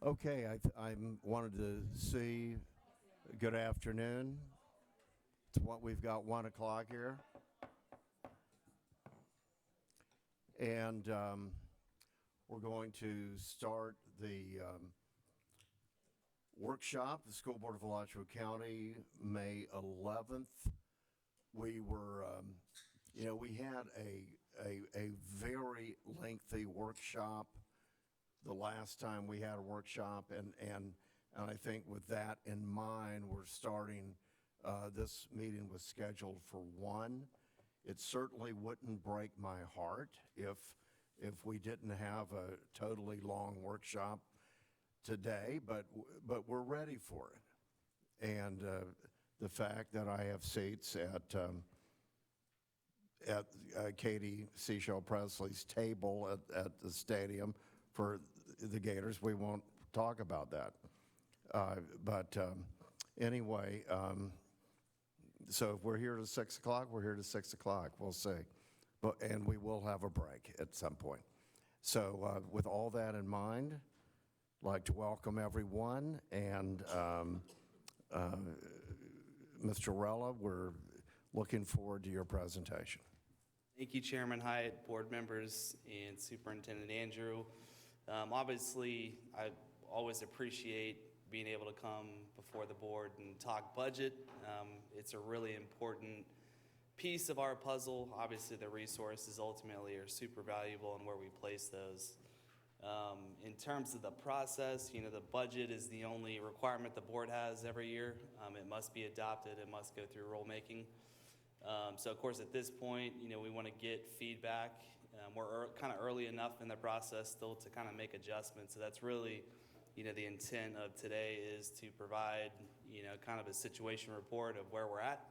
Okay, I wanted to see. Good afternoon. It's what we've got 1 o'clock here, and we're going to start the workshop. The School Board of Alachua County, May 11th. We had a very lengthy workshop the last time we had a workshop, and I think with that in mind, we're starting, this meeting was scheduled for 1. It certainly wouldn't break my heart if we didn't have a totally long workshop today, but we're ready for it. And the fact that I have seats at Katie Seashell Presley's table at the stadium for the Gators, we won't talk about that. Anyway, so if we're here to 6 o'clock, we're here to 6 o'clock. We'll see. And we will have a break at some point. So with all that in mind, I'd like to welcome everyone. And Mr. Rella, we're looking forward to your presentation. Thank you, Chairman Hyatt, board members, and Superintendent Andrew. Obviously, I always appreciate being able to come before the board and talk budget. It's a really important piece of our puzzle. Obviously, the resources ultimately are super valuable and where we place those. In terms of the process, the budget is the only requirement the board has every year. It must be adopted. It must go through rulemaking. So, of course, at this point, we want to get feedback. We're kind of early enough in the process still to kind of make adjustments. So that's really, the intent of today is to provide, kind of a situation report of where we're at.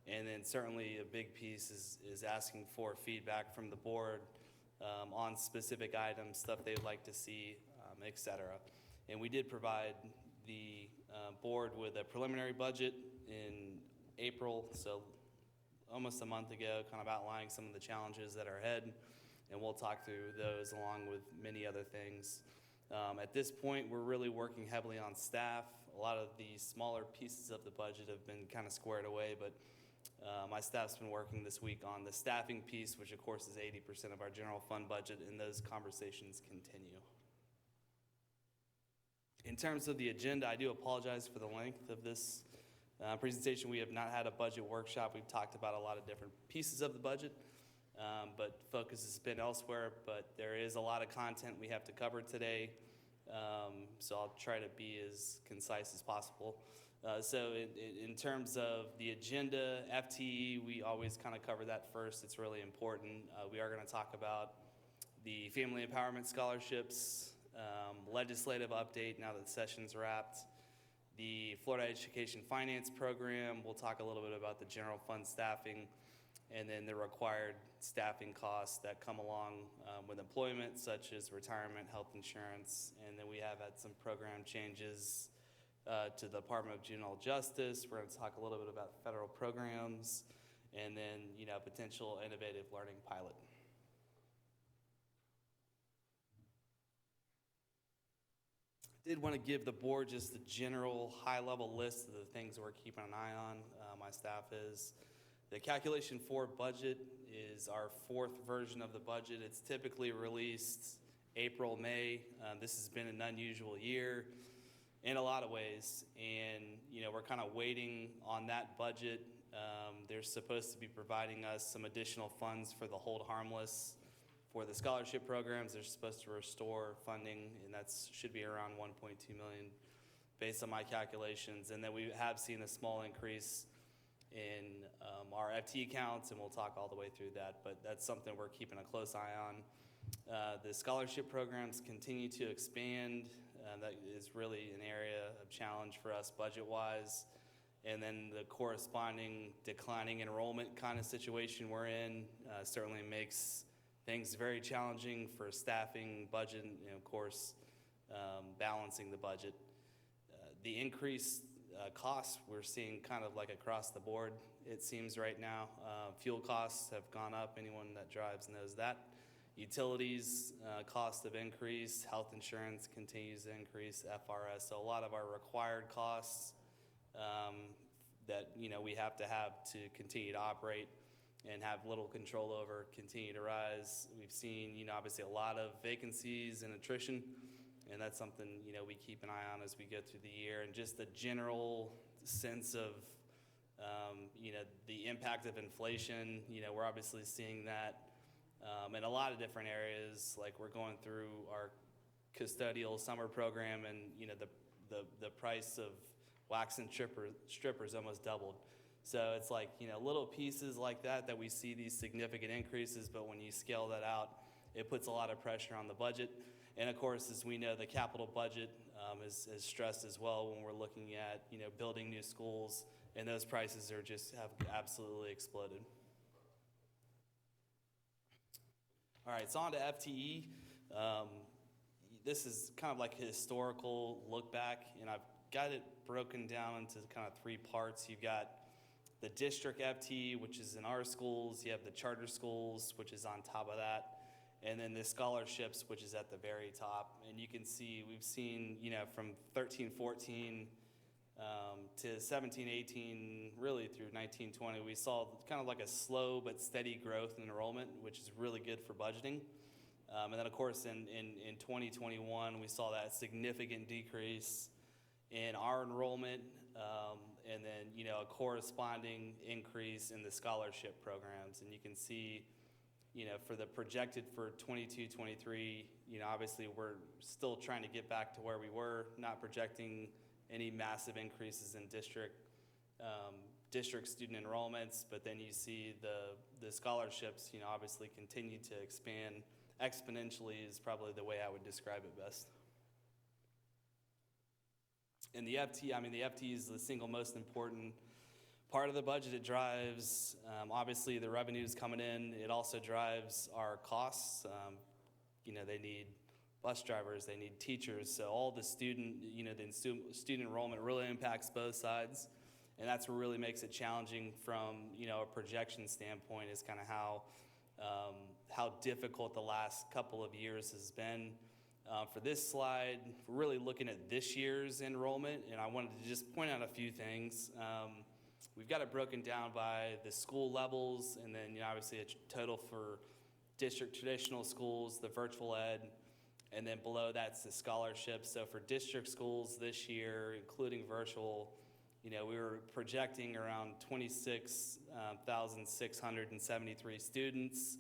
And then certainly a big piece is asking for feedback from the board on specific items, stuff they'd like to see, et cetera. And we did provide the board with a preliminary budget in April, so almost a month ago, kind of outlining some of the challenges that are ahead, and we'll talk through those along with many other things. At this point, we're really working heavily on staff. A lot of the smaller pieces of the budget have been kind of squared away, but my staff's been working this week on the staffing piece, which of course is 80% of our general fund budget, and those conversations continue. In terms of the agenda, I do apologize for the length of this presentation. We have not had a budget workshop. We've talked about a lot of different pieces of the budget, but focus has been elsewhere. But there is a lot of content we have to cover today, so I'll try to be as concise as possible. So in terms of the agenda, FTE, we always kind of cover that first. It's really important. We are going to talk about the Family Empowerment Scholarships, legislative update now that the session's wrapped, the Florida Education Finance Program. We'll talk a little bit about the general fund staffing, and then the required staffing costs that come along with employment, such as retirement, health insurance, and then we have had some program changes to the Department of Juvenile Justice. We're going to talk a little bit about federal programs, and then potential innovative learning pilot. Did want to give the board just a general high-level list of the things we're keeping an eye on. My staff is. The calculation for budget is our 4th version of the budget. It's typically released April, May. This has been an unusual year in a lot of ways, and we're kind of waiting on that budget. They're supposed to be providing us some additional funds for the hold harmless. For the scholarship programs, they're supposed to restore funding, and that should be around $1.2 million based on my calculations. And then we have seen a small increase in our FTE counts, and we'll talk all the way through that, but that's something we're keeping a close eye on. The scholarship programs continue to expand. That is really an area of challenge for us budget-wise. And then the corresponding declining enrollment kind of situation we're in certainly makes things very challenging for staffing, budget, and of course, balancing the budget. The increased costs we're seeing kind of like across the board, it seems right now. Fuel costs have gone up. Anyone that drives knows that. Utilities, cost have increased, health insurance continues to increase, FRS. So a lot of our required costs that, we have to continue to operate and have little control over continue to rise. We've seen, obviously a lot of vacancies and attrition, and that's something, we keep an eye on as we go through the year. And just the general sense of, the impact of inflation, we're obviously seeing that in a lot of different areas. Like we're going through our custodial summer program, and, the price of wax and strippers almost doubled. So it's like, little pieces like that we see these significant increases, but when you scale that out, it puts a lot of pressure on the budget. And of course, as we know, the capital budget is stressed as well when we're looking at, building new schools, and those prices have absolutely exploded. All right, so on to FTE. This is kind of like a historical look back, and I've got it broken down into kind of three parts. You've got the district FTE, which is in our schools. You have the charter schools, which is on top of that. And then the scholarships, which is at the very top. And you can see, we've seen, from 13-14 to 17-18, really through 19-20, we saw kind of like a slow but steady growth in enrollment, which is really good for budgeting. And then, of course, in 2021, we saw that significant decrease in our enrollment, and then, a corresponding increase in the scholarship programs. And you can see, for the projected for 22-23, obviously we're still trying to get back to where we were, not projecting any massive increases in district student enrollments, but then you see the scholarships, obviously continue to expand exponentially is probably the way I would describe it best. And the FT is the single most important part of the budget. It drives, obviously, the revenues coming in. It also drives our costs. They need bus drivers, they need teachers. So all the student enrollment really impacts both sides. And that's what really makes it challenging from, a projection standpoint, is kind of how difficult the last couple of years has been. For this slide, we're really looking at this year's enrollment, and I wanted to just point out a few things. We've got it broken down by the school levels, and then obviously a total for district traditional schools, the virtual ed, and then below that's the scholarships. So for district schools this year, including virtual, we were projecting around 26,673 students,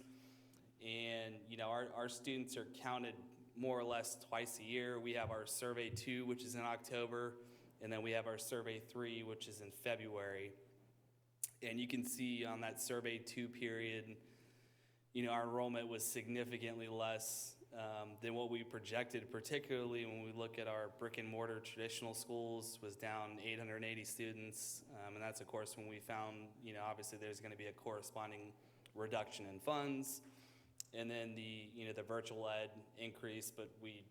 and our students are counted more or less twice a year. We have our Survey 2, which is in October, and then we have our Survey 3, which is in February. And you can see on that Survey 2 period, our enrollment was significantly less than what we projected, particularly when we look at our brick and mortar traditional schools, was down 880 students. And that's, of course, when we found, obviously there's going to be a corresponding reduction in funds. And then the virtual ed increased, but we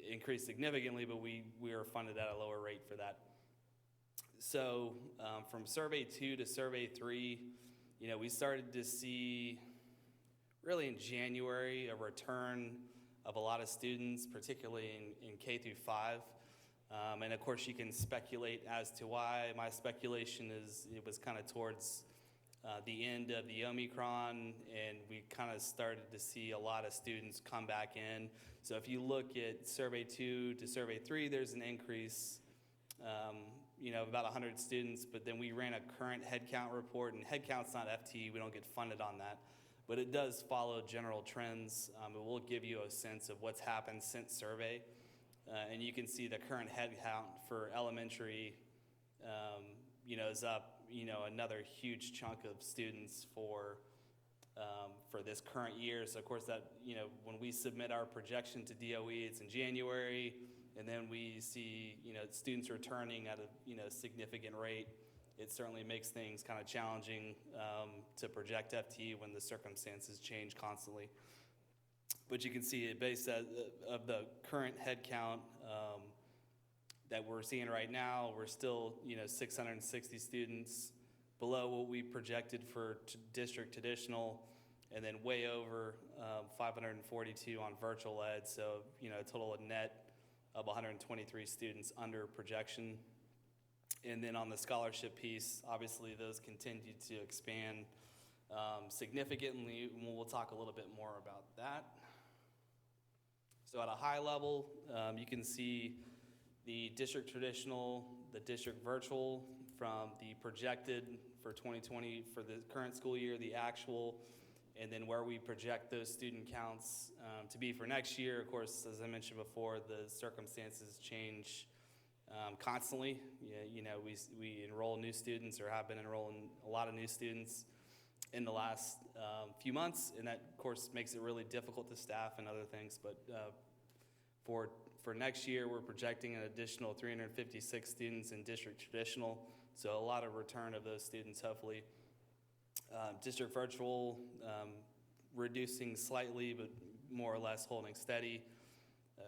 increased significantly, but we are funded at a lower rate for that. So from Survey 2 to Survey 3, we started to see really in January a return of a lot of students, particularly in K through 5. And of course you can speculate as to why. My speculation is it was kind of towards the end of the Omicron, and we kind of started to see a lot of students come back in. So if you look at Survey 2 to Survey 3, there's an increase, about 100 students, but then we ran a current headcount report, and headcount's not FTE, we don't get funded on that, but it does follow general trends. It will give you a sense of what's happened since survey, and you can see the current headcount for elementary, is up, another huge chunk of students for this current year. So of course that, when we submit our projection to DOE, it's in January, and then we see, students returning at a, significant rate. It certainly makes things kind of challenging to project FTE when the circumstances change constantly. But you can see it based of the current headcount that we're seeing right now. We're still, 660 students below what we projected for district traditional. and then way over 542 on virtual ed. So, a total of net of 123 students under projection. And then on the scholarship piece, obviously those continue to expand significantly. We'll talk a little bit more about that. So at a high level, you can see the district traditional, the district virtual from the projected for 2020 for the current school year, the actual, and then where we project those student counts to be for next year. Of course, as I mentioned before, the circumstances change constantly. We enroll new students or have been enrolling a lot of new students in the last few months, and that, of course, makes it really difficult to staff and other things. But for next year, we're projecting an additional 356 students in district traditional, so a lot of return of those students, hopefully. District virtual, reducing slightly, but more or less holding steady.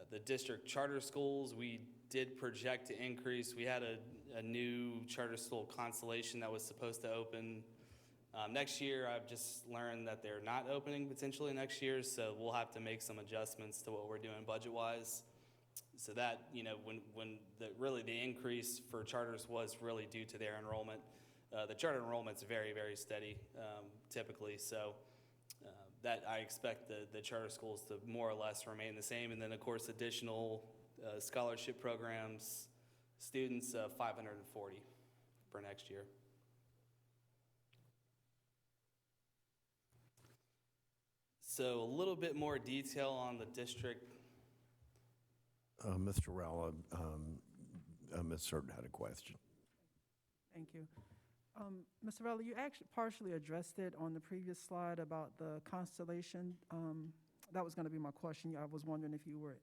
The district charter schools, we did project to increase. We had a new charter school Constellation that was supposed to open next year. I've just learned that they're not opening potentially next year, so we'll have to make some adjustments to what we're doing budget-wise. So that, when the increase for charters was really due to their enrollment. The charter enrollment's very, very steady, typically, so that I expect the charter schools to more or less remain the same. And then, of course, additional scholarship programs, students, 540 for next year. So a little bit more detail on the district. Mr. Rella, Ms. Certain had a question. Thank you. Mr. Vella, you actually partially addressed it on the previous slide about the Constellation. That was going to be my question. I was wondering if you were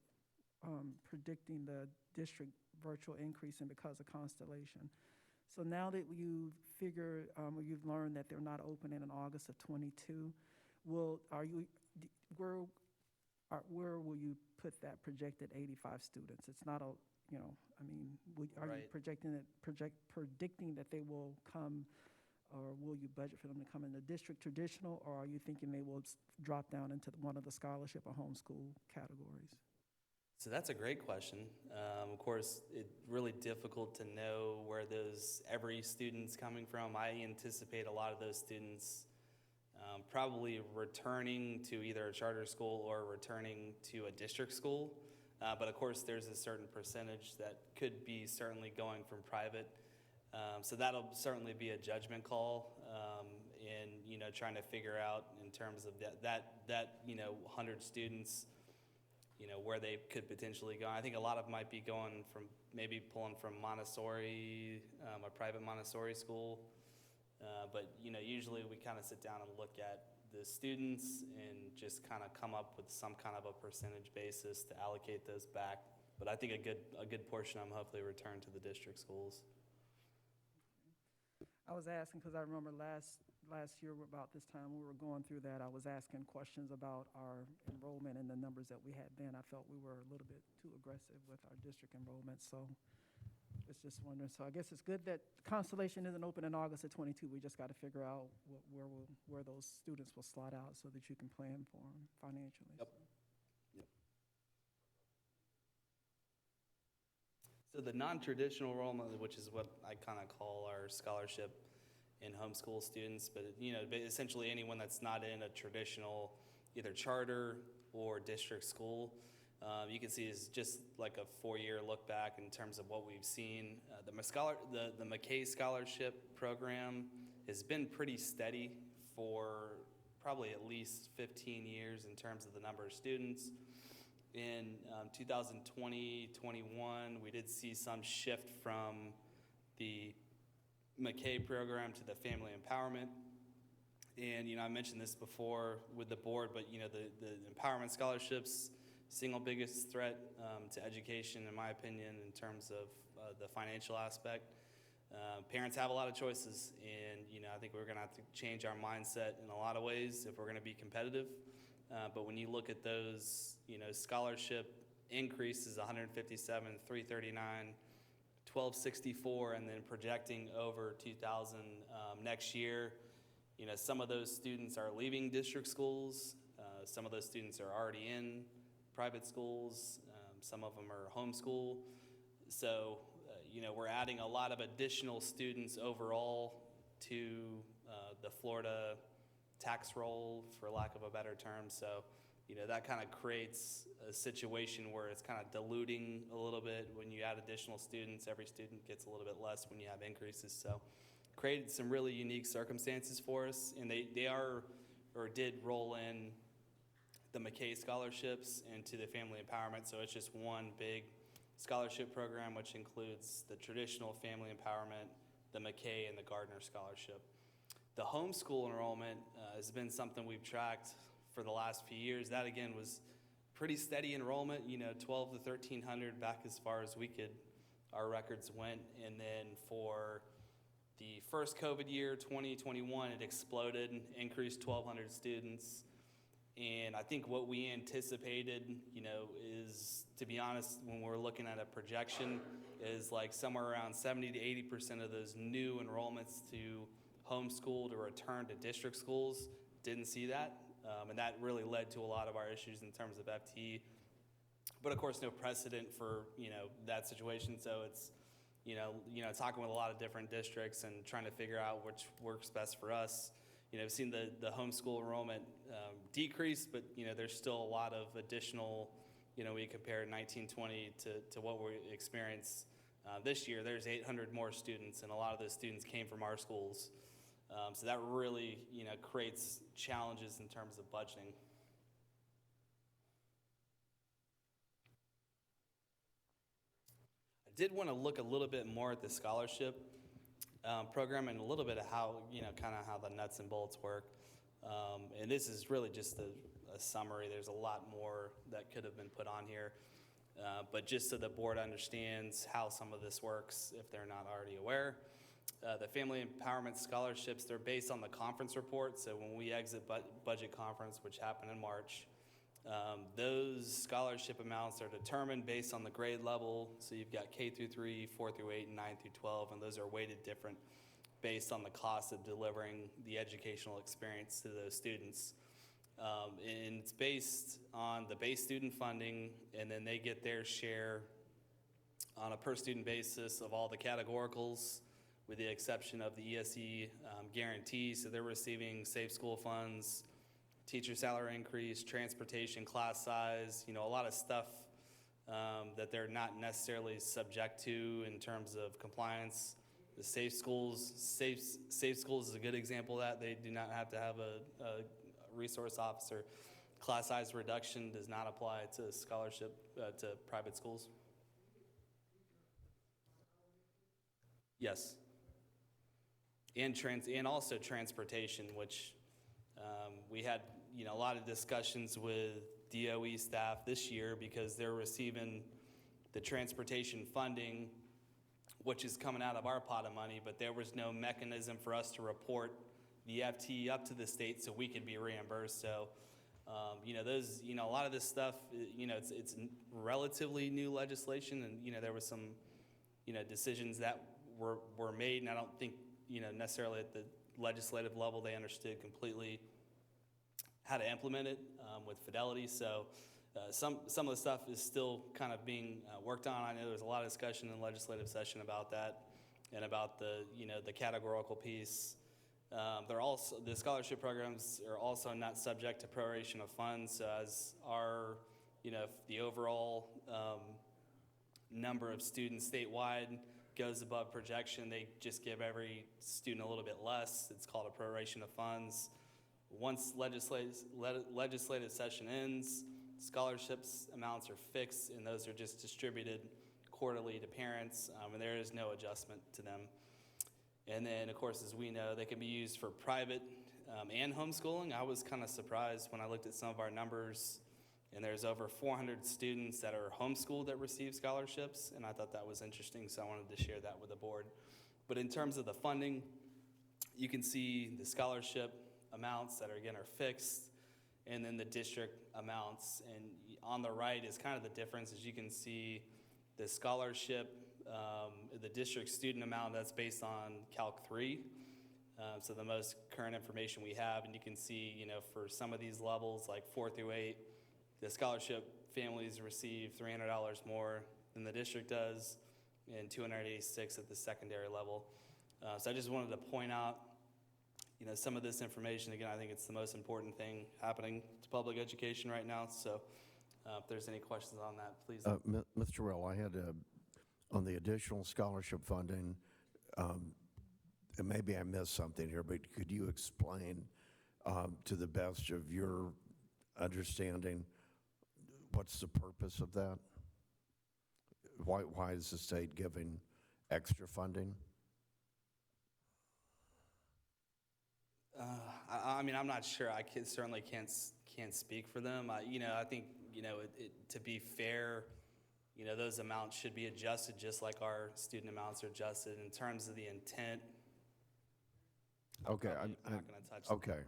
predicting the district virtual increasing because of Constellation. So now that you figure, you've learned that they're not opening in August of 22, where will you put that projected 85 students? It's not are Right. you predicting that they will come, or will you budget for them to come in the district traditional, or are you thinking they will drop down into one of the scholarship or homeschool categories? So that's a great question. Of course, it's really difficult to know where every student's coming from. I anticipate a lot of those students probably returning to either a charter school or returning to a district school. But of course, there's a certain percentage that could be certainly going from private. So that'll certainly be a judgment call, and trying to figure out in terms of that 100 students, where they could potentially go. I think a lot of them might be going from maybe pulling from Montessori, a private Montessori school. But usually we kind of sit down and look at the students and just kind of come up with some kind of a percentage basis to allocate those back. But I think a good portion of them hopefully return to the district schools. I was asking because I remember last year about this time we were going through that. I was asking questions about our enrollment and the numbers that we had then. I felt we were a little bit too aggressive with our district enrollment, so it's just wondering. So I guess it's good that Constellation isn't open in August of 22. We just got to figure out where those students will slot out so that you can plan for them financially. Yep. Yep. So the non-traditional enrollment, which is what I kind of call our scholarship and homeschool students, but essentially anyone that's not in a traditional either charter or district school, you can see is just like a 4-year look back in terms of what we've seen. The McKay Scholarship Program has been pretty steady for probably at least 15 years in terms of the number of students. In 2020-21, we did see some shift from the McKay program to the family empowerment. And, I mentioned this before with the board, but, the empowerment scholarships, single biggest threat to education, in my opinion, in terms of the financial aspect. Parents have a lot of choices, and, I think we're going to have to change our mindset in a lot of ways if we're going to be competitive. But when you look at those, scholarship increases, 157, 339, 1264, and then projecting over 2,000 next year, some of those students are leaving district schools. Some of those students are already in private schools. Some of them are homeschool. So, we're adding a lot of additional students overall to the Florida tax roll, for lack of a better term. So, that kind of creates a situation where it's kind of diluting a little bit. When you add additional students, every student gets a little bit less when you have increases. So, created some really unique circumstances for us, and they are or did roll in the McKay scholarships into the family empowerment. So it's just one big scholarship program, which includes the traditional family empowerment, the McKay, and the Gardner scholarship. The homeschool enrollment has been something we've tracked for the last few years. That again was pretty steady enrollment, 12 to 1,300 back as far as our records went. And then for the first COVID year, 2021, it exploded and increased 1,200 students. And I think what we anticipated, is, to be honest, when we're looking at a projection, is like somewhere around 70 to 80% of those new enrollments to homeschool to return to district schools didn't see that. And that really led to a lot of our issues in terms of FTE. But of course, no precedent for, that situation. So it's, talking with a lot of different districts and trying to figure out which works best for us. We've seen the homeschool enrollment decrease, but, there's still a lot of additional, we compare 1920 to what we experienced this year. There's 800 more students, and a lot of those students came from our schools. So that really, creates challenges in terms of budgeting. I did want to look a little bit more at the scholarship program and a little bit of how, kind of how the nuts and bolts work. And this is really just a summary. There's a lot more that could have been put on here. But just so the board understands how some of this works, if they're not already aware. The Family Empowerment Scholarships, they're based on the conference report. So when we exit budget conference, which happened in March, those scholarship amounts are determined based on the grade level. So you've got K through 3, 4 through 8, and 9 through 12, and those are weighted different based on the cost of delivering the educational experience to those students. And it's based on the base student funding, and then they get their share on a per student basis of all the categoricals, with the exception of the ESE guarantee. So they're receiving safe school funds, teacher salary increase, transportation, class size, a lot of stuff that they're not necessarily subject to in terms of compliance. The safe schools is a good example of that. They do not have to have a resource officer. Class size reduction does not apply to scholarship to private schools. Yes. And also transportation, which we had a lot of discussions with DOE staff this year because they're receiving the transportation funding, which is coming out of our pot of money, but there was no mechanism for us to report the FTE up to the state so we could be reimbursed. So, a lot of this stuff, it's relatively new legislation, and there was some, decisions that were made, and I don't think, necessarily at the legislative level they understood completely how to implement it with fidelity. So some of the stuff is still kind of being worked on. I know there's a lot of discussion in the legislative session about that and about the categorical piece. The scholarship programs are also not subject to proration of funds. So as our, if the overall number of students statewide goes above projection, they just give every student a little bit less. It's called a proration of funds. Once legislative session ends, scholarships amounts are fixed, and those are just distributed quarterly to parents, and there is no adjustment to them. And then, of course, as we know, they can be used for private and homeschooling. I was kind of surprised when I looked at some of our numbers, and there's over 400 students that are homeschooled that receive scholarships, and I thought that was interesting, so I wanted to share that with the board. But in terms of the funding, you can see the scholarship amounts that are fixed, and then the district amounts. And on the right is kind of the difference. As you can see, the scholarship, the district student amount, that's based on Calc 3. So the most current information we have, and you can see, for some of these levels, like 4 through 8, the scholarship families receive $300 more than the district does, and $286 at the secondary level. So I just wanted to point out, some of this information. Again, I think it's the most important thing happening to public education right now. So if there's any questions on that, please. Mr. Terrell, I had on the additional scholarship funding, and maybe I missed something here, but could you explain to the best of your understanding what's the purpose of that? Why is the state giving extra funding? I'm not sure. I certainly can't speak for them. I think to be fair, those amounts should be adjusted just like our student amounts are adjusted. In terms of the intent, Okay, I'm not going to touch. okay.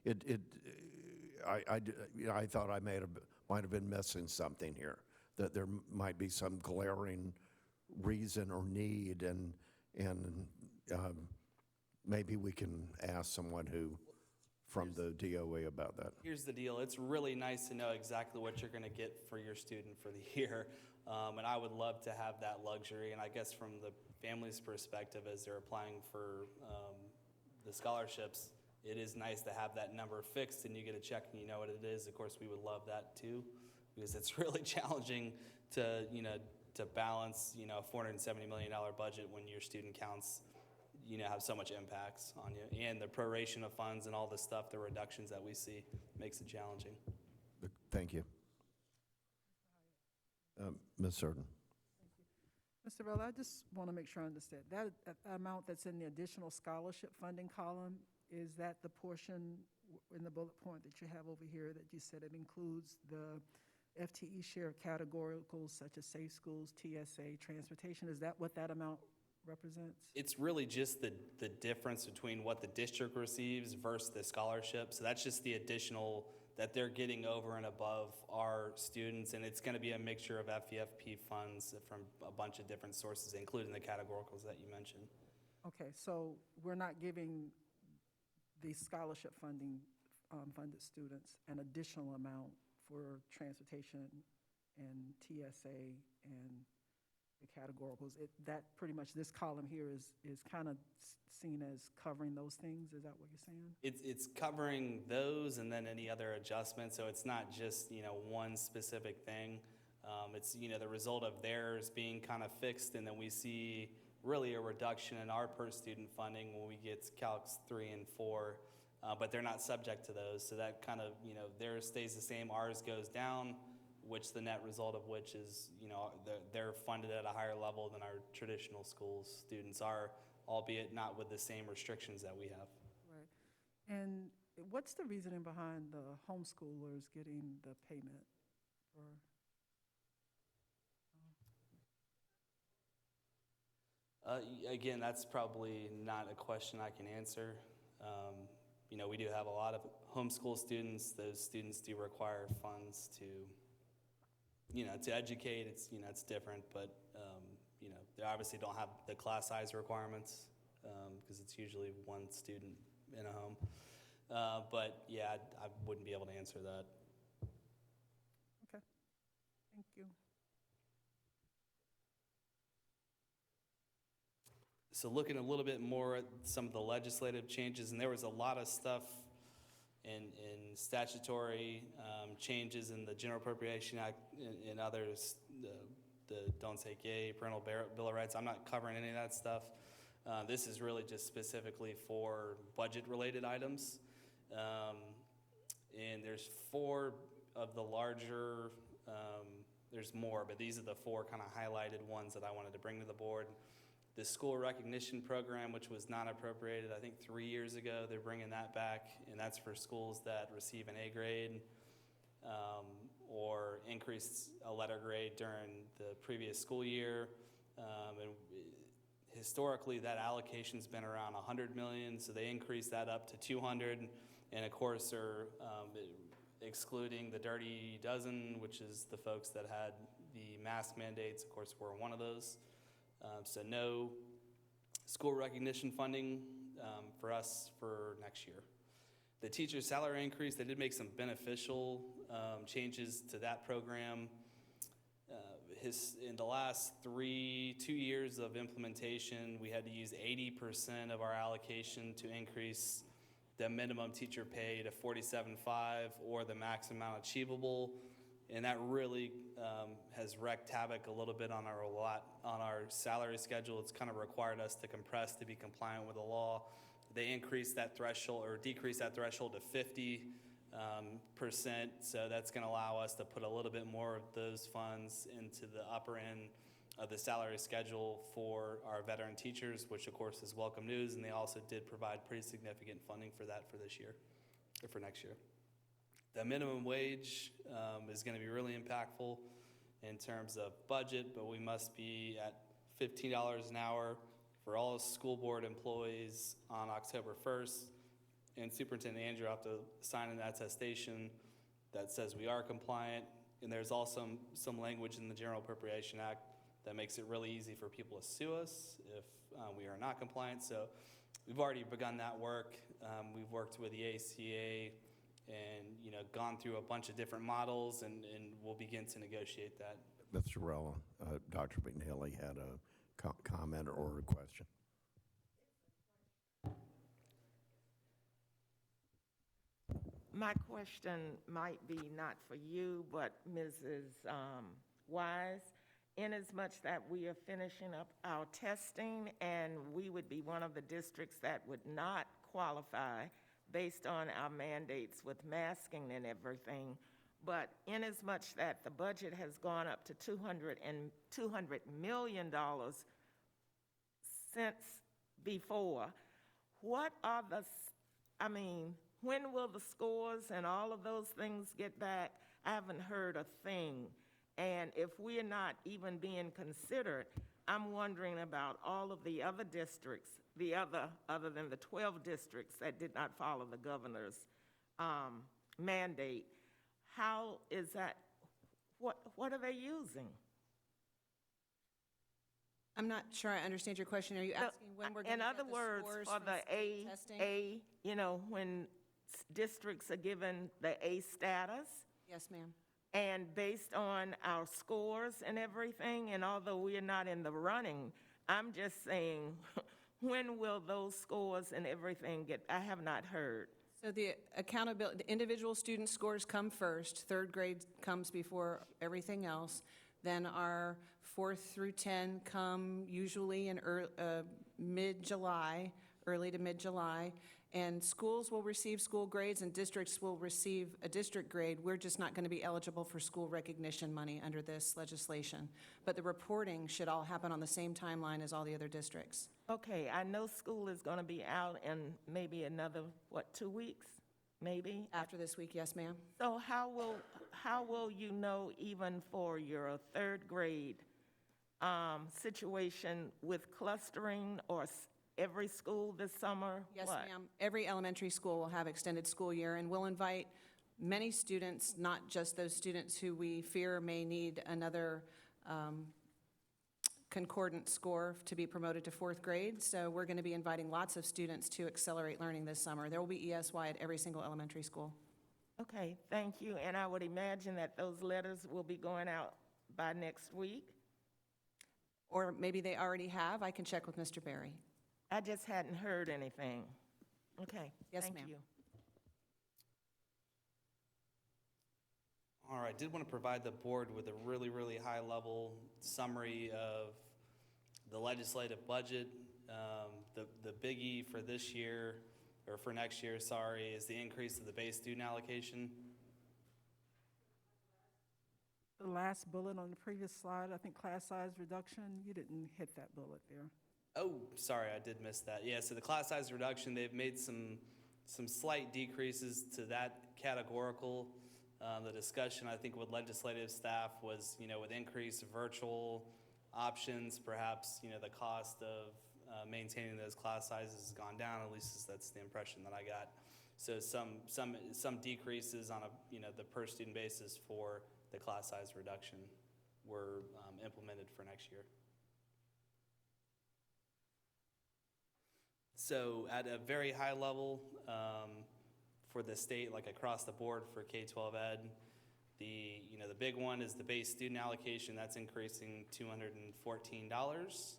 Yeah. I thought I might have been missing something here, that there might be some glaring reason or need, and maybe we can ask someone from the DOE about that. Here's the deal. It's really nice to know exactly what you're going to get for your student for the year. And I would love to have that luxury. And I guess from the family's perspective, as they're applying for the scholarships, it is nice to have that number fixed and you get a check and you know what it is. Of course, we would love that too, because it's really challenging to balance, a $470 million budget when your student counts have so much impacts on you, and the proration of funds and all the stuff, the reductions that we see makes it challenging. Thank you. Ms. Surden. Mr. Bell, I just want to make sure I understand. That amount that's in the additional scholarship funding column, is that the portion in the bullet point that you have over here that you said it includes the FTE share categoricals such as safe schools, TSA, transportation? Is that what that amount represents? It's really just the difference between what the district receives versus the scholarship. So that's just the additional that they're getting over and above our students, and it's going to be a mixture of FEFP funds from a bunch of different sources, including the categoricals that you mentioned. Okay, so we're not giving the scholarship funding funded students an additional amount for transportation and TSA and the categoricals. That pretty much, this column here is kind of seen as covering those things. Is that what you're saying? It's covering those and then any other adjustments. So it's not just one specific thing. It's the result of theirs being kind of fixed, and then we see really a reduction in our per student funding when we get Calcs 3 and 4, but they're not subject to those. So that kind of theirs stays the same, ours goes down, which the net result of which is, they're funded at a higher level than our traditional schools students are, albeit not with the same restrictions that we have. Right. And what's the reasoning behind the homeschoolers getting the payment for? Again, that's probably not a question I can answer. We do have a lot of homeschool students. Those students do require funds to educate. It's different, but they obviously don't have the class size requirements because it's usually one student in a home. But yeah, I wouldn't be able to answer that. Okay, thank you. So looking a little bit more at some of the legislative changes, and there was a lot of stuff in statutory changes in the General Appropriation Act and others, the Don't Say Gay, Parental Bill of Rights. I'm not covering any of that stuff. This is really just specifically for budget-related items. And there's 4 of the larger, there's more, but these are the 4 kind of highlighted ones that I wanted to bring to the board. The school recognition program, which was not appropriated, I think 3 years ago, they're bringing that back, and that's for schools that receive an A grade or increased a letter grade during the previous school year. And historically, that allocation's been around $100 million, so they increased that up to 200, and of course, are excluding the Dirty Dozen, which is the folks that had the mask mandates. Of course, we're one of those. So no school recognition funding for us for next year. The teacher's salary increase, they did make some beneficial changes to that program. In the last 2 years of implementation, we had to use 80% of our allocation to increase the minimum teacher pay to $47.5 or the max amount achievable. And that really has wreaked havoc a little bit on our salary schedule. It's kind of required us to compress to be compliant with the law. They increased that threshold or decreased that threshold to 50%. So that's going to allow us to put a little bit more of those funds into the upper end of the salary schedule for our veteran teachers, which of course is welcome news. And they also did provide pretty significant funding for that for this year, or for next year. The minimum wage is going to be really impactful in terms of budget, but we must be at $15 an hour for all school board employees on October 1st. And Superintendent Andrew will have to sign an attestation that says we are compliant. And there's also some language in the General Appropriation Act that makes it really easy for people to sue us if we are not compliant. So we've already begun that work. We've worked with the ACA and gone through a bunch of different models, and we'll begin to negotiate that. Mr. Rella, Dr. McNeely had a comment or a question. My question might be not for you, but Mrs. Wise. Inasmuch that we are finishing up our testing and we would be one of the districts that would not qualify based on our mandates with masking and everything, but inasmuch that the budget has gone up to $200 million since before, what are when will the scores and all of those things get back? I haven't heard a thing. And if we're not even being considered, I'm wondering about all of the other districts, other than the 12 districts that did not follow the governor's mandate. How is that, what are they using? I'm not sure I understand your question. Are you asking when we're going to get the scores In other words, for the testing? when districts are given the A status, Yes, ma'am. and based on our scores and everything, and although we are not in the running, I'm just saying, when will those scores and everything I have not heard. So the accountability, the individual student scores come first. Third grade comes before everything else. Then our 4th through 10 come usually in mid-July, early to mid-July. And schools will receive school grades and districts will receive a district grade. We're just not going to be eligible for school recognition money under this legislation. But the reporting should all happen on the same timeline as all the other districts. Okay, I know school is going to be out in maybe another, 2 weeks, maybe? After this week, yes, ma'am. So how will you know even for your third grade situation with clustering or every school this summer? Yes, What? ma'am. Every elementary school will have extended school year, and we'll invite many students, not just those students who we fear may need another concordant score to be promoted to 4th grade. So we're going to be inviting lots of students to accelerate learning this summer. There will be ESY at every single elementary school. Okay, thank you. And I would imagine that those letters will be going out by next week? Or maybe they already have. I can check with Mr. Berry. I just hadn't heard anything. Okay, Yes, thank ma'am. you. All right, I did want to provide the board with a really, really high-level summary of the legislative budget. The biggie for this year, or for next year, sorry, is the increase of the base student allocation. The last bullet on the previous slide, I think class size reduction, you didn't hit that bullet there. Oh, sorry, I did miss that. Yeah, so the class size reduction, they've made some slight decreases to that categorical. The discussion, I think, with legislative staff was, with increased virtual options, perhaps, the cost of maintaining those class sizes has gone down. At least that's the impression that I got. So some decreases on the per student basis for the class size reduction were implemented for next year. So at a very high level, for the state, like across the board for K-12 ed, the big one is the base student allocation. That's increasing $214.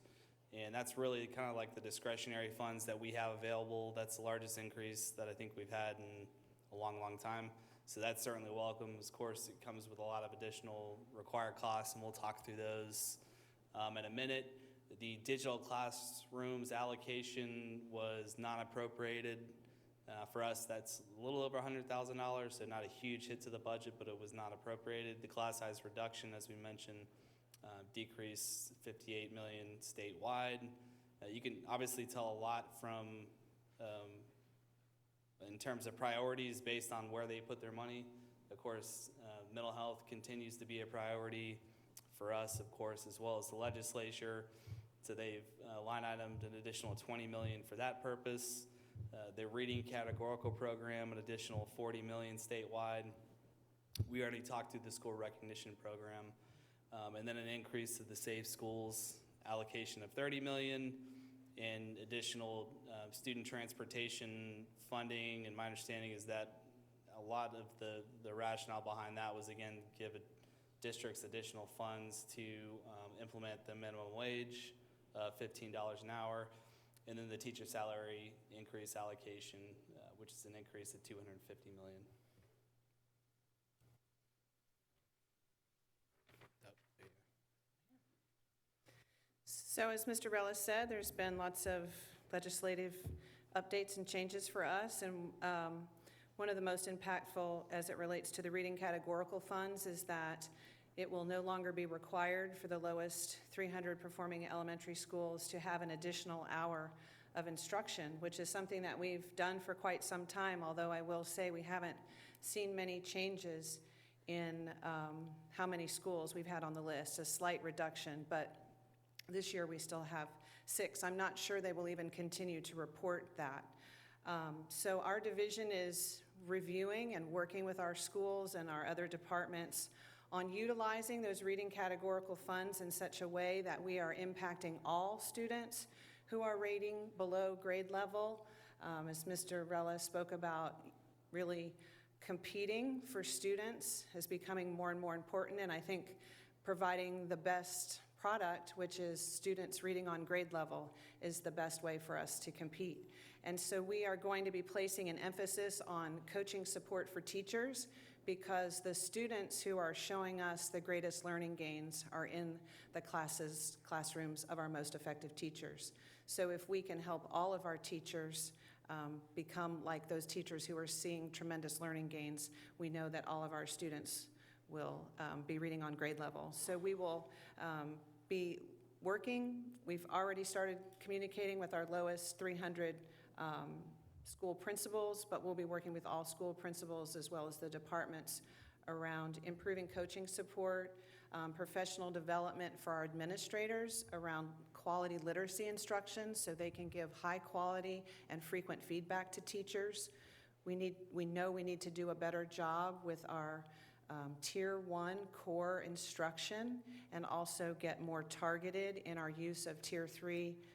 And that's really kind of like the discretionary funds that we have available. That's the largest increase that I think we've had in a long, long time. So that's certainly welcome. Of course, it comes with a lot of additional required costs, and we'll talk through those in a minute. The digital classrooms allocation was not appropriated. For us, that's a little over $100,000, so not a huge hit to the budget, but it was not appropriated. The class size reduction, as we mentioned, decrease 58 million statewide. You can obviously tell a lot from, in terms of priorities based on where they put their money. Of course, mental health continues to be a priority for us, of course, as well as the legislature. So they've line itemed an additional 20 million for that purpose. The reading categorical program, an additional 40 million statewide. We already talked through the school recognition program. And then an increase to the Safe Schools allocation of 30 million and additional student transportation funding. And my understanding is that a lot of the rationale behind that was, again, give districts additional funds to implement the minimum wage, $15 an hour, and then the teacher salary increase allocation, which is an increase of 250 million. So as Mr. Rellis said, there's been lots of legislative updates and changes for us, and one of the most impactful as it relates to the reading categorical funds is that it will no longer be required for the lowest 300 performing elementary schools to have an additional hour of instruction, which is something that we've done for quite some time, although I will say we haven't seen many changes in how many schools we've had on the list, a slight reduction, but this year we still have 6. I'm not sure they will even continue to report that. So our division is reviewing and working with our schools and our other departments on utilizing those reading categorical funds in such a way that we are impacting all students who are rating below grade level. As Mr. Rella spoke about, really competing for students is becoming more and more important, and I think providing the best product, which is students reading on grade level, is the best way for us to compete. And so we are going to be placing an emphasis on coaching support for teachers, because the students who are showing us the greatest learning gains are in the classrooms of our most effective teachers. So if we can help all of our teachers become like those teachers who are seeing tremendous learning gains, we know that all of our students will be reading on grade level. So we will be working. We've already started communicating with our lowest 300 school principals, but we'll be working with all school principals as well as the departments around improving coaching support, professional development for our administrators around quality literacy instruction so they can give high quality and frequent feedback to teachers. We know we need to do a better job with our Tier 1 core instruction and also get more targeted in our use of Tier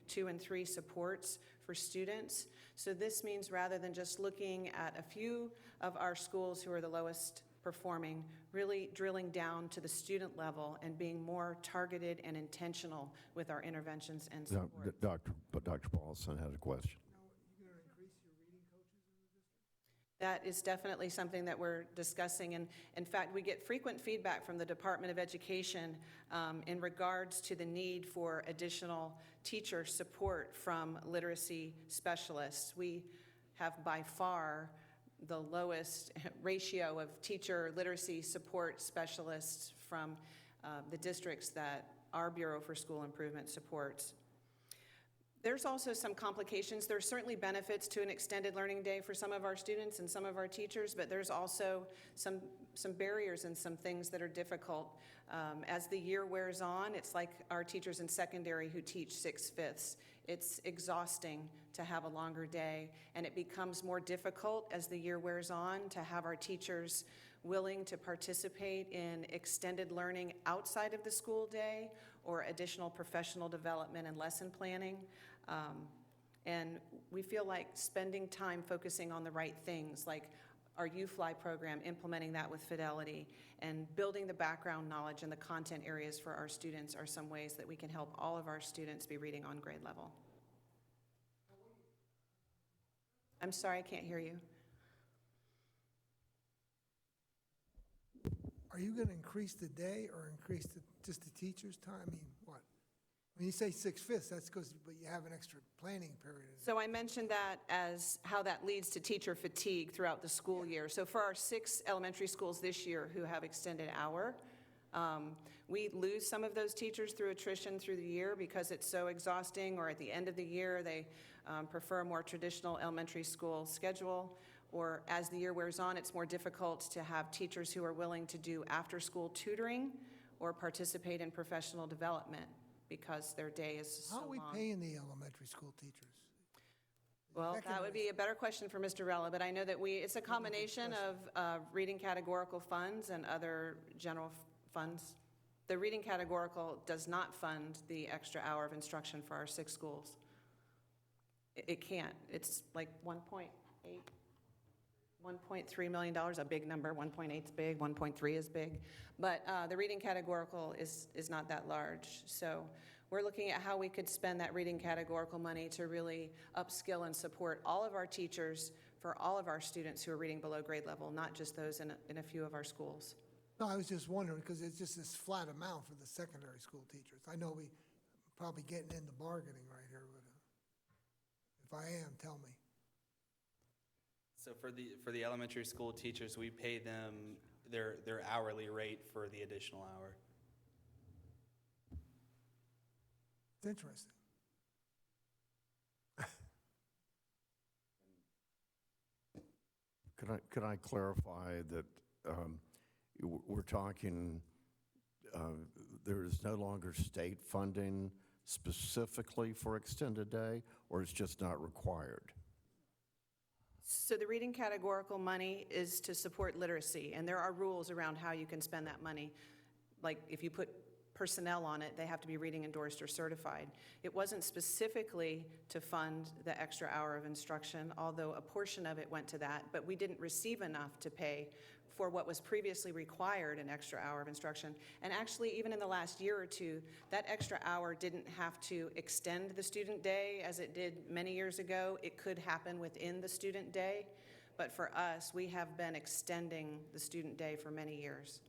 2 and 3 supports for students. So this means rather than just looking at a few of our schools who are the lowest performing, really drilling down to the student level and being more targeted and intentional with our interventions and support. Dr. Paulson had a question. That is definitely something that we're discussing, and in fact, we get frequent feedback from the Department of Education in regards to the need for additional teacher support from literacy specialists. We have by far the lowest ratio of teacher literacy support specialists from the districts that our Bureau for School Improvement supports. There's also some complications. There's certainly benefits to an extended learning day for some of our students and some of our teachers, but there's also some barriers and some things that are difficult. As the year wears on, it's like our teachers in secondary who teach 6/5. It's exhausting to have a longer day, and it becomes more difficult as the year wears on to have our teachers willing to participate in extended learning outside of the school day or additional professional development and lesson planning. And we feel like spending time focusing on the right things, like our U-Fly program, implementing that with fidelity, and building the background knowledge and the content areas for our students are some ways that we can help all of our students be reading on grade level. I'm sorry, I can't hear you. Are you going to increase the day or increase just the teacher's time? I mean, what? When you say 6/5, that's because, but you have an extra planning period. So I mentioned that as how that leads to teacher fatigue throughout the school year. So for our 6 elementary schools this year who have extended hour, we lose some of those teachers through attrition through the year because it's so exhausting, or at the end of the year, they prefer a more traditional elementary school schedule. Or as the year wears on, it's more difficult to have teachers who are willing to do after-school tutoring or participate in professional development because their day is so long. How are we paying the elementary school teachers? Well, that would be a better question for Mr. Rella, but I know that it's a combination of reading categorical funds and other general funds. The reading categorical does not fund the extra hour of instruction for our 6 schools. It can't. It's like $1.3 million, a big number. 1.8 is big, 1.3 is big. But the reading categorical is not that large. So we're looking at how we could spend that reading categorical money to really upskill and support all of our teachers for all of our students who are reading below grade level, not just those in a few of our schools. No, I was just wondering, because it's just this flat amount for the secondary school teachers. I know we probably getting into bargaining right here, but if I am, tell me. So for the elementary school teachers, we pay them their hourly rate for the additional hour. It's interesting. Could I clarify that we're talking, there is no longer state funding specifically for extended day, or it's just not required? So the reading categorical money is to support literacy, and there are rules around how you can spend that money. Like if you put personnel on it, they have to be reading endorsed or certified. It wasn't specifically to fund the extra hour of instruction, although a portion of it went to that, but we didn't receive enough to pay for what was previously required, an extra hour of instruction. And actually, even in the last year or two, that extra hour didn't have to extend the student day as it did many years ago. It could happen within the student day, but for us, we have been extending the student day for many years.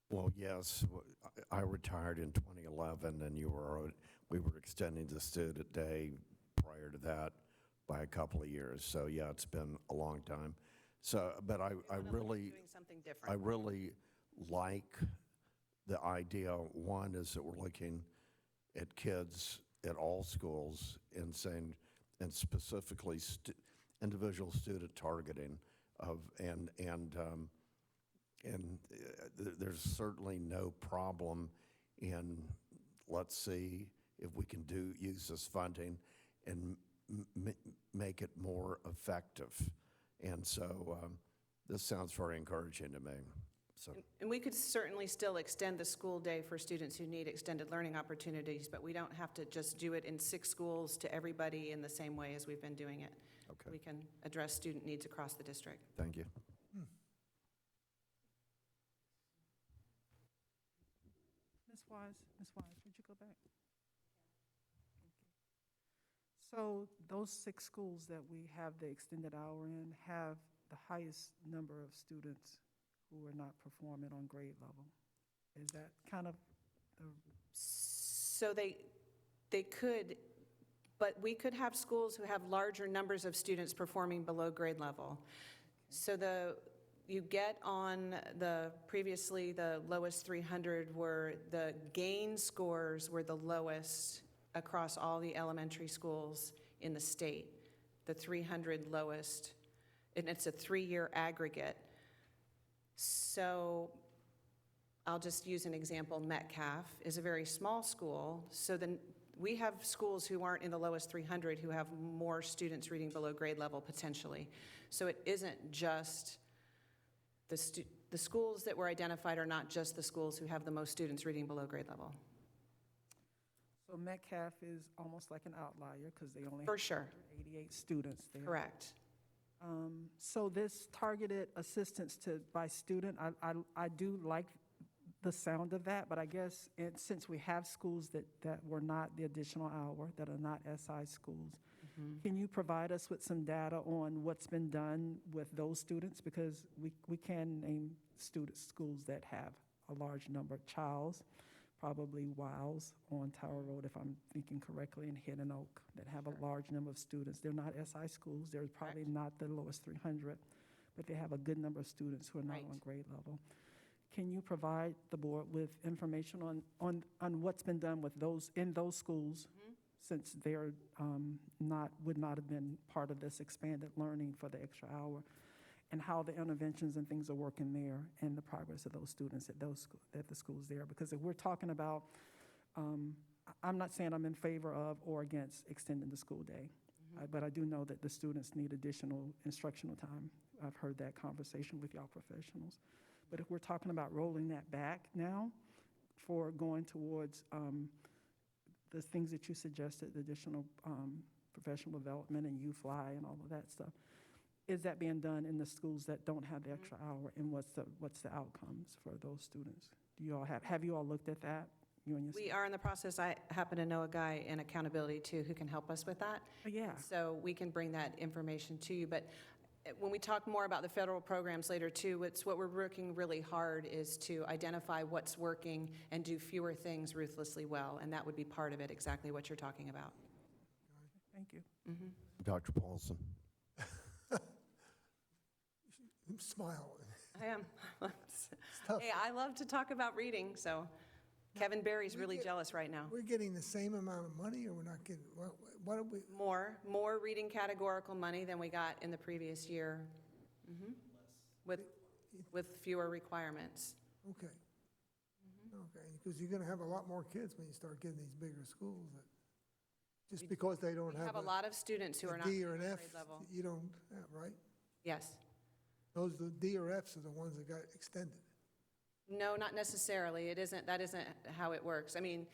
Well, yes, I retired in 2011, and we were extending the student day prior to that by a couple of years. So yeah, it's been a long time. So, but I really, Doing something different. I really like the idea. One is that we're looking at kids at all schools and saying, and specifically individual student targeting of, and there's certainly no problem in, let's see if we can use this funding and make it more effective. And so this sounds very encouraging to me. So. And we could certainly still extend the school day for students who need extended learning opportunities, but we don't have to just do it in 6 schools to everybody in the same way as we've been doing it. Okay. We can address student needs across the district. Thank you. Ms. Wise, would you go back? Thank you. So those 6 schools that we have the extended hour in have the highest number of students who are not performing on grade level. Is that kind of the? So they could, but we could have schools who have larger numbers of students performing below grade level. So you get on previously the lowest 300 were the gain scores were the lowest across all the elementary schools in the state, the 300 lowest, and it's a 3-year aggregate. So I'll just use an example. Metcalf is a very small school, so then we have schools who aren't in the lowest 300 who have more students reading below grade level potentially. So it isn't just the schools that were identified are not just the schools who have the most students reading below grade level. So Metcalf is almost like an outlier because they only For have sure, 88 students there. correct. So this targeted assistance by student, I do like the sound of that, but I guess since we have schools that were not the additional hour, that are not SI schools, can you provide us with some data on what's been done with those students? Because we can name schools that have a large number of Childs, probably Wiles on Tower Road, if I'm thinking correctly, and Hidden Oak, that have a large number of students. They're not SI schools, they're probably not the lowest 300, but they have a good number of students who are not Right. on grade level. Can you provide the board with information on what's been done with those, in those schools, since they're would not have been part of this expanded learning for the extra hour, and how the interventions and things are working there, and the progress of those students at the schools there? Because if we're talking about, I'm not saying I'm in favor of or against extending the school day, but I do know that the students need additional instructional time. I've heard that conversation with y'all professionals. But if we're talking about rolling that back now for going towards the things that you suggested, the additional professional development and U-Fly and all of that stuff, is that being done in the schools that don't have the extra hour, and what's the outcomes for those students? Do you all have you all looked at that? You and your We staff? are in the process. I happen to know a guy in accountability too who can help us with that. Yeah. So we can bring that information to you. But when we talk more about the federal programs later too, what we're working really hard is to identify what's working and do fewer things ruthlessly well. And that would be part of it, exactly what you're talking about. Thank you. Dr. Paulson. Smile. I am. tough. Hey, I love to talk about reading, so Kevin Barry's really jealous right now. We're getting the same amount of money, or we're not getting, what are we, More reading categorical money than we got in the previous year. With fewer requirements. okay. Okay, because you're gonna have a lot more kids when you start getting these bigger schools, just because they don't We have a lot of students who are a not D or an grade F, level. you don't have, right? Yes. Those, the D or Fs are the ones that got extended. No, not necessarily. That isn't how it works. I mean,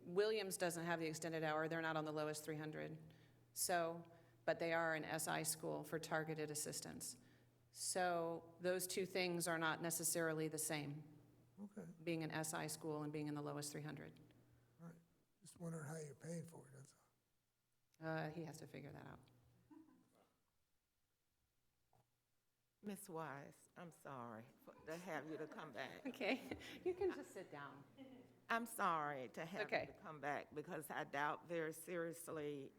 Williams doesn't have the extended hour. They're not on the lowest 300. So, but they are an SI school for targeted assistance. So those two things are not necessarily the same, Okay, being an SI school and being in the lowest 300. all right. Just wondering how you're paying for it, that's all. He has to figure that out. Ms. Wise, I'm sorry to have you to come back. Okay, you can just sit down. I'm sorry to have you Okay. to come back, because I doubt very seriously,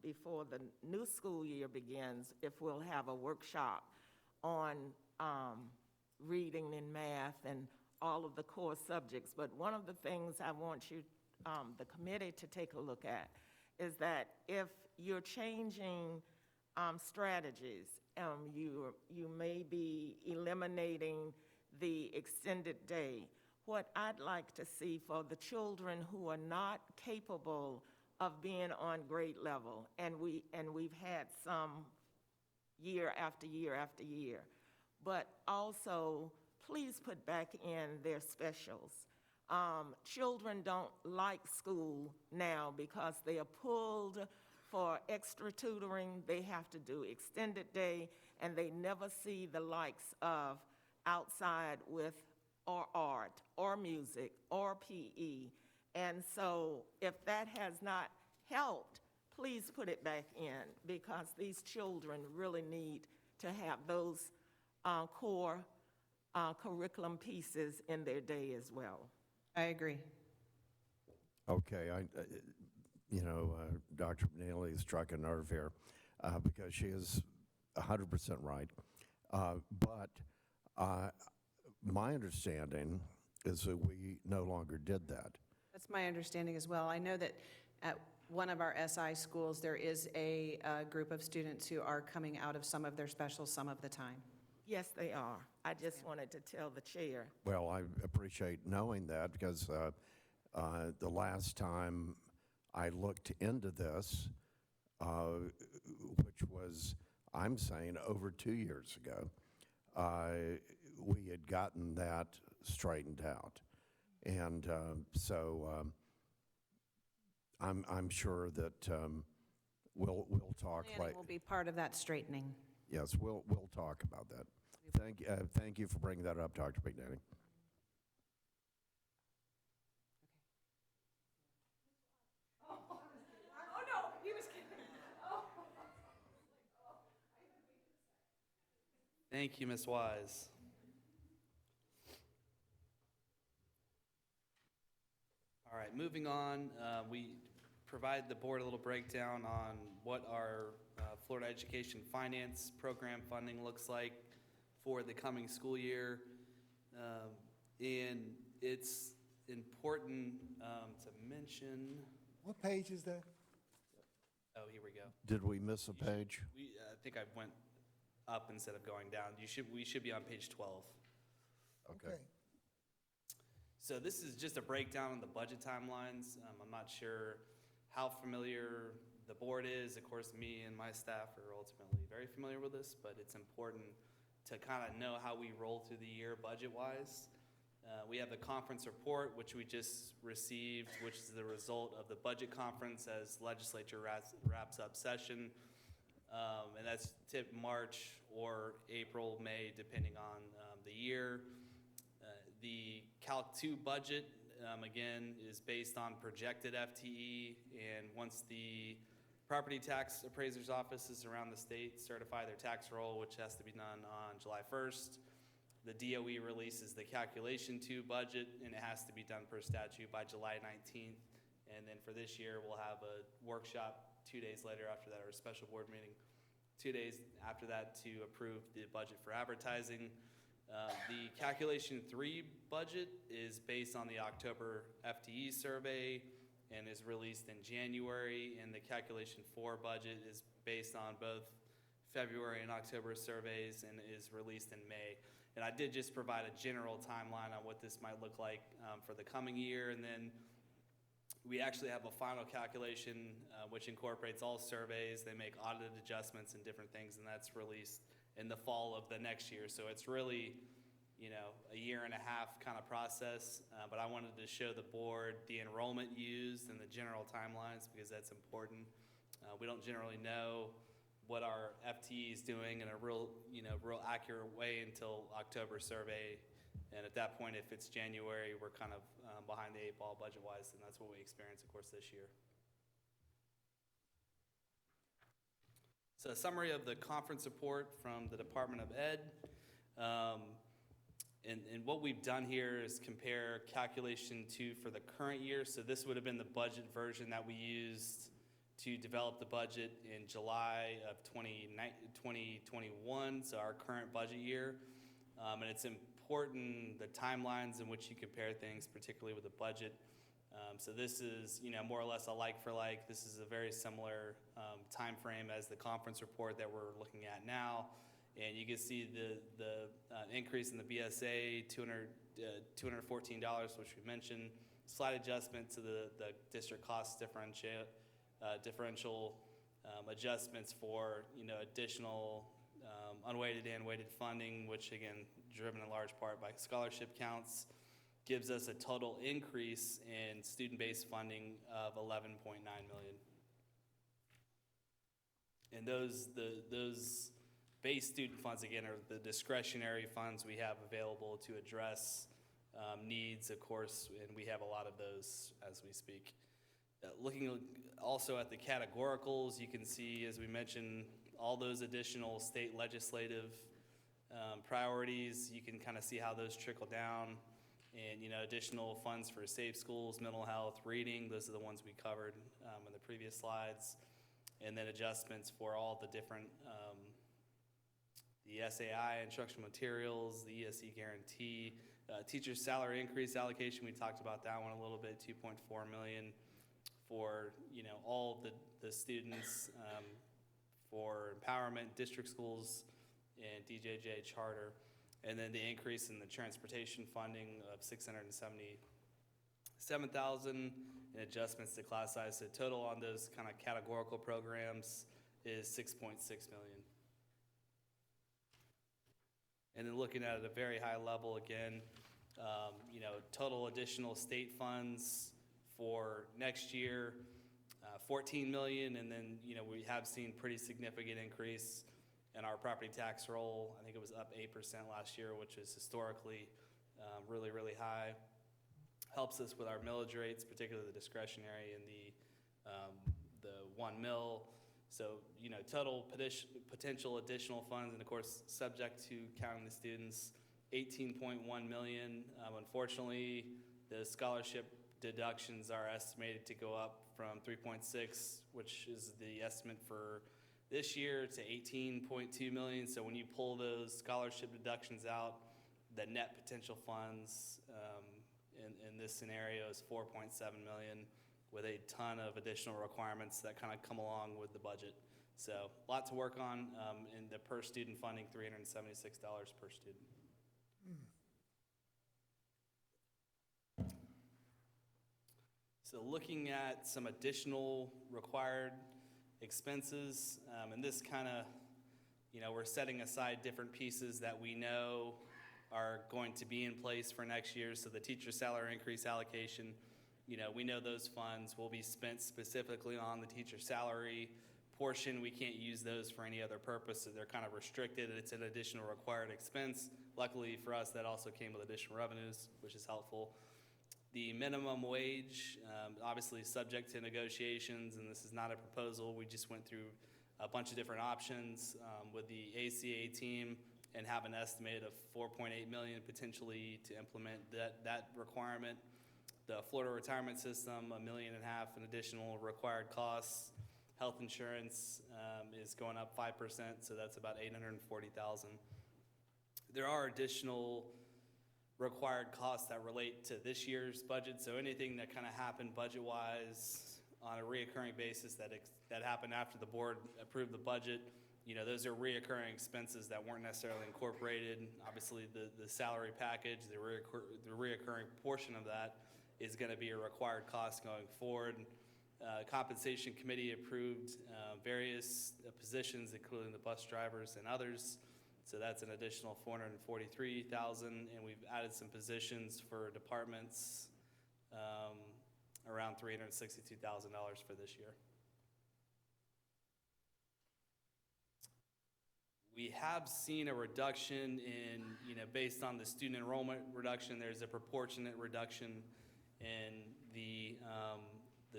before the new school year begins, if we'll have a workshop on reading and math and all of the core subjects. But one of the things I want you, the committee, to take a look at is that if you're changing strategies, you may be eliminating the extended day. What I'd like to see for the children who are not capable of being on grade level, and we've had some year after year after year, but also please put back in their specials. Children don't like school now because they are pulled for extra tutoring. They have to do extended day, and they never see the likes of outside with or art or music or PE. And so if that has not helped, please put it back in, because these children really need to have those core curriculum pieces in their day as well. I agree. Okay, Dr. McNeely struck a nerve here because she is 100% right. But my understanding is that we no longer did that. That's my understanding as well. I know that at one of our SI schools, there is a group of students who are coming out of some of their specials some of the time. Yes, they are. I just wanted to tell the chair. Well, I appreciate knowing that because the last time I looked into this, which was, I'm saying, over 2 years ago, we had gotten that straightened out. And so I'm sure that we'll talk. Planning will be part of that straightening. Yes, we'll talk about that. Thank you for bringing that up, Dr. McNally. Thank you, Ms. Wise. All right, moving on, we provide the board a little breakdown on what our Florida Education Finance Program funding looks like for the coming school year. And it's important to mention, What page is that? oh, here we go. Did we miss a page? I think I went up instead of going down. We should be on page 12. Okay. So this is just a breakdown of the budget timelines. I'm not sure how familiar the board is. Of course, me and my staff are ultimately very familiar with this, but it's important to kind of know how we roll through the year budget-wise. We have the conference report, which we just received, which is the result of the budget conference as legislature wraps up session. And that's March or April, May, depending on the year. The Calc 2 budget, again, is based on projected FTE, and once the property tax appraiser's offices around the state certify their tax roll, which has to be done on July 1st, the DOE releases the Calculation 2 budget, and it has to be done per statute by July 19th. And then for this year, we'll have a workshop 2 days later after that, or a special board meeting 2 days after that to approve the budget for advertising. The Calculation 3 budget is based on the October FTE survey and is released in January, and the Calculation 4 budget is based on both February and October surveys and is released in May. And I did just provide a general timeline on what this might look like for the coming year, and then we actually have a final calculation which incorporates all surveys. They make audited adjustments and different things, and that's released in the fall of the next year. So it's really, a year and a half kind of process. But I wanted to show the board the enrollment used and the general timelines because that's important. We don't generally know what our FTE is doing in a real accurate way until October survey. And at that point, if it's January, we're kind of behind the eight ball budget-wise, and that's what we experienced, of course, this year. So a summary of the conference report from the Department of Ed. And what we've done here is compare Calculation 2 for the current year. So this would have been the budget version that we used to develop the budget in July of 2021, so our current budget year. And it's important, the timelines in which you compare things, particularly with the budget. So this is, more or less a like for like. This is a very similar time frame as the conference report that we're looking at now. And you can see the increase in the BSA, $214, which we mentioned, slight adjustment to the district cost differential adjustments for, additional unweighted and weighted funding, which again, driven in large part by scholarship counts, gives us a total increase in student-based funding of $11.9 million. And those base student funds, again, are the discretionary funds we have available to address needs, of course, and we have a lot of those as we speak. Looking also at the categoricals, you can see, as we mentioned, all those additional state legislative priorities. You can kind of see how those trickle down. And, additional funds for safe schools, mental health, reading, those are the ones we covered in the previous slides. And then adjustments for all the different, the SAI, instructional materials, the ESE guarantee, teacher salary increase allocation, we talked about that one a little bit, $2.4 million for, all the students for empowerment, district schools, and DJJ charter. And then the increase in the transportation funding of $677,000 and adjustments to class size. So total on those kind of categorical programs is $6.6 million. And then looking at it at a very high level again, total additional state funds for next year 14 million, and then, we have seen pretty significant increase in our property tax roll. I think it was up 8% last year, which is historically really, really high. Helps us with our millage rates, particularly the discretionary and the 1 mil. So, total potential additional funds, and of course, subject to counting the students, 18.1 million. Unfortunately, the scholarship deductions are estimated to go up from 3.6, which is the estimate for this year, to 18.2 million. So when you pull those scholarship deductions out, the net potential funds in this scenario is 4.7 million, with a ton of additional requirements that kind of come along with the budget. So a lot to work on, and the per student funding, $376 per student. So looking at some additional required expenses, and this kind of, we're setting aside different pieces that we know are going to be in place for next year. So the teacher salary increase allocation, we know those funds will be spent specifically on the teacher salary portion. We can't use those for any other purpose, so they're kind of restricted. It's an additional required expense. Luckily for us, that also came with additional revenues, which is helpful. The minimum wage, obviously subject to negotiations, and this is not a proposal. We just went through a bunch of different options with the ACA team and have an estimate of $4.8 million potentially to implement that requirement. The Florida retirement system, $1.5 million in additional required costs. Health insurance is going up 5%, so that's about $840,000. There are additional required costs that relate to this year's budget, so anything that kind of happened budget-wise on a reoccurring basis that happened after the board approved the budget, those are reoccurring expenses that weren't necessarily incorporated. Obviously, the salary package, the reoccurring portion of that is going to be a required cost going forward. Compensation committee approved various positions, including the bus drivers and others. So that's an additional $443,000, and we've added some positions for departments, around $362,000 for this year. We have seen a reduction in, based on the student enrollment reduction, there's a proportionate reduction in the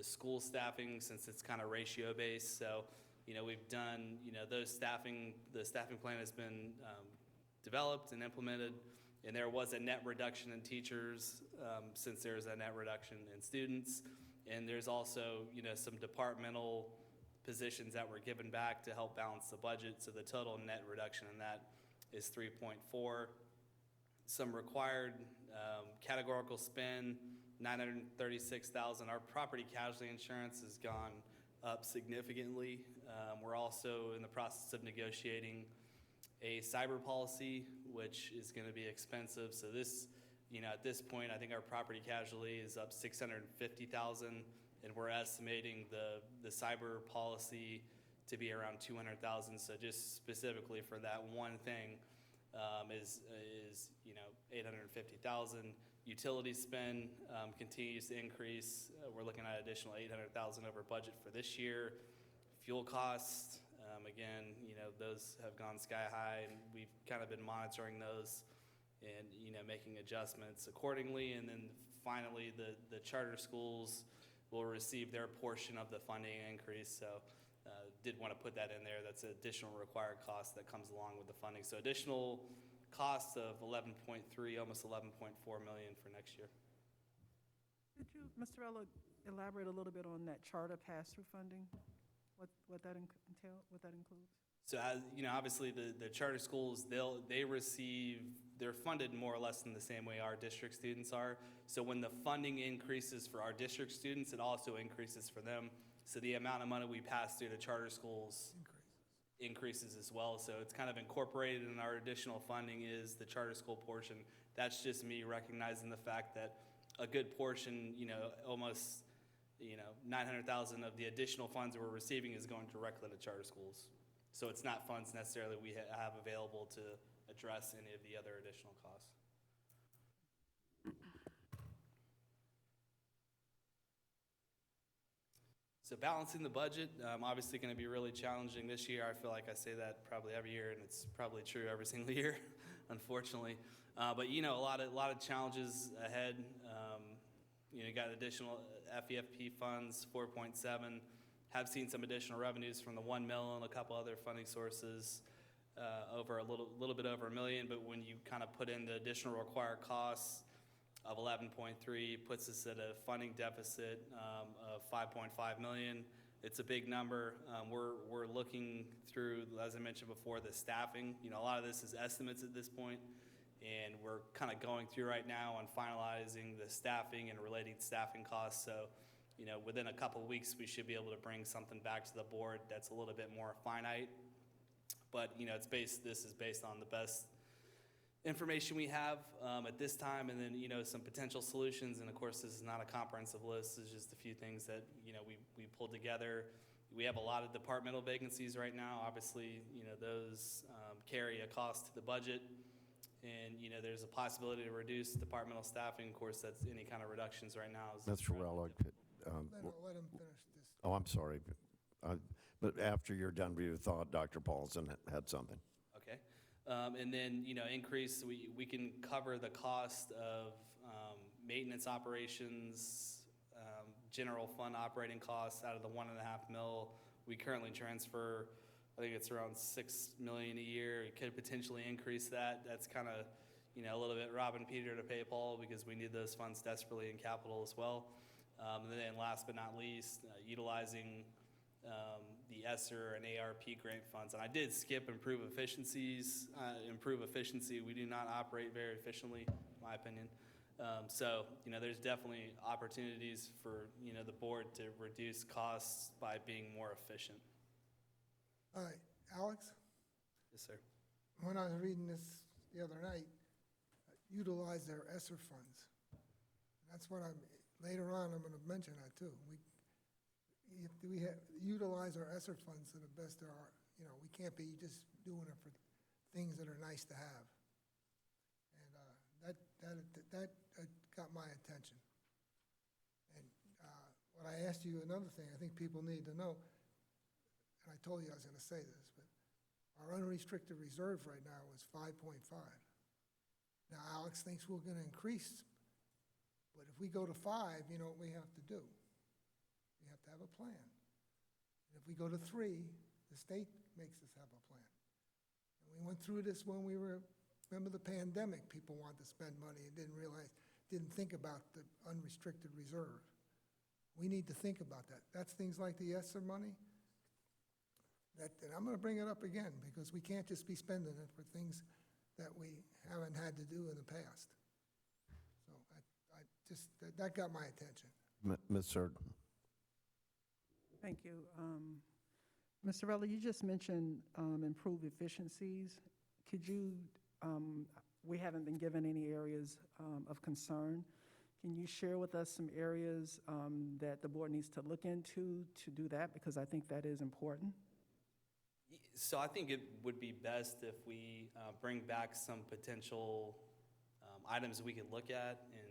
school staffing, since it's kind of ratio based. So, we've done, the staffing plan has been developed and implemented, and there was a net reduction in teachers since there's a net reduction in students. And there's also, some departmental positions that were given back to help balance the budget. So the total net reduction in that is 3.4. Some required categorical spend, $936,000. Our property casualty insurance has gone up significantly. We're also in the process of negotiating a cyber policy, which is going to be expensive. So this, at this point, I think our property casualty is up $650,000, and we're estimating the cyber policy to be around $200,000. So just specifically for that one thing is $850,000. Utility spend continues to increase. We're looking at additional $800,000 over budget for this year. Fuel costs, again, those have gone sky high, and we've kind of been monitoring those and making adjustments accordingly. And then finally, the charter schools will receive their portion of the funding increase. So did want to put that in there. That's an additional required cost that comes along with the funding. So additional costs of 11.3, almost 11.4 million for next year. Could you, Mr. Ella, elaborate a little bit on that charter pass-through funding? What that entail? What that includes? So as obviously the charter schools, they're funded more or less in the same way our district students are. So when the funding increases for our district students, it also increases for them. So the amount of money we pass through to charter schools increases as well. So it's kind of incorporated in our additional funding is the charter school portion. That's just me recognizing the fact that a good portion, almost, $900,000 of the additional funds we're receiving is going directly to charter schools. So it's not funds necessarily we have available to address any of the other additional costs. So balancing the budget, obviously going to be really challenging this year. I feel like I say that probably every year, and it's probably true every single year, unfortunately. But a lot of challenges ahead. You got additional FEFP funds, 4.7. Have seen some additional revenues from the 1 mil and a couple other funding sources, over a little bit over $1 million. But when you kind of put in the additional required costs of 11.3, puts us at a funding deficit of 5.5 million. It's a big number. We're looking through, as I mentioned before, the staffing. A lot of this is estimates at this point, and we're kind of going through right now on finalizing the staffing and related staffing costs. So, within a couple of weeks, we should be able to bring something back to the board that's a little bit more finite. But this is based on the best information we have at this time, and then some potential solutions. And of course, this is not a comprehensive list. It's just a few things that we pulled together. We have a lot of departmental vacancies right now. Obviously, those carry a cost to the budget, and there's a possibility to reduce departmental staffing. Of course, that's any kind of reductions right now. Mr. Rello, Let him finish this. oh, I'm sorry. But after you're done with your thought, Dr. Paulson had something. Okay. And then, increase, we can cover the cost of maintenance operations, general fund operating costs out of the 1.5 mil. We currently transfer, I think it's around $6 million a year. It could potentially increase that. That's kind of, a little bit robbing Peter to pay Paul, because we need those funds desperately in capital as well. And then last but not least, utilizing the ESSER and ARP grant funds. And I did skip improve efficiency. We do not operate very efficiently, in my opinion. So, there's definitely opportunities for, the board to reduce costs by being more efficient. All right, Alex, Yes, sir. when I was reading this the other night, utilize their ESSER funds. That's what later on, I'm gonna mention that too. We utilize our ESSER funds to the best of our, we can't be just doing it for things that are nice to have. And that got my attention. And what I asked you, another thing I think people need to know, and I told you I was gonna say this, but our unrestricted reserve right now is 5.5. Now, Alex thinks we're gonna increase, but if we go to 5, you know what we have to do? We have to have a plan. And if we go to 3, the state makes us have a plan. And we went through this when remember the pandemic, people wanted to spend money and didn't think about the unrestricted reserve. We need to think about that. That's things like the ESSER money. And I'm gonna bring it up again, because we can't just be spending it for things that we haven't had to do in the past. So that got my attention. Ms. Surd. Thank you. Mr. Rella, you just mentioned improved efficiencies. Could you, we haven't been given any areas of concern. Can you share with us some areas that the board needs to look into to do that? Because I think that is important. So I think it would be best if we bring back some potential items we could look at, and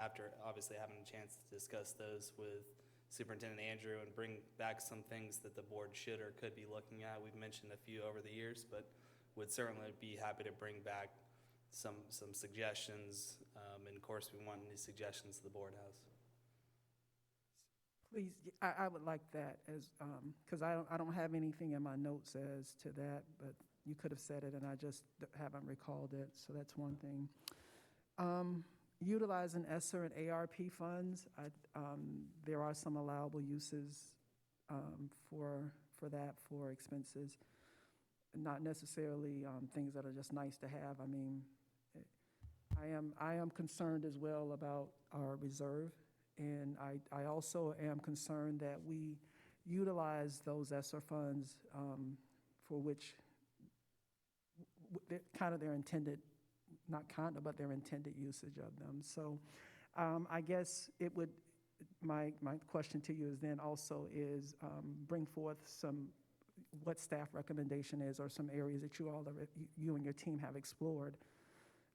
after obviously having a chance to discuss those with Superintendent Andrew, and bring back some things that the board should or could be looking at. We've mentioned a few over the years, but would certainly be happy to bring back some suggestions. And of course, we want any suggestions the board has. Please, I would like that, as because I don't have anything in my notes as to that, but you could have said it and I just haven't recalled it, so that's one thing. Utilizing ESSER and ARP funds, there are some allowable uses for that, for expenses, not necessarily things that are just nice to have. I mean, I am concerned as well about our reserve, and I also am concerned that we utilize those ESSER funds for which their intended, not kind of, but their intended usage of them. So I guess it would, my question to you is then also is bring forth what staff recommendation is, or some areas that you and your team have explored.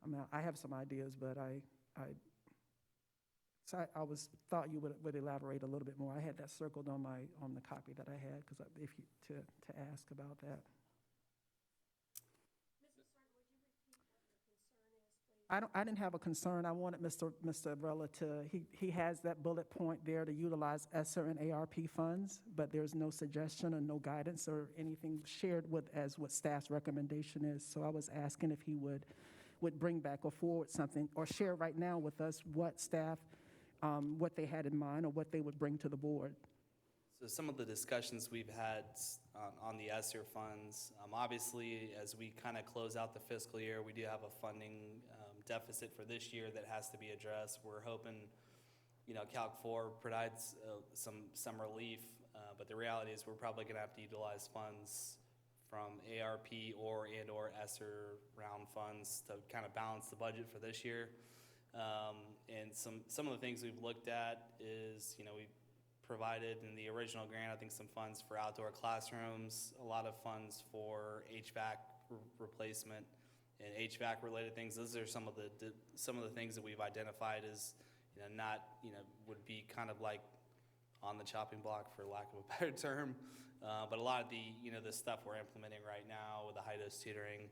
I mean, I have some ideas, but So thought you would elaborate a little bit more. I had that circled on the copy that I had, because if you, to ask about that. I didn't have a concern. I wanted Mr. Rella to, he has that bullet point there to utilize ESSER and ARP funds, but there's no suggestion or no guidance or anything shared as what staff's recommendation is. So I was asking if he would bring back or forward something, or share right now with us what staff, what they had in mind, or what they would bring to the board. So some of the discussions we've had on the ESSER funds, obviously, as we kind of close out the fiscal year, we do have a funding deficit for this year that has to be addressed. We're hoping, Calc 4 provides some relief, but the reality is we're probably going to have to utilize funds from ARP or ESSER round funds to kind of balance the budget for this year. And some of the things we've looked at is, we provided in the original grant, I think, some funds for outdoor classrooms, a lot of funds for HVAC replacement and HVAC related things. Those are some of the things that we've identified as, would be kind of like on the chopping block, for lack of a better term. But a lot of the stuff we're implementing right now with the high-dose tutoring,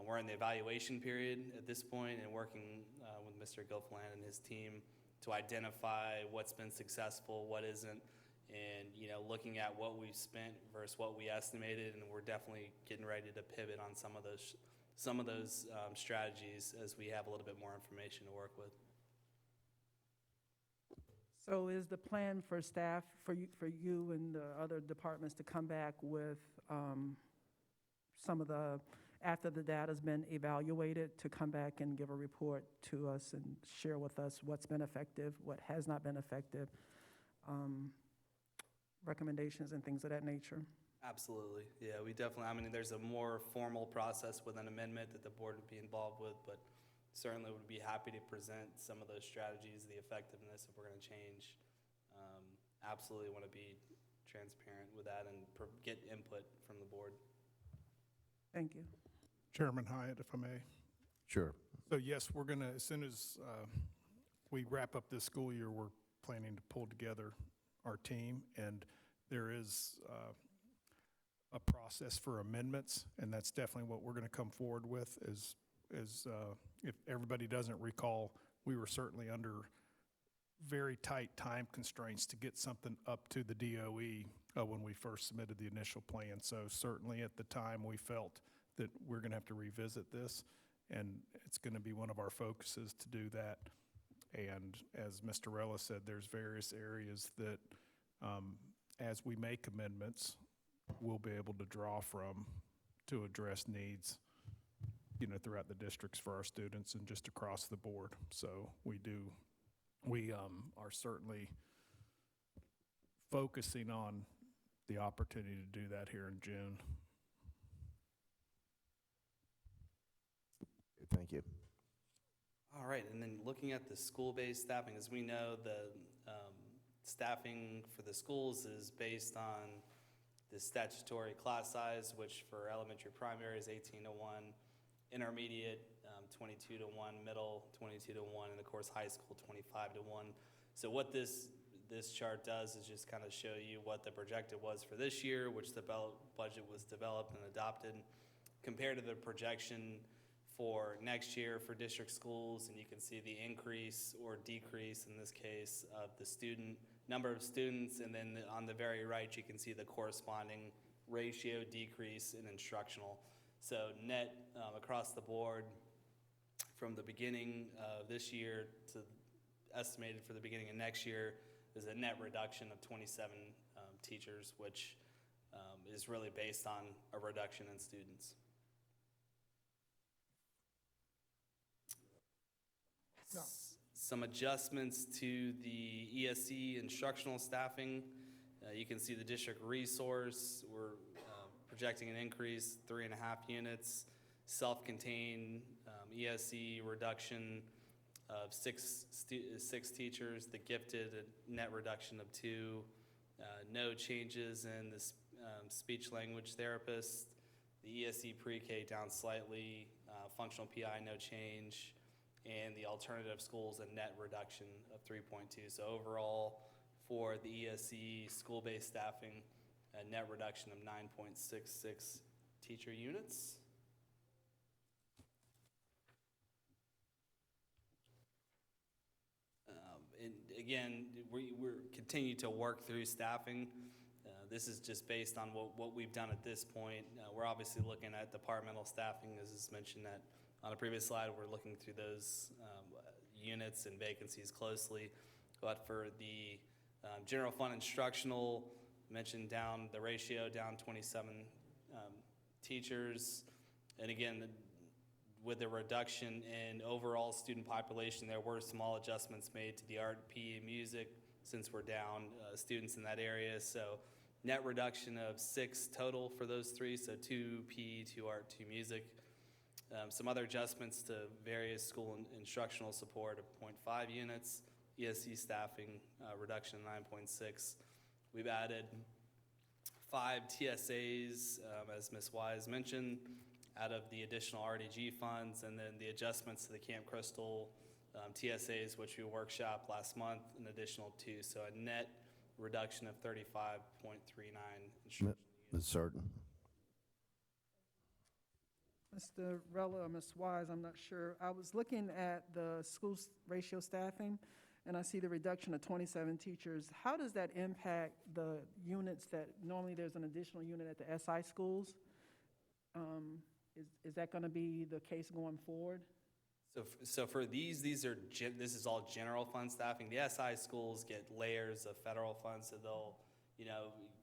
we're in the evaluation period at this point and working with Mr. Gilfillan and his team to identify what's been successful, what isn't, and looking at what we've spent versus what we estimated, and we're definitely getting ready to pivot on some of those strategies as we have a little bit more information to work with. So is the plan for staff, for you and the other departments to come back with some of the, after the data's been evaluated, to come back and give a report to us and share with us what's been effective, what has not been effective, recommendations and things of that nature? Absolutely. Yeah, we definitely, there's a more formal process with an amendment that the board would be involved with, but certainly would be happy to present some of those strategies, the effectiveness if we're going to change. Absolutely want to be transparent with that and get input from the board. Thank you. Chairman Hyatt, if I may. Sure. So yes, we're going to, as soon as we wrap up this school year, we're planning to pull together our team, and there is a process for amendments, and that's definitely what we're going to come forward with. Is if everybody doesn't recall, we were certainly under very tight time constraints to get something up to the DOE when we first submitted the initial plan. So certainly at the time we felt that we're going to have to revisit this, and it's going to be one of our focuses to do that. And as Mr. Rella said, there's various areas that as we make amendments, we'll be able to draw from to address needs, throughout the districts for our students and just across the board. So we are certainly focusing on the opportunity to do that here in June. Thank you. All right, and then looking at the school-based staffing, as we know, the staffing for the schools is based on the statutory class size, which for elementary primary is 18 to 1, intermediate 22 to 1, middle 22 to 1, and of course high school 25 to 1. So what this chart does is just kind of show you what the projected was for this year, which the budget was developed and adopted, compared to the projection for next year for district schools, and you can see the increase or decrease in this case of the number of students, and then on the very right you can see the corresponding ratio decrease in instructional. So net across the board from the beginning of this year to estimated for the beginning of next year is a net reduction of 27 teachers, which is really based on a reduction in students. No. Some adjustments to the ESE instructional staffing. You can see the district resource. We're projecting an increase 3.5 units. Self-contained ESE reduction of six teachers. The gifted, a net reduction of 2. No changes in the speech language therapist. The ESE pre-K down slightly. Functional PI, no change. and the alternative schools, a net reduction of 3.2. So overall, for the ESE school-based staffing, a net reduction of 9.66 teacher units. And again, we're continue to work through staffing. This is just based on what we've done at this point. We're obviously looking at departmental staffing, as is mentioned that on a previous slide. We're looking through those units and vacancies closely. But for the general fund instructional, mentioned down the ratio, down 27 teachers. And again, with the reduction in overall student population, there were small adjustments made to the art, PE, and music since we're down students in that area. So net reduction of 6 total for those 3, so 2 PE, 2 art, 2 music. Some other adjustments to various school instructional support of 0.5 units, ESC staffing reduction of 9.6. We've added 5 TSAs, as Ms. Wise mentioned, out of the additional RDG funds, and then the adjustments to the Camp Crystal TSAs, which we workshopped last month, an additional 2. So a net reduction of 35.39 instruction Ms. Certain? Mr. Rella or Ms. Wise, I'm not sure. I was looking at the school ratio staffing, and I see the reduction of 27 teachers. How does that impact the units that, normally there's an additional unit at the SI schools? Is that going to be the case going forward? So for these are this is all general fund staffing. The SI schools get layers of federal funds, so they'll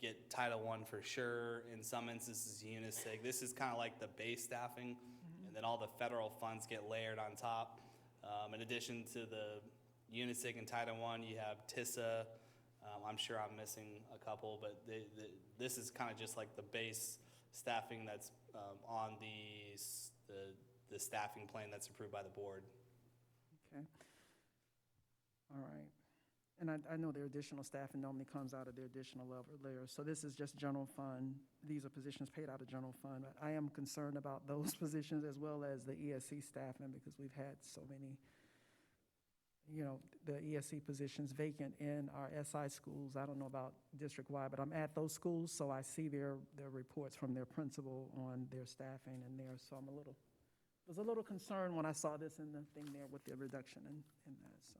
get Title I for sure. In some instances, UNISIG. This is kind of like the base staffing, and then all the federal funds get layered on top. In addition to the UNISIG and Title I, you have TISA. I'm sure I'm missing a couple, but this is kind of just like the base staffing that's on the staffing plan that's approved by the board. Okay. All right. And I know their additional staffing normally comes out of their additional layers. So this is just general fund. These are positions paid out of general fund. I am concerned about those positions as well as the ESC staffing, because we've had so many, the ESC positions vacant in our SI schools. I don't know about district-wide, but I'm at those schools, so I see their reports from their principal on their staffing in there. So was a little concerned when I saw this in the thing there with the reduction in that, so.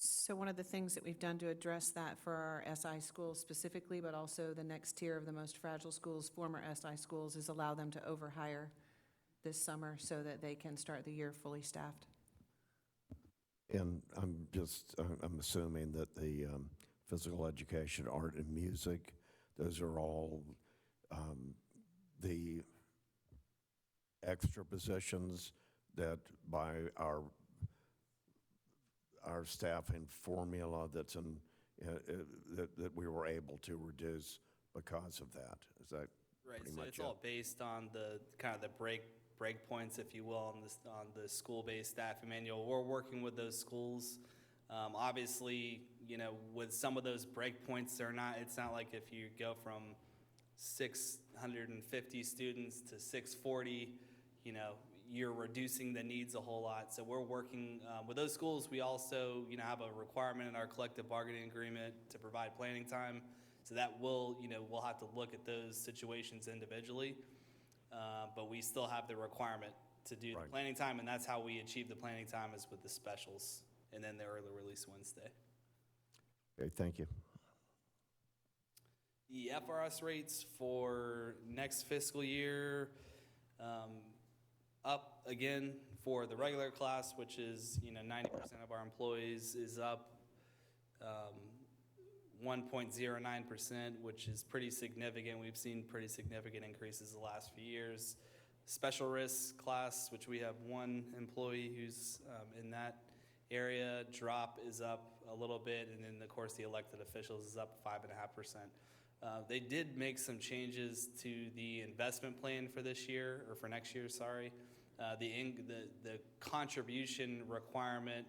So one of the things that we've done to address that for our SI schools specifically, but also the next tier of the most fragile schools, former SI schools, is allow them to overhire this summer so that they can start the year fully staffed. And I'm assuming that the physical education, art, and music, those are all the extra positions that by our staffing formula that's that we were able to reduce because of that. Is that Right, pretty so much it's all based on the kind of the break points, if you will, on the school-based staffing manual. We're working with those schools. Obviously, with some of those break points, it's not like if you go from 650 students to 640, you're reducing the needs a whole lot. So we're working with those schools. We also, have a requirement in our collective bargaining agreement to provide planning time. So that we'll have to look at those situations individually. But we still have the requirement to do the planning time, and that's how we achieve the planning time is with the specials and then the early release Wednesday. okay? Thank you. The FRS rates for next fiscal year, up again for the regular class, which is 90% of our employees, is up 1.09%, which is pretty significant. We've seen pretty significant increases the last few years. Special risk class, which we have 1 employee who's in that area, drop is up a little bit, and then of course the elected officials is up 5.5%. They did make some changes to the investment plan for this year, or for next year, sorry. The contribution requirement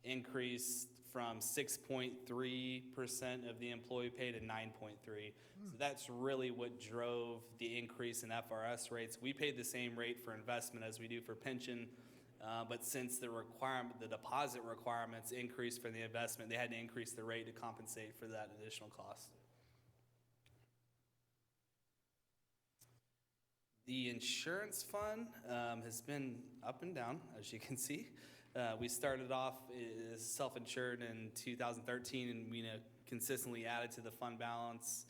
increased from 6.3% of the employee pay to 9.3%. So that's really what drove the increase in FRS rates. We paid the same rate for investment as we do for pension, But since the deposit requirements increased for the investment, they had to increase the rate to compensate for that additional cost. The insurance fund has been up and down, as you can see. We started off as self-insured in 2013 and consistently added to the fund balance.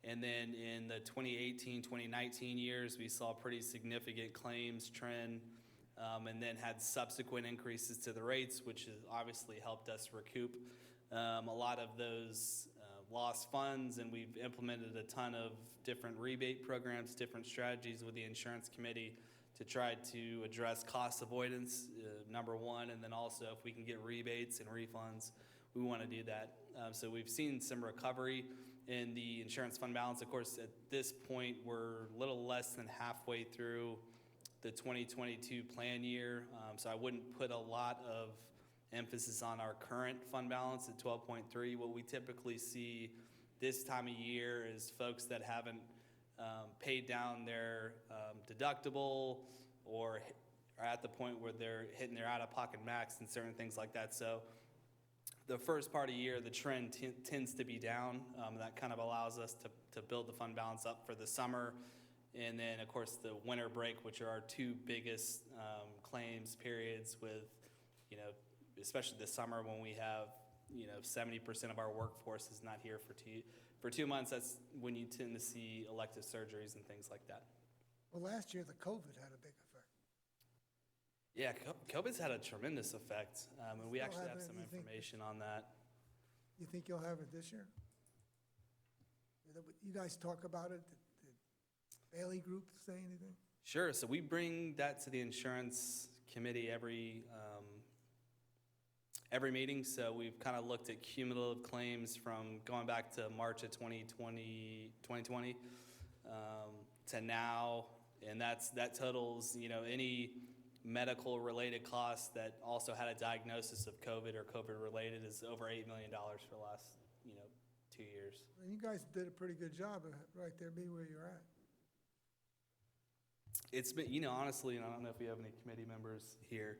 And then in the 2018, 2019 years, we saw pretty significant claims trend, and then had subsequent increases to the rates, which has obviously helped us recoup a lot of those lost funds. And we've implemented a ton of different rebate programs, different strategies with the insurance committee to try to address cost avoidance, number one, and then also if we can get rebates and refunds, we want to do that. So we've seen some recovery in the insurance fund balance. Of course, at this point, we're a little less than halfway through the 2022 plan year, so I wouldn't put a lot of emphasis on our current fund balance at 12.3. What we typically see this time of year is folks that haven't paid down their deductible or are at the point where they're hitting their out-of-pocket max and certain things like that. So the first part of the year, the trend tends to be down. That kind of allows us to build the fund balance up for the summer. And then, of course, the winter break, which are our two biggest claims periods with, especially this summer when we have, 70% of our workforce is not here for 2 months. That's when you tend to see elective surgeries and things like that. Well, last year, the COVID had a big effect. Yeah, COVID's had a tremendous effect, and we Still actually have have some it, you think? information on that. You think you'll have it this year? You guys talk about it? Did Bailey Group say anything? Sure, so we bring that to the insurance committee every meeting. So we've kind of looked at cumulative claims from going back to March of 2020 to now, and that totals, any medical related costs that also had a diagnosis of COVID or COVID related is over $8 million for the last, 2 years. And you guys did a pretty good job of right there being where you're at. It's been, honestly, and I don't know if we have any committee members here.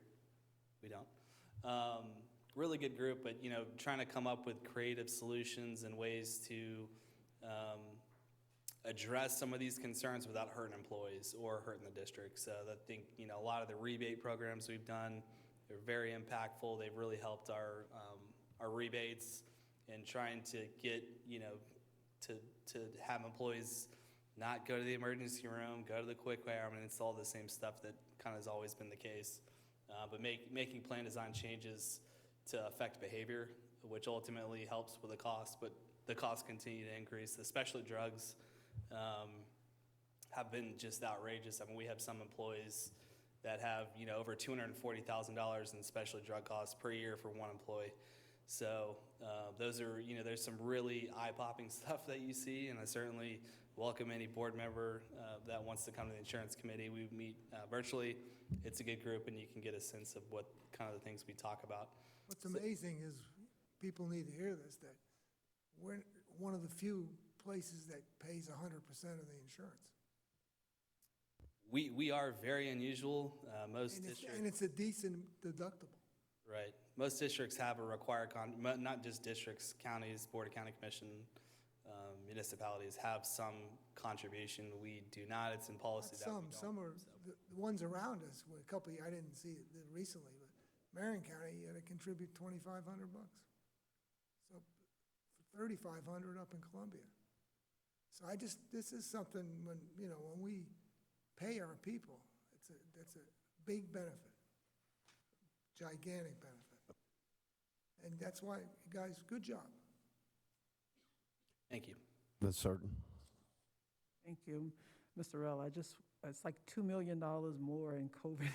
We don't. Really good group, but, trying to come up with creative solutions and ways to address some of these concerns without hurting employees or hurting the district. So I think, a lot of the rebate programs we've done, they're very impactful. They've really helped our rebates and trying to get, to have employees not go to the emergency room, go to the quick way. I mean, it's all the same stuff that kind of has always been the case. But making plan design changes to affect behavior, which ultimately helps with the cost, but the costs continue to increase, especially drugs. Have been just outrageous. I mean, we have some employees that have, over $240,000 in specialty drug costs per year for one employee. So those are, there's some really eye-popping stuff that you see, and I certainly welcome any board member that wants to come to the insurance committee. We meet virtually. It's a good group, and you can get a sense of what kind of the things we talk about. What's amazing is people need to hear this, that we're one of the few places that pays 100% of the insurance. We are very unusual. Most districts, And it's a decent deductible. right. Most districts have a required, not just districts, counties, Board of County Commission, municipalities have some contribution. We do not. It's in policy that we don't. Some are, the ones around us, well, a couple, I didn't see it recently, but Marion County, you had to contribute $2,500. So $3,500 up in Columbia. So this is something when we pay our people, that's a big benefit, gigantic benefit. And that's why, you guys, good job. Thank you. That's certain. Thank you, Mr. Rell. It's like $2 million more in COVID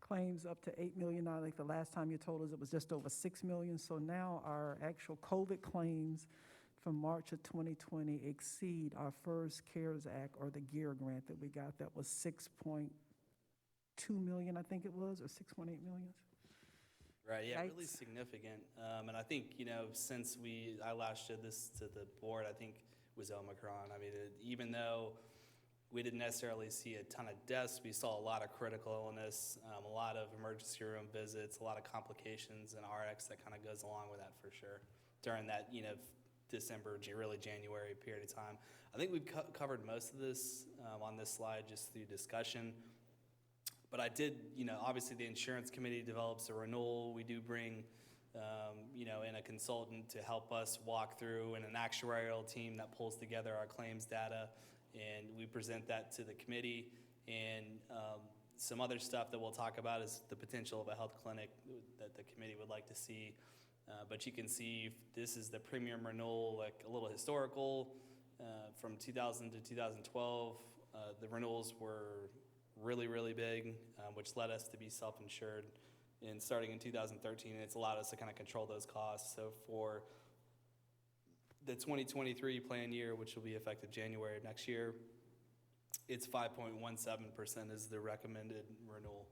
claims, up to $8 million. I think the last time you told us it was just over $6 million. So now our actual COVID claims from March of 2020 exceed our first CARES Act or the GEAR grant that we got. That was $6.2 million, I think it was, or $6.8 million. Right, yeah, really Yikes. significant. And I think, since I last did this to the board, I think it was Omicron. I mean, even though we didn't necessarily see a ton of deaths. We saw a lot of critical illness, a lot of emergency room visits, a lot of complications and RX that kind of goes along with that for sure during that, December, really January period of time. I think we've covered most of this on this slide just through discussion. But I did, obviously the insurance committee develops a renewal. We do bring, in a consultant to help us walk through, and an actuarial team that pulls together our claims data, and we present that to the committee. And some other stuff that we'll talk about is the potential of a health clinic that the committee would like to see. But you can see this is the premium renewal, like a little historical from 2000 to 2012. The renewals were really, really big, which led us to be self-insured. And starting in 2013, it's allowed us to kind of control those costs. So for the 2023 plan year, which will be effective January of next year, it's 5.17% is the recommended renewal.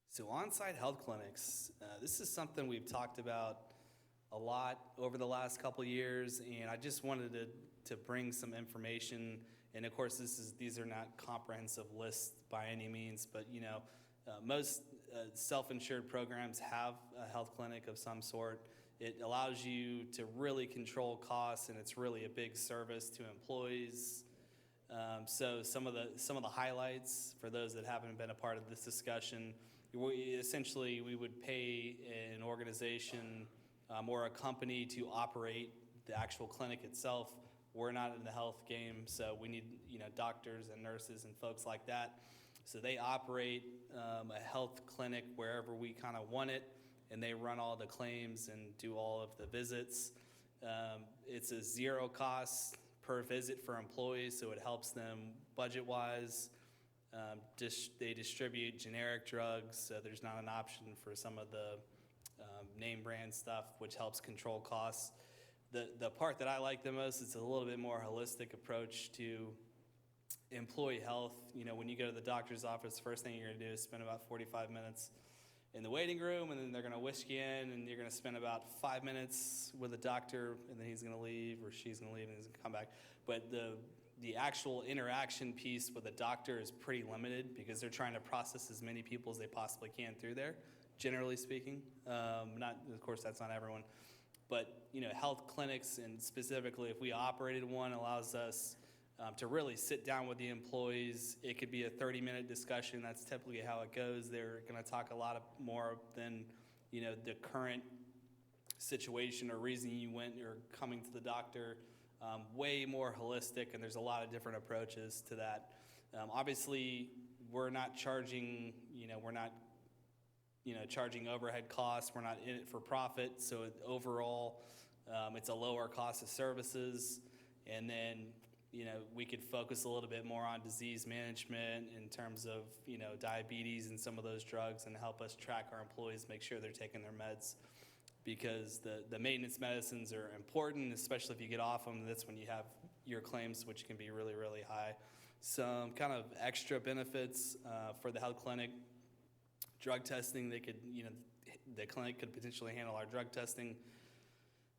So on-site health clinics, this is something we've talked about a lot over the last couple years, and I just wanted to bring some information. And of course, these are not comprehensive lists by any means, but most self-insured programs have a health clinic of some sort. It allows you to really control costs, and it's really a big service to employees. So some of the highlights for those that haven't been a part of this discussion, essentially we would pay an organization or a company to operate the actual clinic itself. We're not in the health game, so we need doctors and nurses and folks like that. So they operate a health clinic wherever we kind of want it, and they run all the claims and do all of the visits. It's a zero cost per visit for employees, so it helps them budget-wise. They distribute generic drugs, so there's not an option for some of the name brand stuff, which helps control costs. The part that I like the most is a little bit more holistic approach to employee health. When you go to the doctor's office, first thing you're going to do is spend about 45 minutes in the waiting room, and then they're going to whisk you in, and you're going to spend about 5 minutes with the doctor, and then he's going to leave, or she's going to leave, and he's going to come back. But the actual interaction piece with the doctor is pretty limited because they're trying to process as many people as they possibly can through there, generally speaking. Of course, that's not everyone. But, health clinics, and specifically if we operated one, allows us to really sit down with the employees. It could be a 30-minute discussion. That's typically how it goes. They're going to talk a lot more than, the current situation or reason you went or coming to the doctor. Way more holistic, and there's a lot of different approaches to that. Obviously, we're not charging, charging overhead costs. We're not in it for profit. So overall, it's a lower cost of services. And then, we could focus a little bit more on disease management in terms of, diabetes and some of those drugs, and help us track our employees, make sure they're taking their meds. Because the maintenance medicines are important, especially if you get off them. That's when you have your claims, which can be really, really high. Some kind of extra benefits for the health clinic. Drug testing, the clinic could potentially handle our drug testing.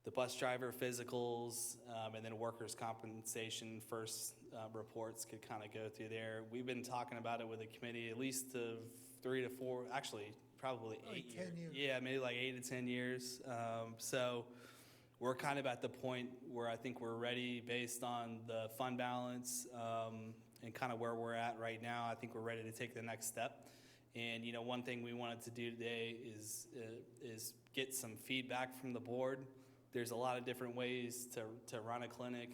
The bus driver physicals, and then workers' compensation first reports could kind of go through there. We've been talking about it with the committee at least 3 to 4, actually probably 8 years. 10 years. Yeah, maybe like 8 to 10 years. So we're kind of at the point where I think we're ready based on the fund balance and kind of where we're at right now. I think we're ready to take the next step. And one thing we wanted to do today is get some feedback from the board. There's a lot of different ways to run a clinic.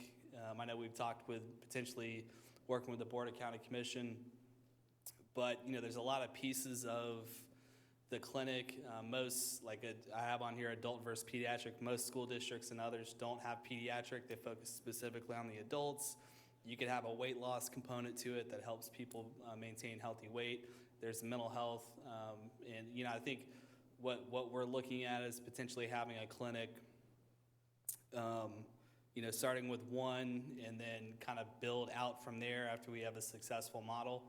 I know we've talked with potentially working with the Board of County Commission, but there's a lot of pieces of the clinic. I have on here adult versus pediatric. Most school districts and others don't have pediatric. They focus specifically on the adults. You could have a weight loss component to it that helps people maintain healthy weight. There's mental health, and I think what we're looking at is potentially having a clinic. Starting with one and then kind of build out from there after we have a successful model.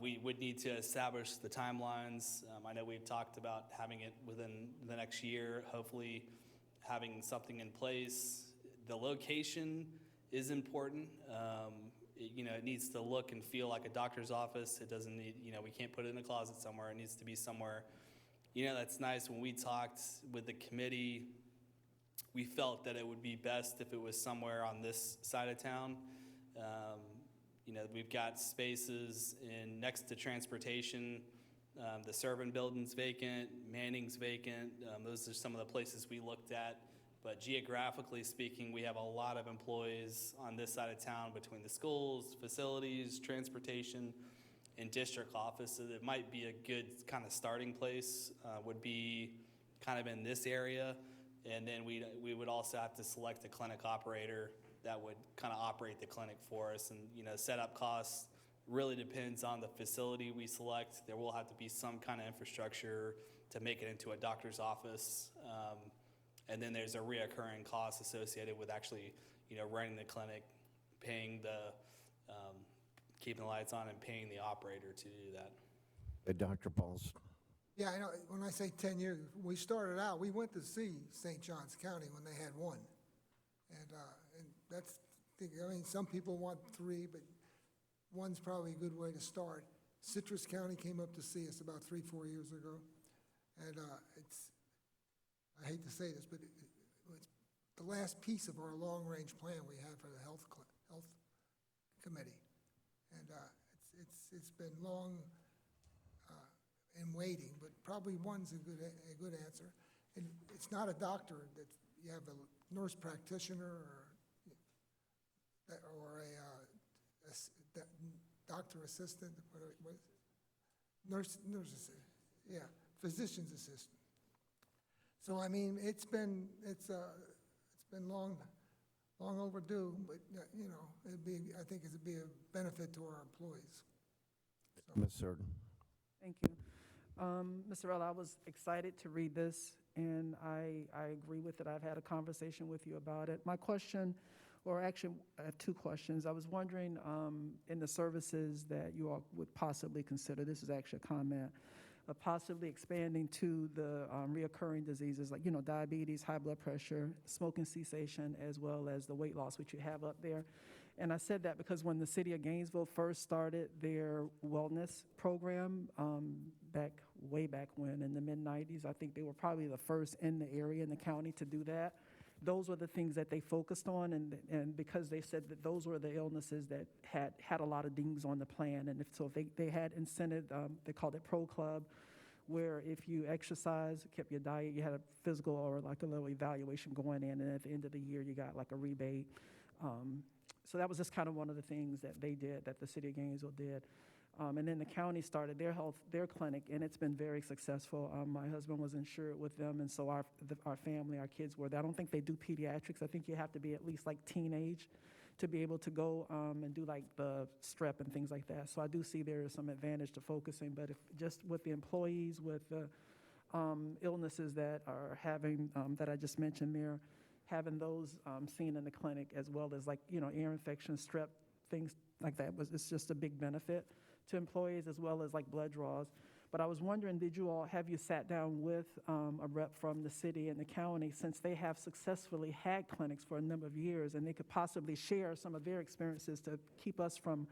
We would need to establish the timelines. I know we've talked about having it within the next year, hopefully having something in place. the location is important. It needs to look and feel like a doctor's office. It doesn't need, we can't put it in a closet somewhere. It needs to be somewhere, that's nice. When we talked with the committee, we felt that it would be best if it was somewhere on this side of town. We've got spaces next to transportation. The Servant Building's vacant, Manning's vacant. Those are some of the places we looked at. But geographically speaking, we have a lot of employees on this side of town between the schools, facilities, transportation, and district offices. It might be a good kind of starting place, would be kind of in this area. And then we would also have to select a clinic operator that would kind of operate the clinic for us. And, setup costs really depends on the facility we select. There will have to be some kind of infrastructure to make it into a doctor's office. And then there's a reoccurring cost associated with actually, running the clinic, paying keeping the lights on and paying the operator to do that. Hey, Dr. Pauls. Yeah, I know, when I say 10 years, we started out, we went to see St. Johns County when they had one. And that's, some people want 3, but one's probably a good way to start. Citrus County came up to see us about 3-4 years ago. And I hate to say this, but it's the last piece of our long-range plan we had for the health committee. And it's been long in waiting, but probably one's a good answer. And it's not a doctor, that you have a nurse practitioner or a doctor assistant, nurse assistant, yeah, physician's assistant. So it's been long overdue, but I think it'd be a benefit to our employees. Ms. Surden. Thank you. Mr. Rella, I was excited to read this, and I agree with it. I've had a conversation with you about it. My question, or actually I have 2 questions. I was wondering, in the services that you all would possibly consider, this is actually a comment, of possibly expanding to the reoccurring diseases like, diabetes, high blood pressure, smoking cessation, as well as the weight loss, which you have up there. And I said that because when the city of Gainesville first started their wellness program, way back when, in the mid-90s, I think they were probably the first in the area, in the county, to do that. Those were the things that they focused on, and because they said that those were the illnesses that had a lot of dings on the plan. And if they had incentive, they called it Pro Club, where if you exercise, kept your diet, you had a physical or like a little evaluation going in, and at the end of the year, you got like a rebate. So that was just kind of one of the things that they did, that the city of Gainesville did. And then the county started their clinic, and it's been very successful. My husband was insured with them, and so our family, our kids were there. I don't think they do pediatrics. I think you have to be at least like teenage to be able to go and do like the strep and things like that. So I do see there is some advantage to focusing, but if just with the employees, with the illnesses that are having, that I just mentioned there, having those seen in the clinic, as well as like, ear infections, strep, things like that, it's just a big benefit to employees, as well as like blood draws. But I was wondering, have you sat down with a rep from the city and the county, since they have successfully had clinics for a number of years, and they could possibly share some of their experiences to keep us from,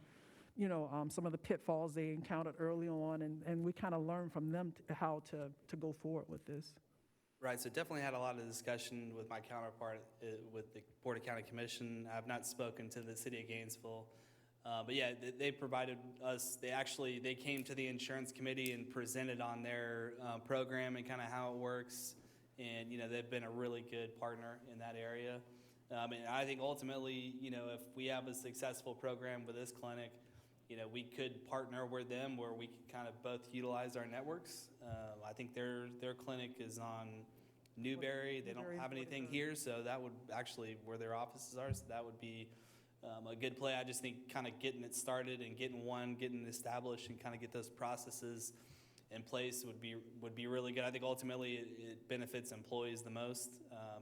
some of the pitfalls they encountered early on, and we kind of learn from them how to go forward with this. Right, so definitely had a lot of discussion with my counterpart with the Board of County Commission. I've not spoken to the city of Gainesville. But yeah, they provided us, they came to the insurance committee and presented on their program and kind of how it works. And, they've been a really good partner in that area. And I think ultimately, if we have a successful program with this clinic, we could partner with them where we could kind of both utilize our networks. I think their clinic is on Newberry. They don't have anything here, so that would actually, where their offices are, so that would be a good play. I just think kind of getting it started and getting established and kind of get those processes in place would be really good. I think ultimately it benefits employees the most.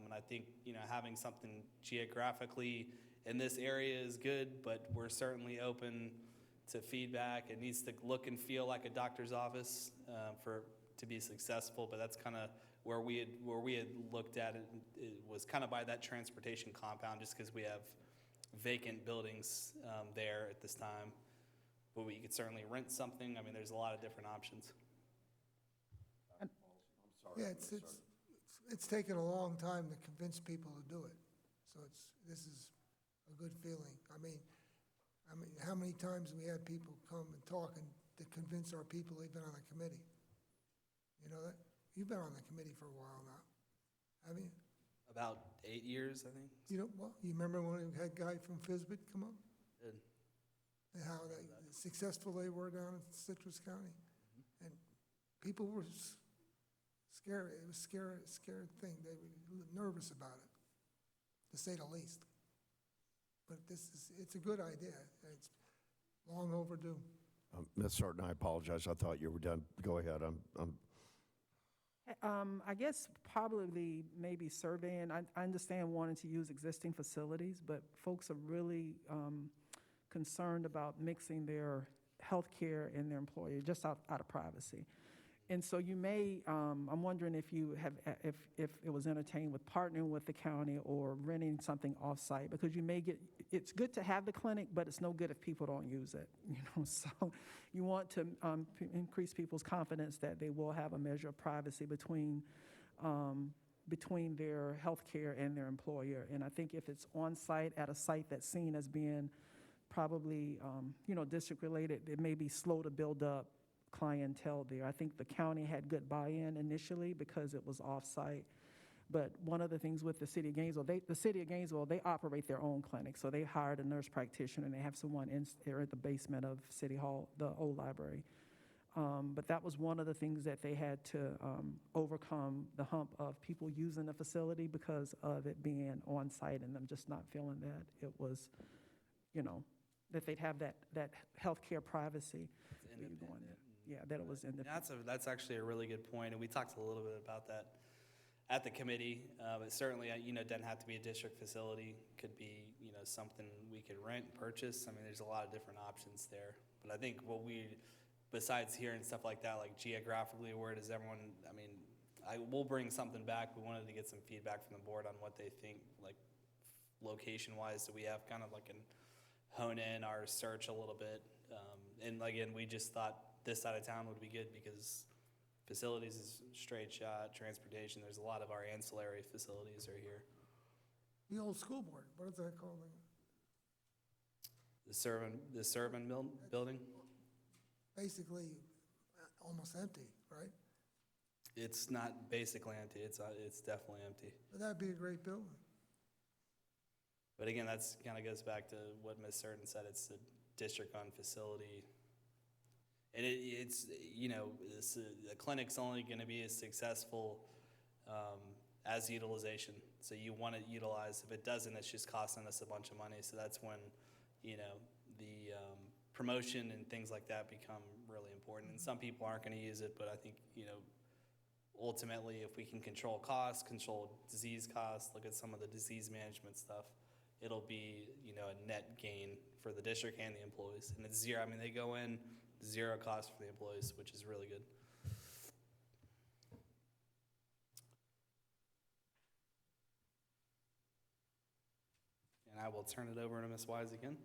And I think, having something geographically in this area is good, but we're certainly open to feedback. It needs to look and feel like a doctor's office to be successful, but that's kind of where we had looked at it, it was kind of by that transportation compound, just because we have vacant buildings there at this time. But we could certainly rent something. I mean, there's a lot of different options. Yeah, it's taken a long time to convince people to do it. So this is a good feeling. I mean, how many times we had people come and talk and to convince our people they've been on the committee? You know that? You've been on the committee for a while now, haven't you? About 8 years, I think. You know, well, you remember when we had a guy from Fisbit come up? Good. And how successful they were down in Citrus County? And people were scared. It was a scared thing. They were nervous about it, to say the least. But it's a good idea. It's long overdue. Ms. Sarton, I apologize. I thought you were done. Go ahead. I guess probably maybe surveying. I understand wanting to use existing facilities, but folks are really concerned about mixing their healthcare and their employer just out of privacy. And so you may, I'm wondering if you have, if it was entertained with partnering with the county or renting something off-site, because you may get, it's good to have the clinic, but it's no good if people don't use it, you know. So you want to increase people's confidence that they will have a measure of privacy between their healthcare and their employer. And I think if it's on-site at a site that's seen as being probably, district-related, it may be slow to build up clientele there. I think the county had good buy-in initially because it was off-site. But one of the things with the city of Gainesville, they operate their own clinic. So they hired a nurse practitioner and they have someone there at the basement of City Hall, the old library. But that was one of the things that they had to overcome, the hump of people using the facility because of it being on-site and them just not feeling that it was, that they'd have that healthcare privacy. Yeah, that it was independent. That's actually a really good point, and we talked a little bit about that at the committee. But certainly, it doesn't have to be a district facility. Could be, something we could rent, purchase. I mean, there's a lot of different options there. But I think besides hearing stuff like that, like geographically, where does everyone? I mean, we'll bring something back. We wanted to get some feedback from the board on what they think, like location-wise, so we have kind of like hone in our search a little bit. And again, we just thought this side of town would be good because facilities is straight shot, transportation, there's a lot of our ancillary facilities are here. The old school board, what is that called? The Servin building? Basically, almost empty, right? It's not basically empty, it's definitely empty. But that'd be a great building. But again, that's kind of goes back to what Ms. Certain said, it's a district-owned facility. And it's the clinic's only going to be as successful as utilization. So you want to utilize. If it doesn't, it's just costing us a bunch of money. So that's when, the promotion and things like that become really important. And some people aren't going to use it, but I think, ultimately, if we can control costs, control disease costs, look at some of the disease management stuff, it'll be, a net gain for the district and the employees. And it's zero. I mean, they go in, zero cost for the employees, which is really good. And I will turn it over to Ms. Wise again.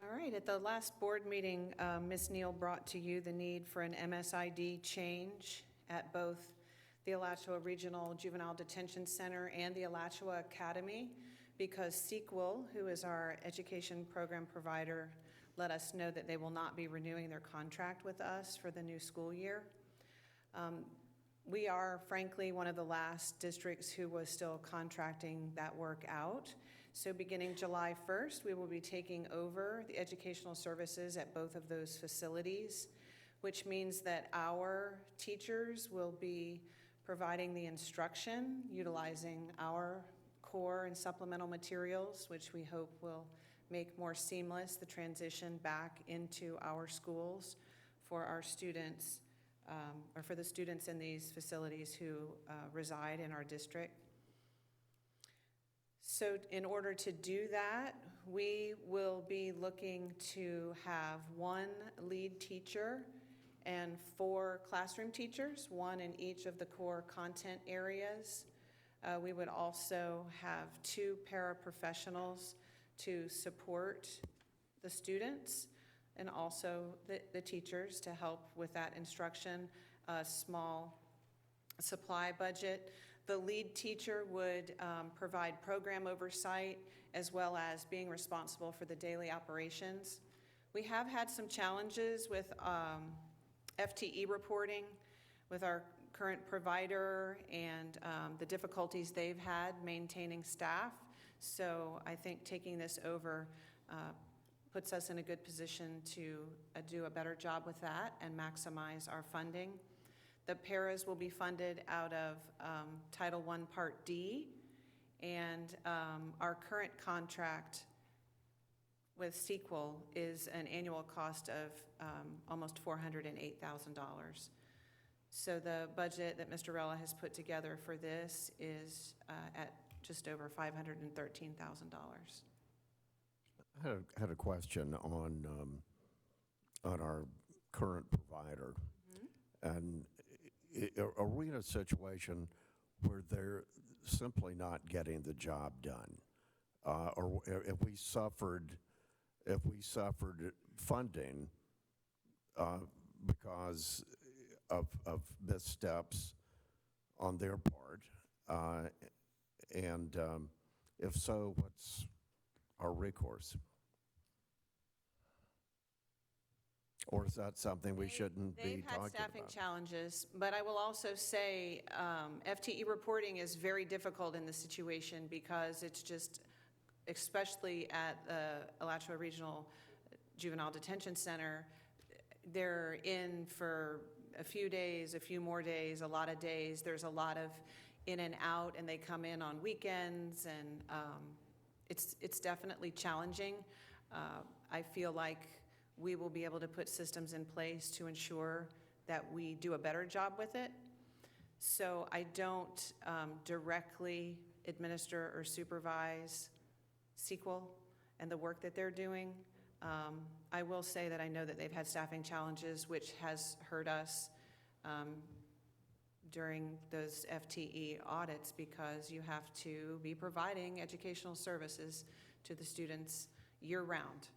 All right, at the last board meeting, Ms. Neal brought to you the need for an MSID change at both the Alachua Regional Juvenile Detention Center and the Alachua Academy, because Sequel, who is our education program provider, let us know that they will not be renewing their contract with us for the new school year. We are, frankly, one of the last districts who was still contracting that work out. So beginning July 1st, we will be taking over the educational services at both of those facilities, which means that our teachers will be providing the instruction, utilizing our core and supplemental materials, which we hope will make more seamless the transition back into our schools for our students, or for the students in these facilities who reside in our district. So in order to do that, we will be looking to have one lead teacher and 4 classroom teachers, 1 in each of the core content areas. We would also have 2 paraprofessionals to support the students and also the teachers to help with that instruction, a small supply budget. The lead teacher would provide program oversight as well as being responsible for the daily operations. We have had some challenges with FTE reporting with our current provider and the difficulties they've had maintaining staff. So I think taking this over puts us in a good position to do a better job with that and maximize our funding. The paras will be funded out of Title I Part D, and our current contract with Sequel is an annual cost of almost $408,000. So the budget that Mr. Rella has put together for this is at just over $513,000. I had a question on our current provider. And are we in a situation where they're simply not getting the job done? Or if we suffered funding because of missteps on their part, and if so, what's our recourse? Or is that something we shouldn't be talking about? They've had staffing challenges, but I will also say FTE reporting is very difficult in this situation because it's just, especially at the Alachua Regional Juvenile Detention Center, they're in for a few days, a few more days, a lot of days. There's a lot of in and out, and they come in on weekends, and it's definitely challenging. I feel like we will be able to put systems in place to ensure that we do a better job with it. So I don't directly administer or supervise Sequel and the work that they're doing. I will say that I know that they've had staffing challenges, which has hurt us during those FTE audits because you have to be providing educational services to the students year-round.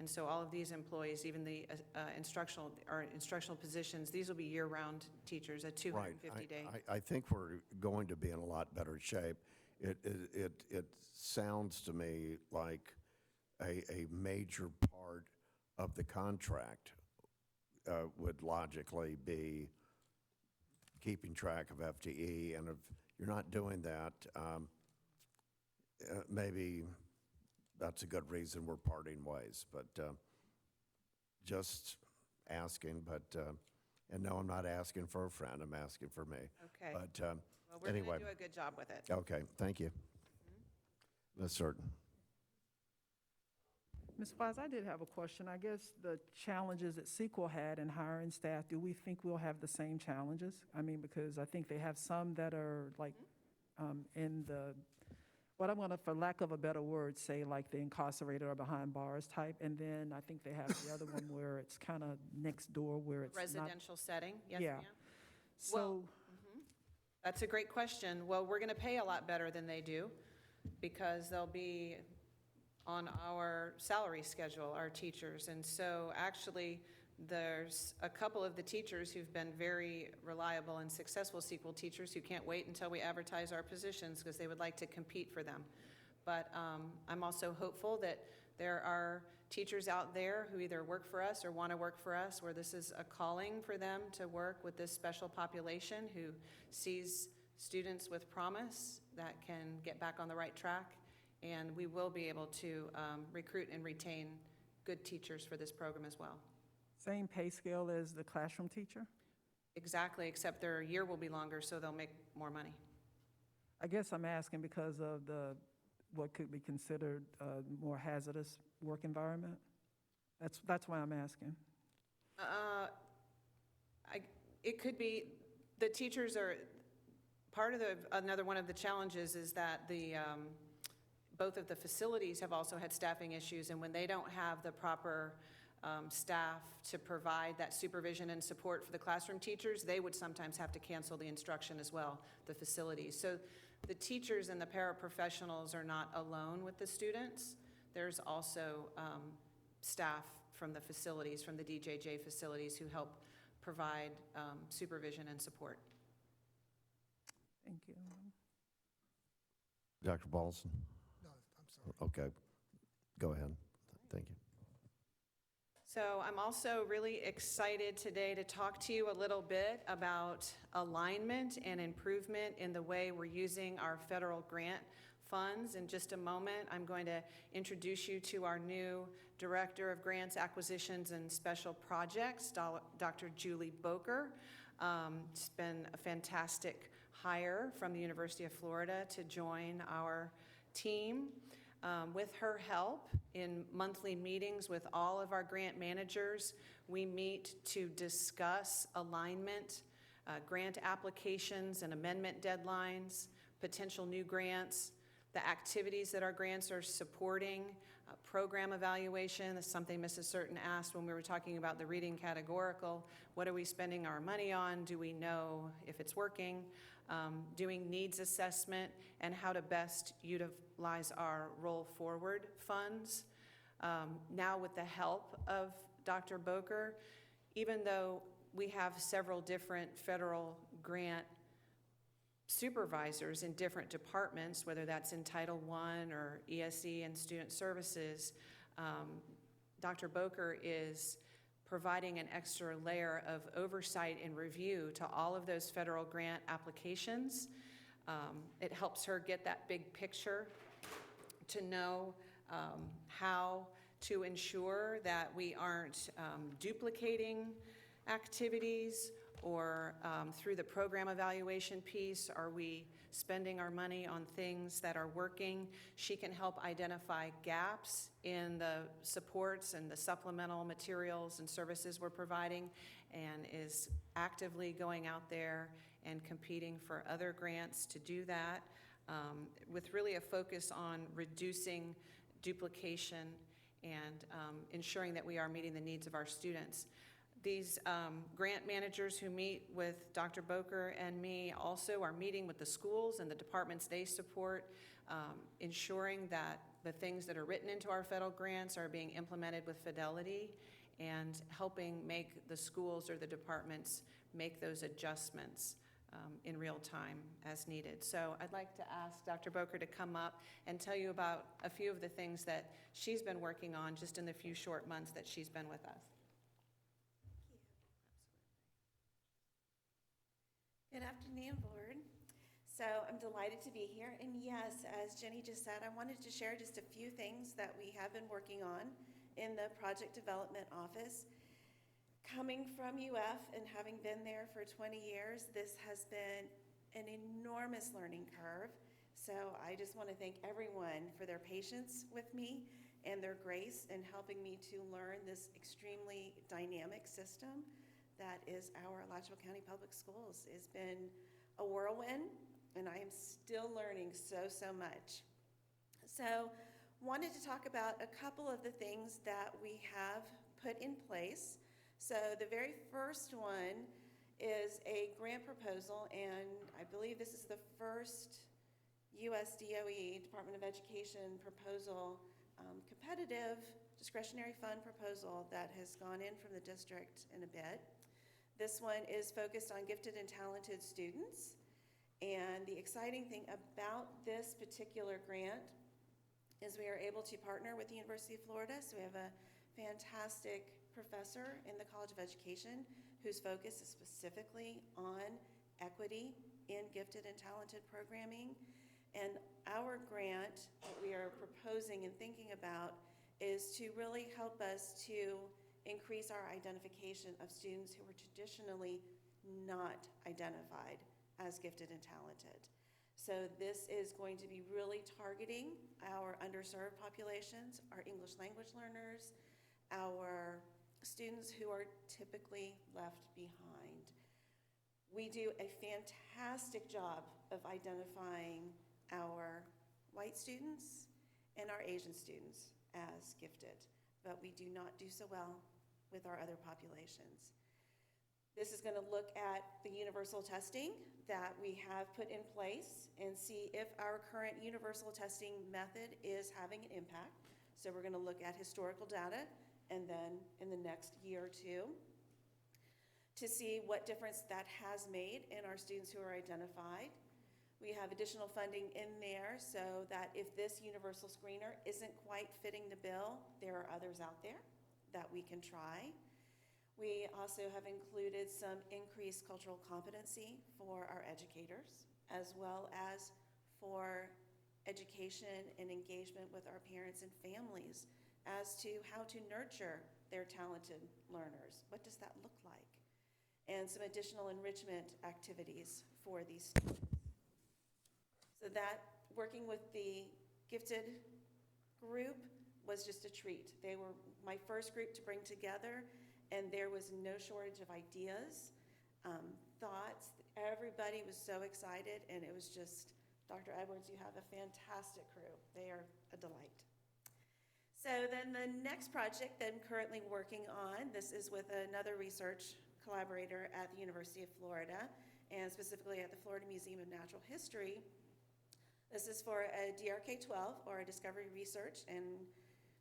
And so all of these employees, even the instructional positions, these will be year-round teachers at 250-day. Right. I think we're going to be in a lot better shape. It sounds to me like a major part of the contract would logically be keeping track of FTE, and if you're not doing that, maybe that's a good reason we're parting ways, but just asking, but, and no, I'm not asking for a friend, I'm asking for me. Okay. But Well, we're anyway. going to do a good job with it. Okay, thank you. That's certain. Ms. Wise, I did have a question. I guess the challenges that Sequel had in hiring staff, do we think we'll have the same challenges? I mean, because I think they have some that are like in the, what I'm going to, for lack of a better word, say like the incarcerated or behind bars type. And then I think they have the other one where it's kind of next door where it's not. Residential setting, yes, Yeah. ma'am? So, That's a great question. Well, we're going to pay a lot better than they do because they'll be on our salary schedule, our teachers. And so actually, there's a couple of the teachers who've been very reliable and successful Sequel teachers who can't wait until we advertise our positions because they would like to compete for them. But I'm also hopeful that there are teachers out there who either work for us or want to work for us, where this is a calling for them to work with this special population who sees students with promise that can get back on the right track. And we will be able to recruit and retain good teachers for this program as well. same pay scale as the classroom teacher? Exactly, except their year will be longer, so they'll make more money. I guess I'm asking because of what could be considered a more hazardous work environment. That's why I'm asking. It could be, the teachers are, another one of the challenges is that both of the facilities have also had staffing issues, and when they don't have the proper staff to provide that supervision and support for the classroom teachers, they would sometimes have to cancel the instruction as well, the facilities. So the teachers and the paraprofessionals are not alone with the students. There's also staff from the facilities, from the DJJ facilities, who help provide supervision and support. Thank you. Dr. Paulson? No, I'm sorry. Okay, go ahead. Thank you. So I'm also really excited today to talk to you a little bit about alignment and improvement in the way we're using our federal grant funds. In just a moment, I'm going to introduce you to our new Director of Grants, Acquisitions, and Special Projects, Dr. Julie Boker. It's been a fantastic hire from the University of Florida to join our team. With her help, in monthly meetings with all of our grant managers, we meet to discuss alignment, grant applications and amendment deadlines, potential new grants, the activities that our grants are supporting, program evaluation. That's something Mrs. Certain asked when we were talking about the reading categorical. What are we spending our money on? Do we know if it's working? Doing needs assessment and how to best utilize our roll forward funds. Now with the help of Dr. Boker, even though we have several different federal grant supervisors in different departments, whether that's in Title I or ESE and Student Services, Dr. Boker is providing an extra layer of oversight and review to all of those federal grant applications. It helps her get that big picture to know how to ensure that we aren't duplicating activities, or through the program evaluation piece, are we spending our money on things that are working? She can help identify gaps in the supports and the supplemental materials and services we're providing, and is actively going out there and competing for other grants to do that, with really a focus on reducing duplication and ensuring that we are meeting the needs of our students. These grant managers who meet with Dr. Boker and me also are meeting with the schools and the departments they support, ensuring that the things that are written into our federal grants are being implemented with fidelity, and helping make the schools or the departments make those adjustments in real time as needed. So I'd like to ask Dr. Boker to come up and tell you about a few of the things that she's been working on just in the few short months that she's been with us. Good afternoon, Board. So I'm delighted to be here. And yes, as Jenny just said, I wanted to share just a few things that we have been working on in the Project Development Office. Coming from UF and having been there for 20 years, this has been an enormous learning curve. So I just want to thank everyone for their patience with me and their grace in helping me to learn this extremely dynamic system that is our Alachua County Public Schools. It's been a whirlwind, and I am still learning so much. So, wanted to talk about a couple of the things that we have put in place. So, the very first one is a grant proposal, and I believe this is the first USDOE, Department of Education proposal, competitive discretionary fund proposal that has gone in from the district in a bit. This one is focused on gifted and talented students. And the exciting thing about this particular grant is we are able to partner with the University of Florida. So we have a fantastic professor in the College of Education whose focus is specifically on equity in gifted and talented programming. And our grant that we are proposing and thinking about is to really help us to increase our identification of students who were traditionally not identified as gifted and talented. So this is going to be really targeting our underserved populations, our English language learners, our students who are typically left behind. We do a fantastic job of identifying our white students and our Asian students as gifted. but we do not do so well with our other populations. This is going to look at the universal testing that we have put in place and see if our current universal testing method is having an impact. So we're going to look at historical data and then in the next year or two to see what difference that has made in our students who are identified. We have additional funding in there so that if this universal screener isn't quite fitting the bill, there are others out there that we can try. We also have included some increased cultural competency for our educators, as well as for education and engagement with our parents and families as to how to nurture their talented learners. What does that look like? And some additional enrichment activities for these students. So that, working with the gifted group was just a treat. They were my first group to bring together, and there was no shortage of ideas, thoughts. Everybody was so excited, and it was just, Dr. Edwards, you have a fantastic crew. They are a delight. So then the next project that I'm currently working on, this is with another research collaborator at the University of Florida, and specifically at the Florida Museum of Natural History. This is for a DRK-12, or a Discovery Research and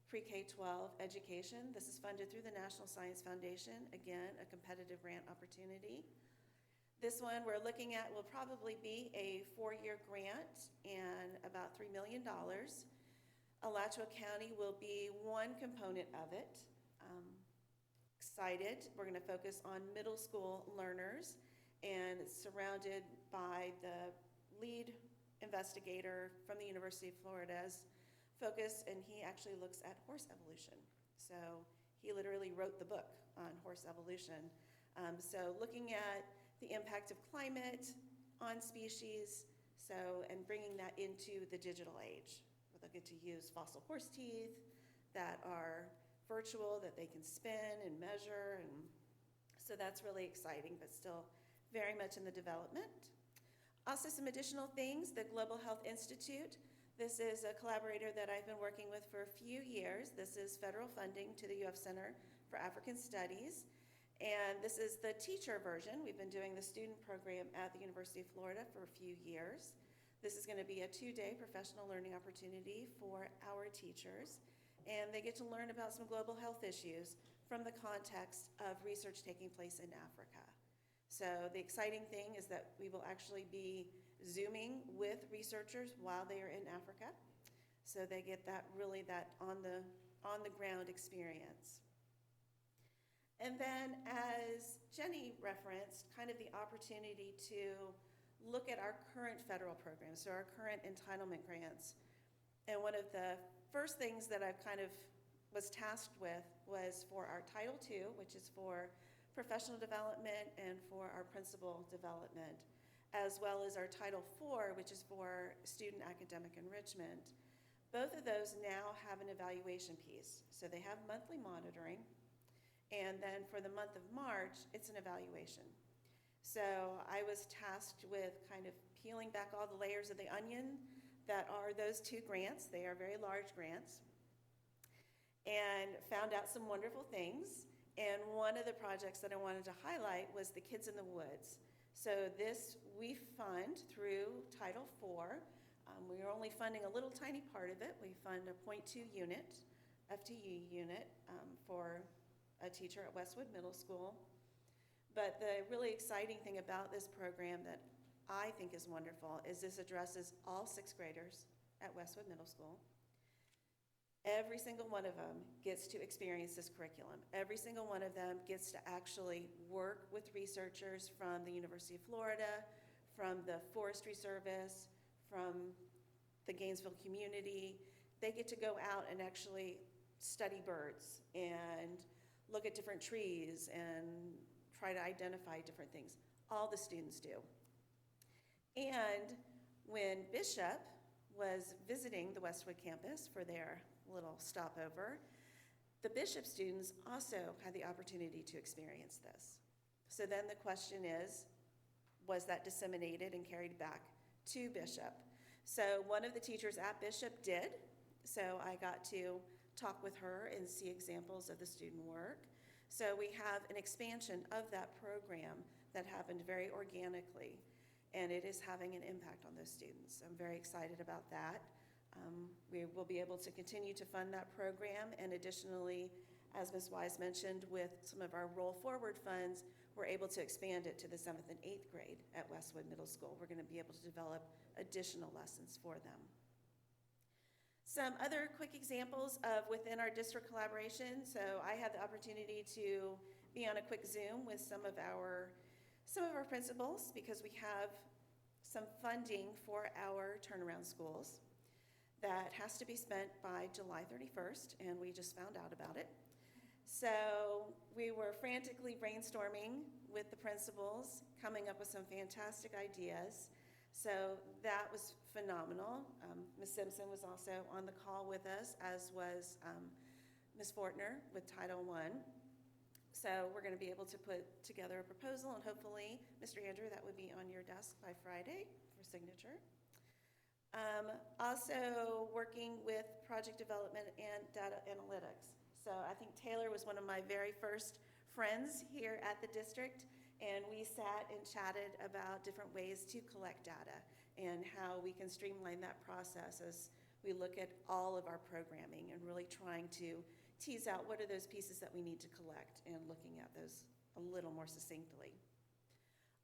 Pre-K-12 education. This is funded through the National Science Foundation, again, a competitive grant opportunity. This one we're looking at will probably be a 4-year grant and about $3 million. Alachua County will be one component of it. Excited. We're going to focus on middle school learners, and it's surrounded by the lead investigator from the University of Florida's focus, and he actually looks at horse evolution. So he literally wrote the book on horse evolution. So looking at the impact of climate on species, and bringing that into the digital age. We're looking to use fossil horse teeth that are virtual, that they can spin and measure, and so that's really exciting, but still very much in the development. Also, some additional things, the Global Health Institute. This is a collaborator that I've been working with for a few years. This is federal funding to the UF Center for African Studies. And this is the teacher version. We've been doing the student program at the University of Florida for a few years. This is going to be a 2-day professional learning opportunity for our teachers. And they get to learn about some global health issues from the context of research taking place in Africa. So the exciting thing is that we will actually be Zooming with researchers while they are in Africa. So they get that on the ground experience. And then, as Jenny referenced, kind of the opportunity to look at our current federal programs, so our current entitlement grants. And one of the first things that I kind of was tasked with was for our Title II, which is for professional development and for our principal development, as well as our Title IV, which is for student academic enrichment. Both of those now have an evaluation piece. So they have monthly monitoring, and then for the month of March, it's an evaluation. So I was tasked with kind of peeling back all the layers of the onion that are those 2 grants. They are very large grants, and found out some wonderful things. And one of the projects that I wanted to highlight was the Kids in the Woods. So this we fund through Title IV. We are only funding a little tiny part of it. We fund a 0.2 unit, FTE unit, for a teacher at Westwood Middle School. But the really exciting thing about this program that I think is wonderful is this addresses all 6th graders at Westwood Middle School. Every single one of them gets to experience this curriculum. Every single one of them gets to actually work with researchers from the University of Florida, from the Forestry Service, from the Gainesville community. They get to go out and actually study birds and look at different trees and try to identify different things. All the students do. And when Bishop was visiting the Westwood campus for their little stopover, the Bishop students also had the opportunity to experience this. So then the question is, was that disseminated and carried back to Bishop? So one of the teachers at Bishop did. So I got to talk with her and see examples of the student work. So we have an expansion of that program that happened very organically, and it is having an impact on those students. I'm very excited about that. We will be able to continue to fund that program, and additionally, as Ms. Wise mentioned, with some of our roll forward funds, we're able to expand it to the 7th and 8th grade at Westwood Middle School. We're going to be able to develop additional lessons for them. Some other quick examples of within our district collaboration. So I had the opportunity to be on a quick Zoom with some of our principals because we have some funding for our turnaround schools that has to be spent by July 31st, and we just found out about it. So we were frantically brainstorming with the principals, coming up with some fantastic ideas. So that was phenomenal. Ms. Simpson was also on the call with us, as was Ms. Fortner with Title I. So we're going to be able to put together a proposal, and hopefully, Mr. Andrew, that would be on your desk by Friday for signature. Also working with project development and data analytics. So I think Taylor was one of my very first friends here at the district, and we sat and chatted about different ways to collect data and how we can streamline that process as we look at all of our programming and really trying to tease out what are those pieces that we need to collect and looking at those a little more succinctly.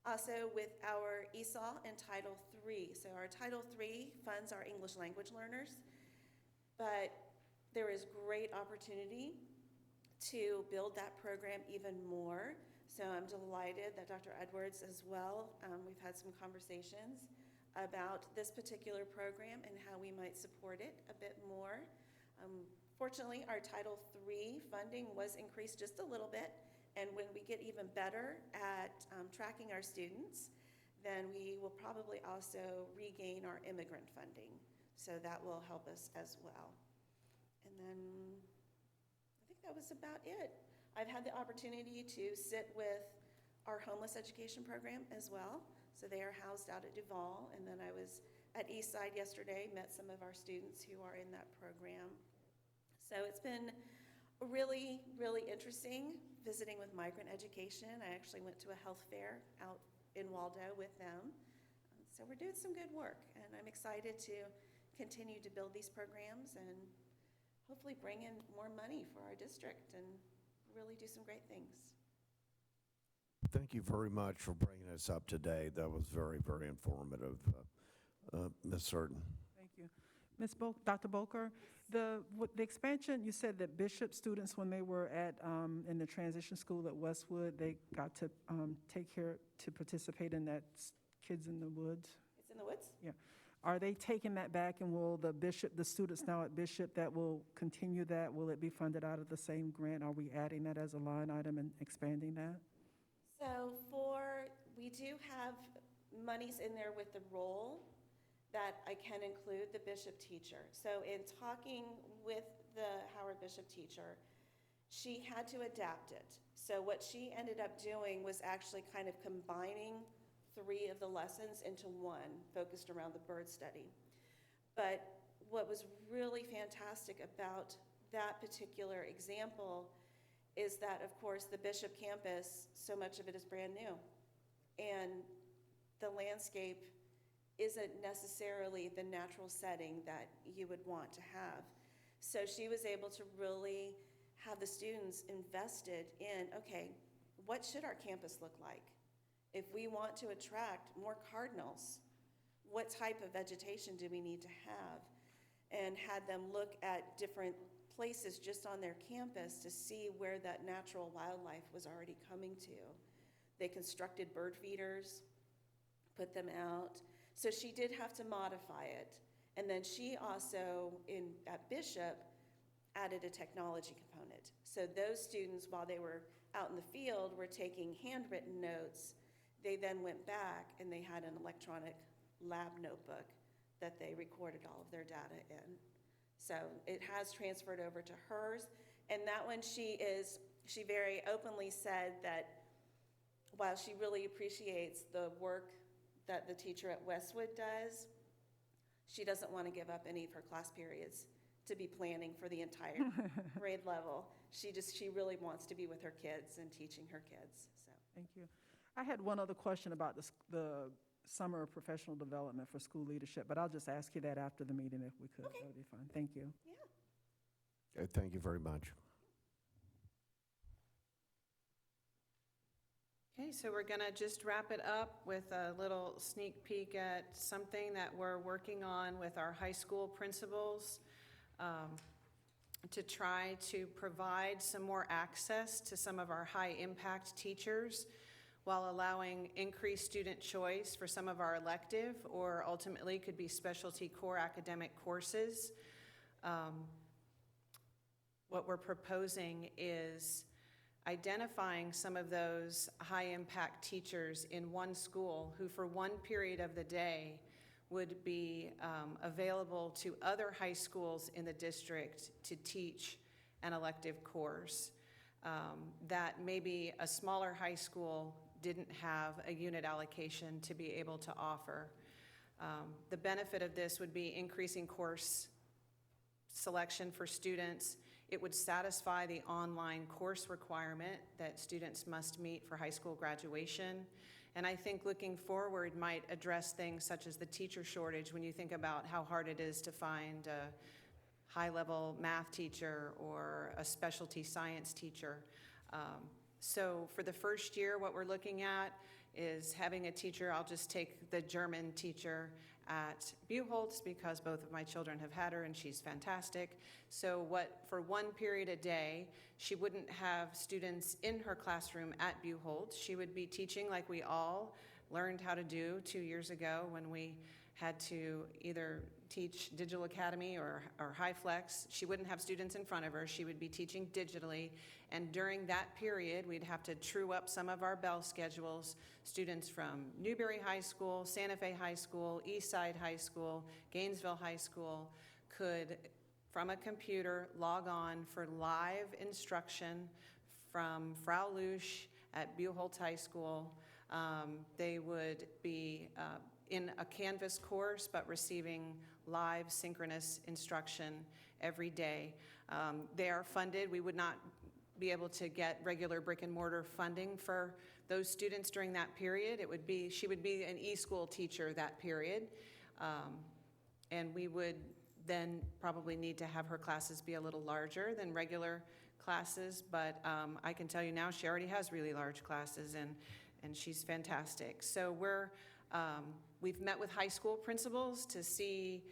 Also with our ESOL and Title III. So our Title III funds our English language learners, but there is great opportunity to build that program even more. So I'm delighted that Dr. Edwards as well, we've had some conversations about this particular program and how we might support it a bit more. Fortunately, our Title III funding was increased just a little bit, and when we get even better at tracking our students, then we will probably also regain our immigrant funding. So that will help us as well. And then I think that was about it. I've had the opportunity to sit with our homeless education program as well. So they are housed out at Duval. And then I was at Eastside yesterday, met some of our students who are in that program. So it's been really, really interesting visiting with migrant education. I actually went to a health fair out in Waldo with them. So we're doing some good work, and I'm excited to continue to build these programs and hopefully bring in more money for our district and really do some great things. Thank you very much for bringing us up to date. That was very, very informative. Ms. Certain. Thank you. Dr. Boker, with the expansion, you said that Bishop students, when they were in the transition school at Westwood, they got to participate in that Kids in the Woods? It's in the Woods? Yeah. Are they taking that back, and will the students now at Bishop that will continue that, will it be funded out of the same grant? Are we adding that as a line item and expanding that? So we do have monies in there with the role that I can include the Bishop teacher. So in talking with the Howard Bishop teacher, she had to adapt it. So what she ended up doing was actually kind of combining 3 of the lessons into one, focused around the bird study. But what was really fantastic about that particular example is that, of course, the Bishop campus, so much of it is brand new. And the landscape isn't necessarily the natural setting that you would want to have. So she was able to really have the students invested in, okay, what should our campus look like? If we want to attract more cardinals, what type of vegetation do we need to have? And had them look at different places just on their campus to see where that natural wildlife was already coming to. They constructed bird feeders, put them out. So she did have to modify it. And then she also, at Bishop, added a technology component. So those students, while they were out in the field, were taking handwritten notes. They then went back and they had an electronic lab notebook that they recorded all of their data in. So it has transferred over to hers. And that one, she very openly said that while she really appreciates the work that the teacher at Westwood does, she doesn't want to give up any of her class periods to be planning for the entire grade level. She really wants to be with her kids and teaching her kids, so. Thank you. I had one other question about the summer of professional development for school leadership, but I'll just ask you that after the meeting if we could. Okay. That would be fine. Thank you. Yeah. Okay, thank you very much. Okay, so we're going to just wrap it up with a little sneak peek at something that we're working on with our high school principals to try to provide some more access to some of our high-impact teachers while allowing increased student choice for some of our elective or ultimately could be specialty core academic courses. What we're proposing is identifying some of those high-impact teachers in one school who for one period of the day would be available to other high schools in the district to teach an elective course that maybe a smaller high school didn't have a unit allocation to be able to offer. The benefit of this would be increasing course selection for students. It would satisfy the online course requirement that students must meet for high school graduation. And I think looking forward might address things such as the teacher shortage when you think about how hard it is to find a high-level math teacher or a specialty science teacher. So for the first year, what we're looking at is having a teacher. I'll just take the German teacher at Buchholz because both of my children have had her and she's fantastic. So for one period a day, she wouldn't have students in her classroom at Buchholz. She would be teaching like we all learned how to do 2 years ago when we had to either teach Digital Academy or HighFlex. She wouldn't have students in front of her. She would be teaching digitally. And during that period, we'd have to true up some of our bell schedules. Students from Newberry High School, Santa Fe High School, Eastside High School, Gainesville High School could, from a computer, log on for live instruction from Frau Lusch at Buchholz High School. They would be in a Canvas course, but receiving live synchronous instruction every day. They are funded. We would not be able to get regular brick and mortar funding for those students during that period. She would be an e-school teacher that period. And we would then probably need to have her classes be a little larger than regular classes, but I can tell you now she already has really large classes and she's fantastic. So we've met with high school principals to see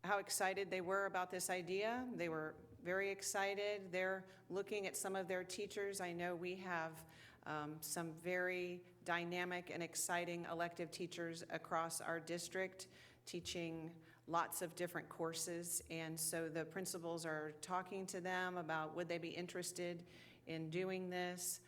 how excited they were about this idea. They were very excited. They're looking at some of their teachers. I know we have some very dynamic and exciting elective teachers across our district teaching lots of different courses. And so the principals are talking to them about would they be interested in doing this.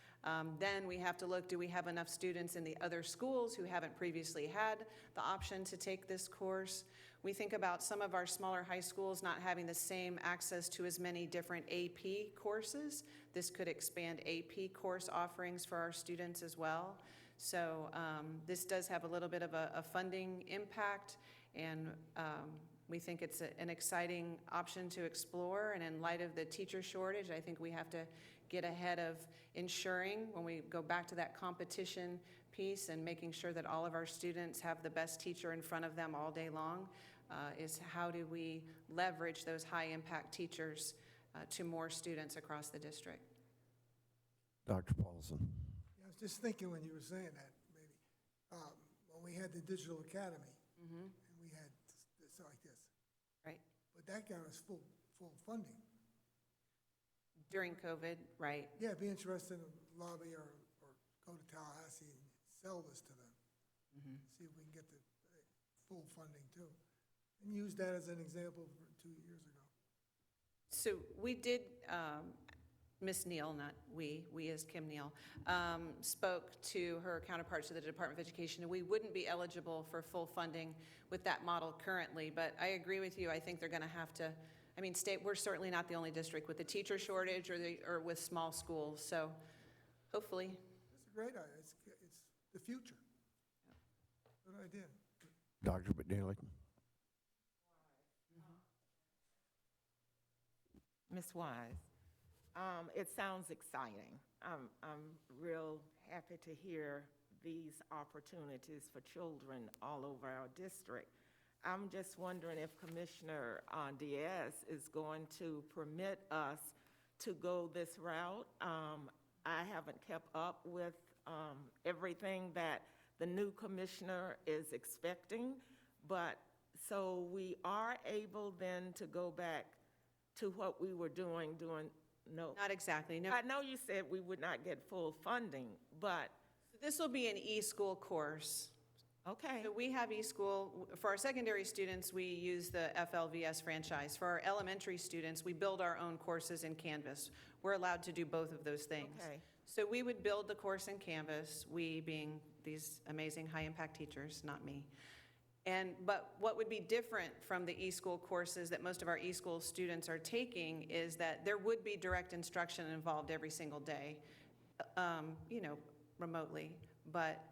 Then we have to look, do we have enough students in the other schools who haven't previously had the option to take this course? We think about some of our smaller high schools not having the same access to as many different AP courses. This could expand AP course offerings for our students as well. So this does have a little bit of a funding impact, and we think it's an exciting option to explore. And in light of the teacher shortage, I think we have to get ahead of ensuring when we go back to that competition piece and making sure that all of our students have the best teacher in front of them all day long is how do we leverage those high-impact teachers to more students across the district. Dr. Paulson. I was just thinking when you were saying that, maybe, when we had the Digital Academy, and we had this like this. Right. But that got us full funding. During COVID, right. Yeah, be interested in lobby or go to Tallahassee and sell this to them. See if we can get the full funding too. And use that as an example for 2 years ago. So we did, Ms. Neal, not we as Kim Neal, spoke to her counterparts of the Department of Education, and we wouldn't be eligible for full funding with that model currently, but I agree with you. I think they're gonna have to, we're certainly not the only district with the teacher shortage or with small schools, so hopefully. It's a great idea. It's the future. Good idea. Dr. McNeely. Ms. Wise, it sounds exciting. I'm real happy to hear these opportunities for children all over our district. I'm just wondering if Commissioner Diaz is going to permit us to go this route. I haven't kept up with everything that the new commissioner is expecting, but so we are able then to go back to what we were doing, no. Not exactly, no. I know you said we would not get full funding, but, This will be an e-school course. okay. So we have e-school, for our secondary students, we use the FLVS franchise. For our elementary students, we build our own courses in Canvas. We're allowed to do both of those things. Okay. So we would build the course in Canvas, we being these amazing high-impact teachers, not me. But what would be different from the e-school courses that most of our e-school students are taking is that there would be direct instruction involved every single day, remotely, but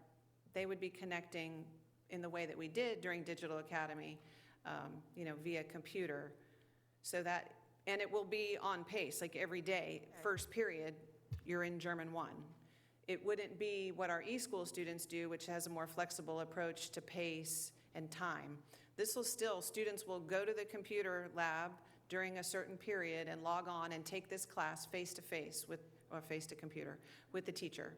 they would be connecting in the way that we did during Digital Academy, via computer. So that, and it will be on pace, like every day, first period, you're in German 1. It wouldn't be what our e-school students do, which has a more flexible approach to pace and time. This will still, students will go to the computer lab during a certain period and log on and take this class face-to-face or face-to-computer with the teacher.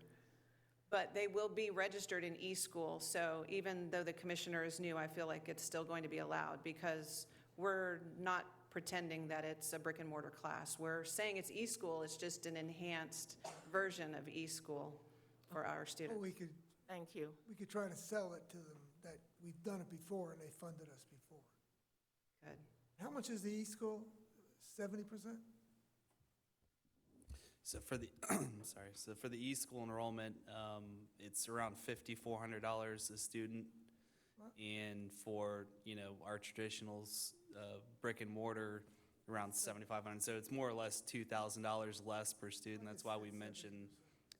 But they will be registered in e-school, so even though the commissioner is new, I feel like it's still going to be allowed because we're not pretending that it's a brick and mortar class. We're saying it's e-school, it's just an enhanced version of e-school for our students. Or we could Thank you. try to sell it to them that we've done it before and they funded us before. Good. How much is the e-school? 70%? So for the, so for the e-school enrollment, it's around $5,400 a student. And for, our traditionals, brick and mortar, around $7,500. So it's more or less $2,000 less per student. That's why we mentioned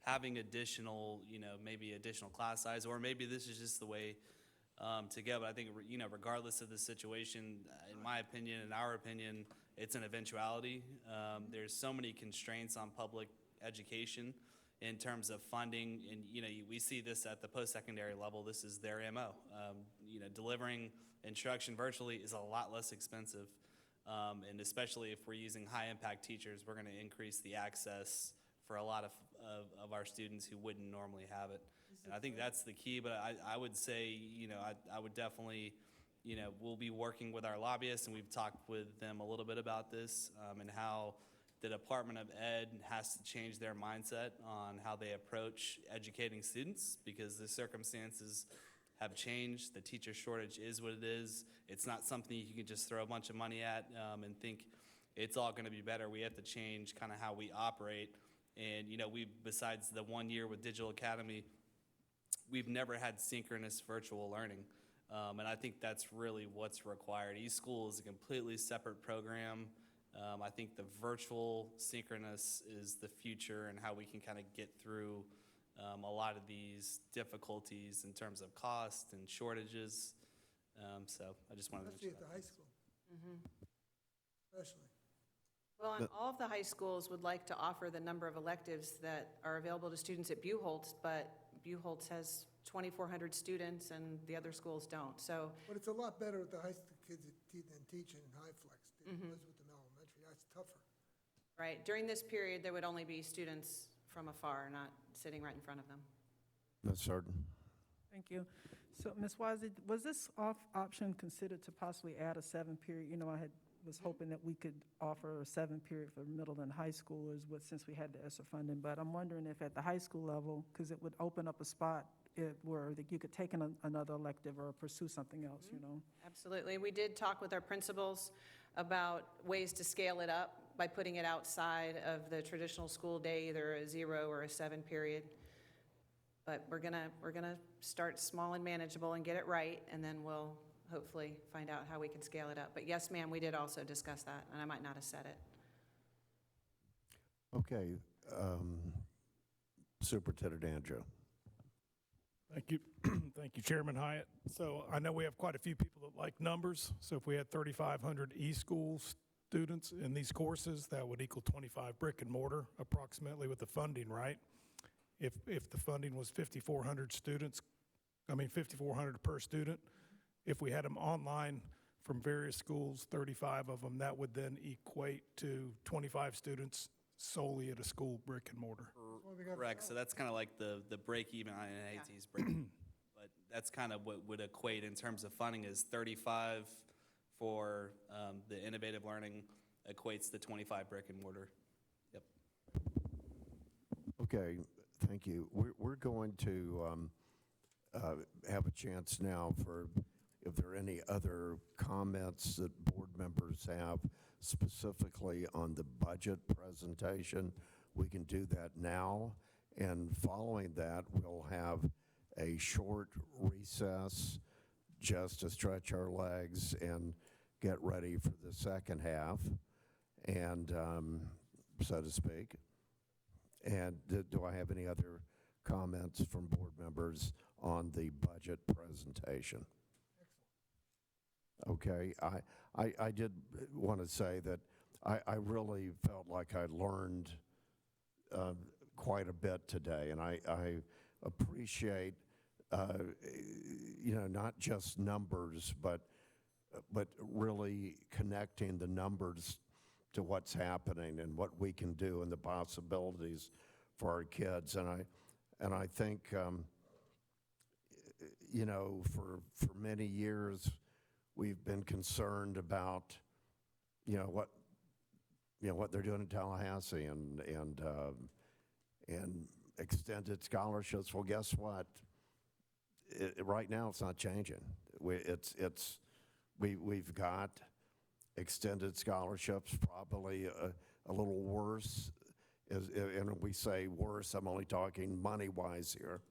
having additional, maybe additional class size, or maybe this is just the way to go. But I think, regardless of the situation, in my opinion, in our opinion, it's an eventuality. There's so many constraints on public education in terms of funding, and we see this at the post-secondary level. This is their MO. Delivering instruction virtually is a lot less expensive, and especially if we're using high-impact teachers, we're going to increase the access for a lot of our students who wouldn't normally have it. And I think that's the key. But I would say, I would definitely, we'll be working with our lobbyists, and we've talked with them a little bit about this, and how the Department of Ed has to change their mindset on how they approach educating students, because the circumstances have changed. The teacher shortage is what it is. It's not something you can just throw a bunch of money at and think it's all going to be better. We have to change kind of how we operate. And, besides the 1 year with Digital Academy, we've never had synchronous virtual learning. And I think that's really what's required. eSchool is a completely separate program. I think the virtual synchronous is the future, and how we can kind of get through a lot of these difficulties in terms of cost and shortages. So I just wanted to mention Especially at the high school. Especially. Well, and all of the high schools would like to offer the number of electives that are available to students at Buchholz, but Buchholz has 2,400 students and the other schools don't. So But it's a lot better with the high school kids than teaching in high flex than it was with them elementary. That's tougher. right, during this period, there would only be students from afar, not sitting right in front of them. That's certain. Thank you. So, Ms. Wise, was this option considered to possibly add a 7-period? I was hoping that we could offer a 7-period for middle and high schoolers since we had the ESSER funding, but I'm wondering if at the high school level, because it would open up a spot where you could take another elective or pursue something else, Absolutely. We did talk with our principals about ways to scale it up by putting it outside of the traditional school day, either a 0 or a 7-period. But we're gonna start small and manageable and get it right, and then we'll hopefully find out how we can scale it up. But yes, ma'am, we did also discuss that, and I might not have said it. Okay, Superintendent Andrew. Thank you. Thank you, Chairman Hyatt. So I know we have quite a few people that like numbers. So if we had 3,500 e-schools students in these courses, that would equal 25 brick and mortar approximately with the funding, right? If the funding was 5,400 students, 5,400 per student, if we had them online from various schools, 35 of them, that would then equate to 25 students solely at a school brick and mortar. Correct, so that's kind of like the break even on NAT's break. But that's kind of what would equate in terms of funding is 35 for the innovative learning equates to 25 brick and mortar. Yep. Okay, thank you. We're going to have a chance now for, if there are any other comments that board members have specifically on the budget presentation, we can do that now. And following that, we'll have a short recess just to stretch our legs and get ready for the second half, and so to speak. And do I have any other comments from board members on the budget presentation? Okay, I did want to say that I really felt like I learned quite a bit today, and I appreciate, not just numbers, but really connecting the numbers to what's happening and what we can do and the possibilities for our kids. And I think, for many years, we've been concerned about, what they're doing in Tallahassee and extended scholarships. Well, guess what? Right now, it's not changing. We've got extended scholarships, probably a little worse. And when we say worse, I'm only talking money-wise here,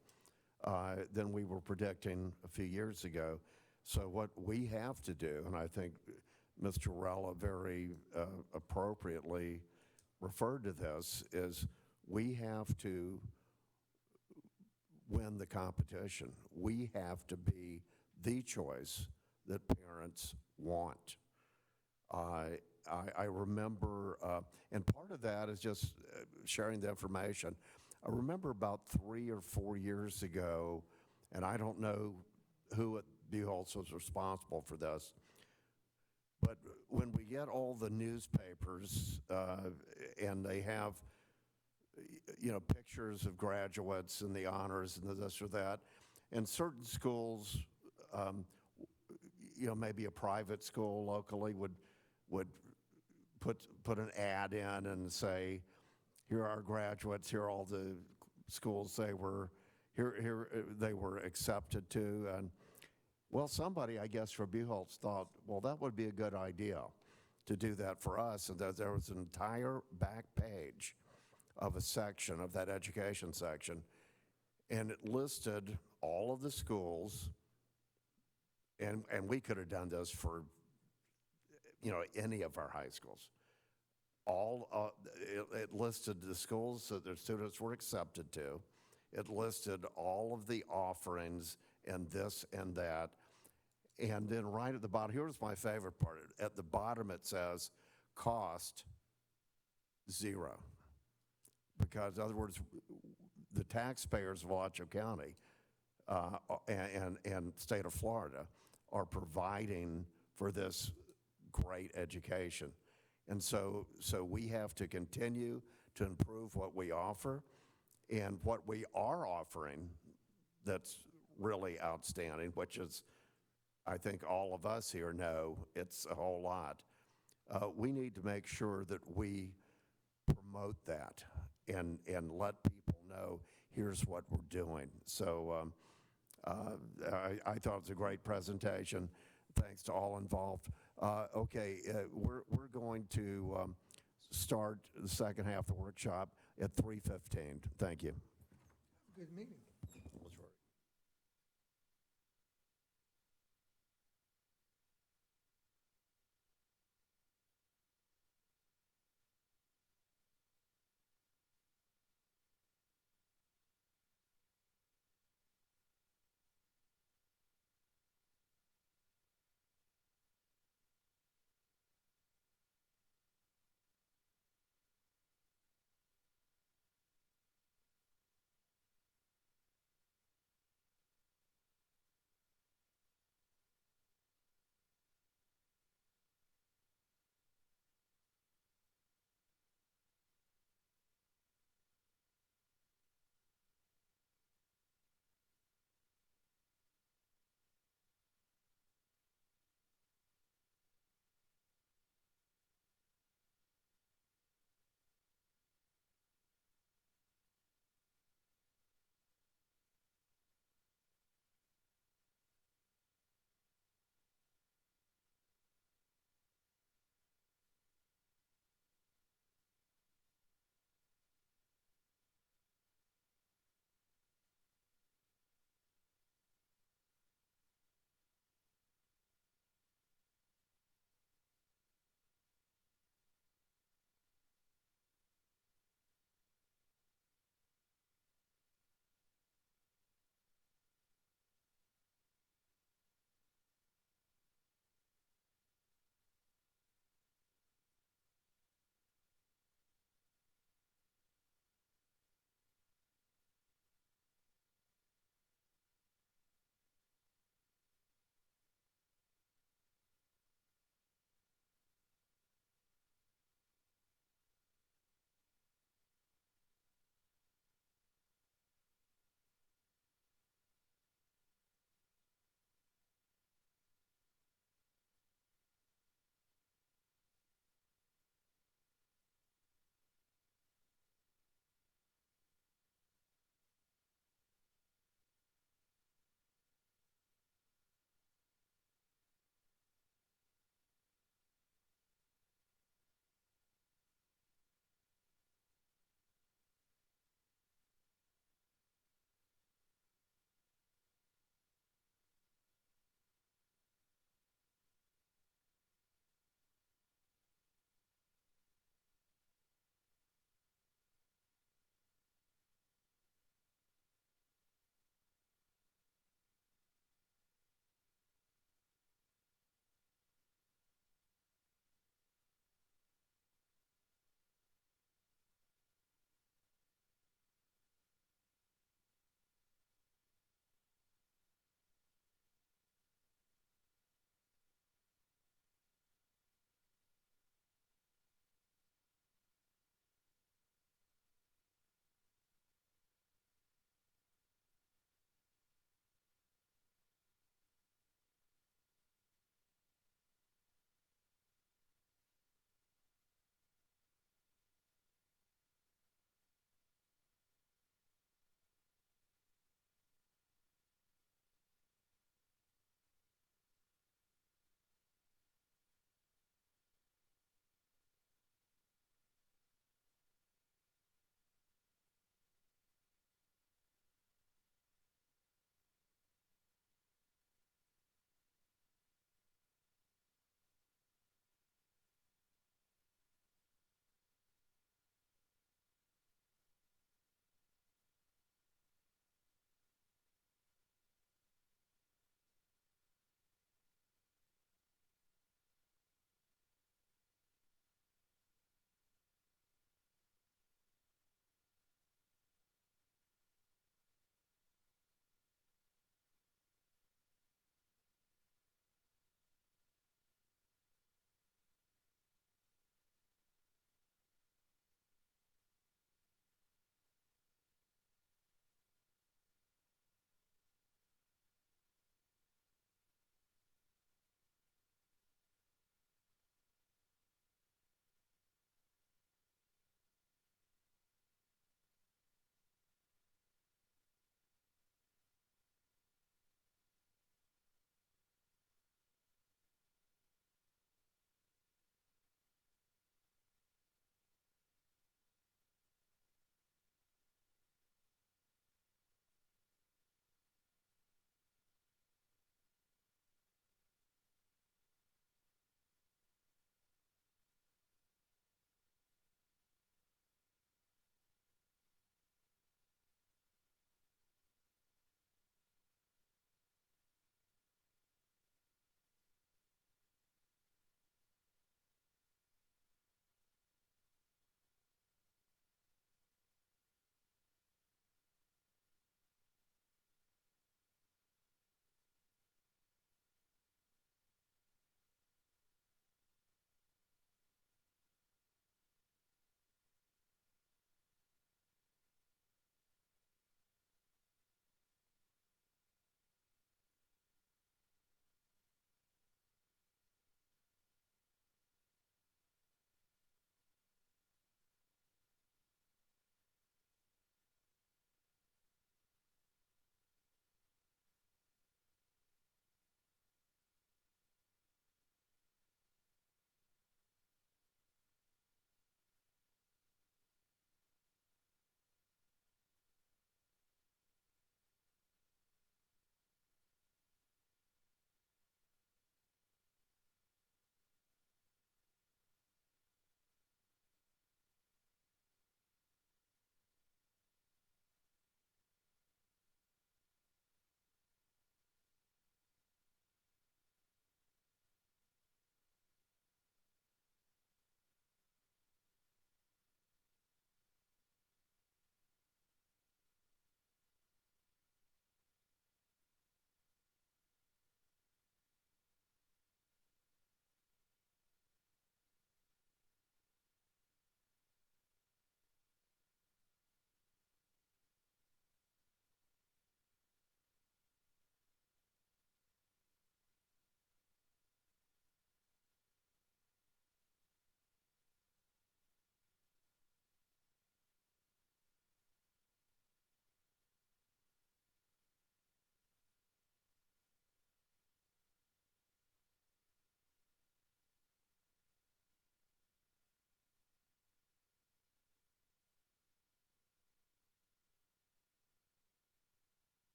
than we were predicting a few years ago. So what we have to do, and I think Mr. Rella very appropriately referred to this, is we have to win the competition. We have to be the choice that parents want. I remember, and part of that is just sharing the information. I remember about 3 or 4 years ago, and I don't know who at Buchholz was responsible for this, but when we get all the newspapers and they have, pictures of graduates and the honors and the this or that, and certain schools, maybe a private school locally would put an ad in and say, here are our graduates, here are all the schools they were accepted to. And well, somebody, I guess, from Buchholz thought, well, that would be a good idea to do that for us. And there was an entire back page of a section, of that education section, and it listed all of the schools, and we could have done this for, any of our high schools. It listed the schools that their students were accepted to. It listed all of the offerings and this and that. And then right at the bottom, here's my favorite part. At the bottom it says, cost zero. Because in other words, the taxpayers of Alachua County and state of Florida are providing for this great education. And so we have to continue to improve what we offer, and what we are offering that's really outstanding, which is, I think all of us here know it's a whole lot. We need to make sure that we promote that and let people know here's what we're doing. So I thought it was a great presentation. Thanks to all involved. Okay, we're going to start the second half of the workshop at 3:15. Thank you. Good meeting.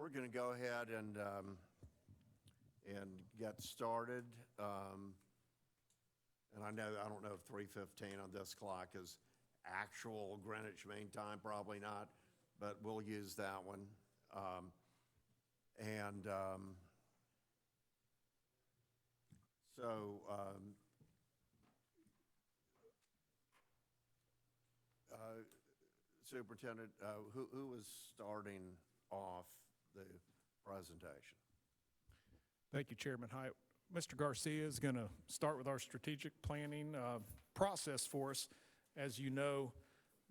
we're going to go ahead and get started. And I don't know if 3:15 on this clock is actual Greenwich Mean Time, probably not, but we'll use that one. Superintendent, who is starting off the presentation? Thank you, Chairman Hyatt. Mr. Garcia is going to start with our strategic planning process for us. As you know,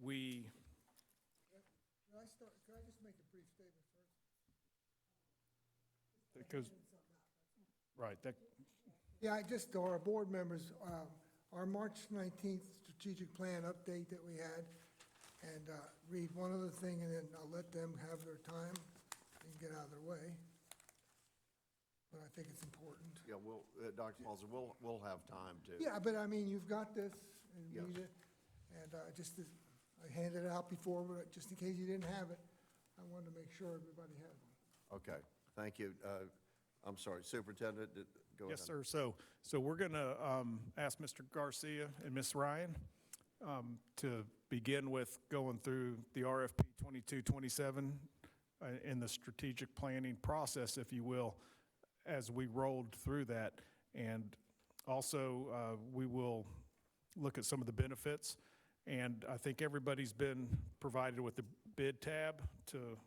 we... Could I just make a brief statement first? Because, right, Yeah, our board members, our March 19th strategic plan update that we had, and read one other thing, and then I'll let them have their time and get out of their way. But I think it's important. Yeah, Dr. Paulson, we'll have time to. Yeah, but I mean, you've got this, and Yes. read it, and I handed it out before, but just in case you didn't have it, I wanted to make sure everybody had one. Okay, thank you. I'm sorry, Superintendent, go ahead. yes, sir. So we're going to ask Mr. Garcia and Ms. Ryan to begin with going through the RFP 2227 in the strategic planning process, if you will, as we rolled through that. And also, we will look at some of the benefits. And I think everybody's been provided with the bid tab to,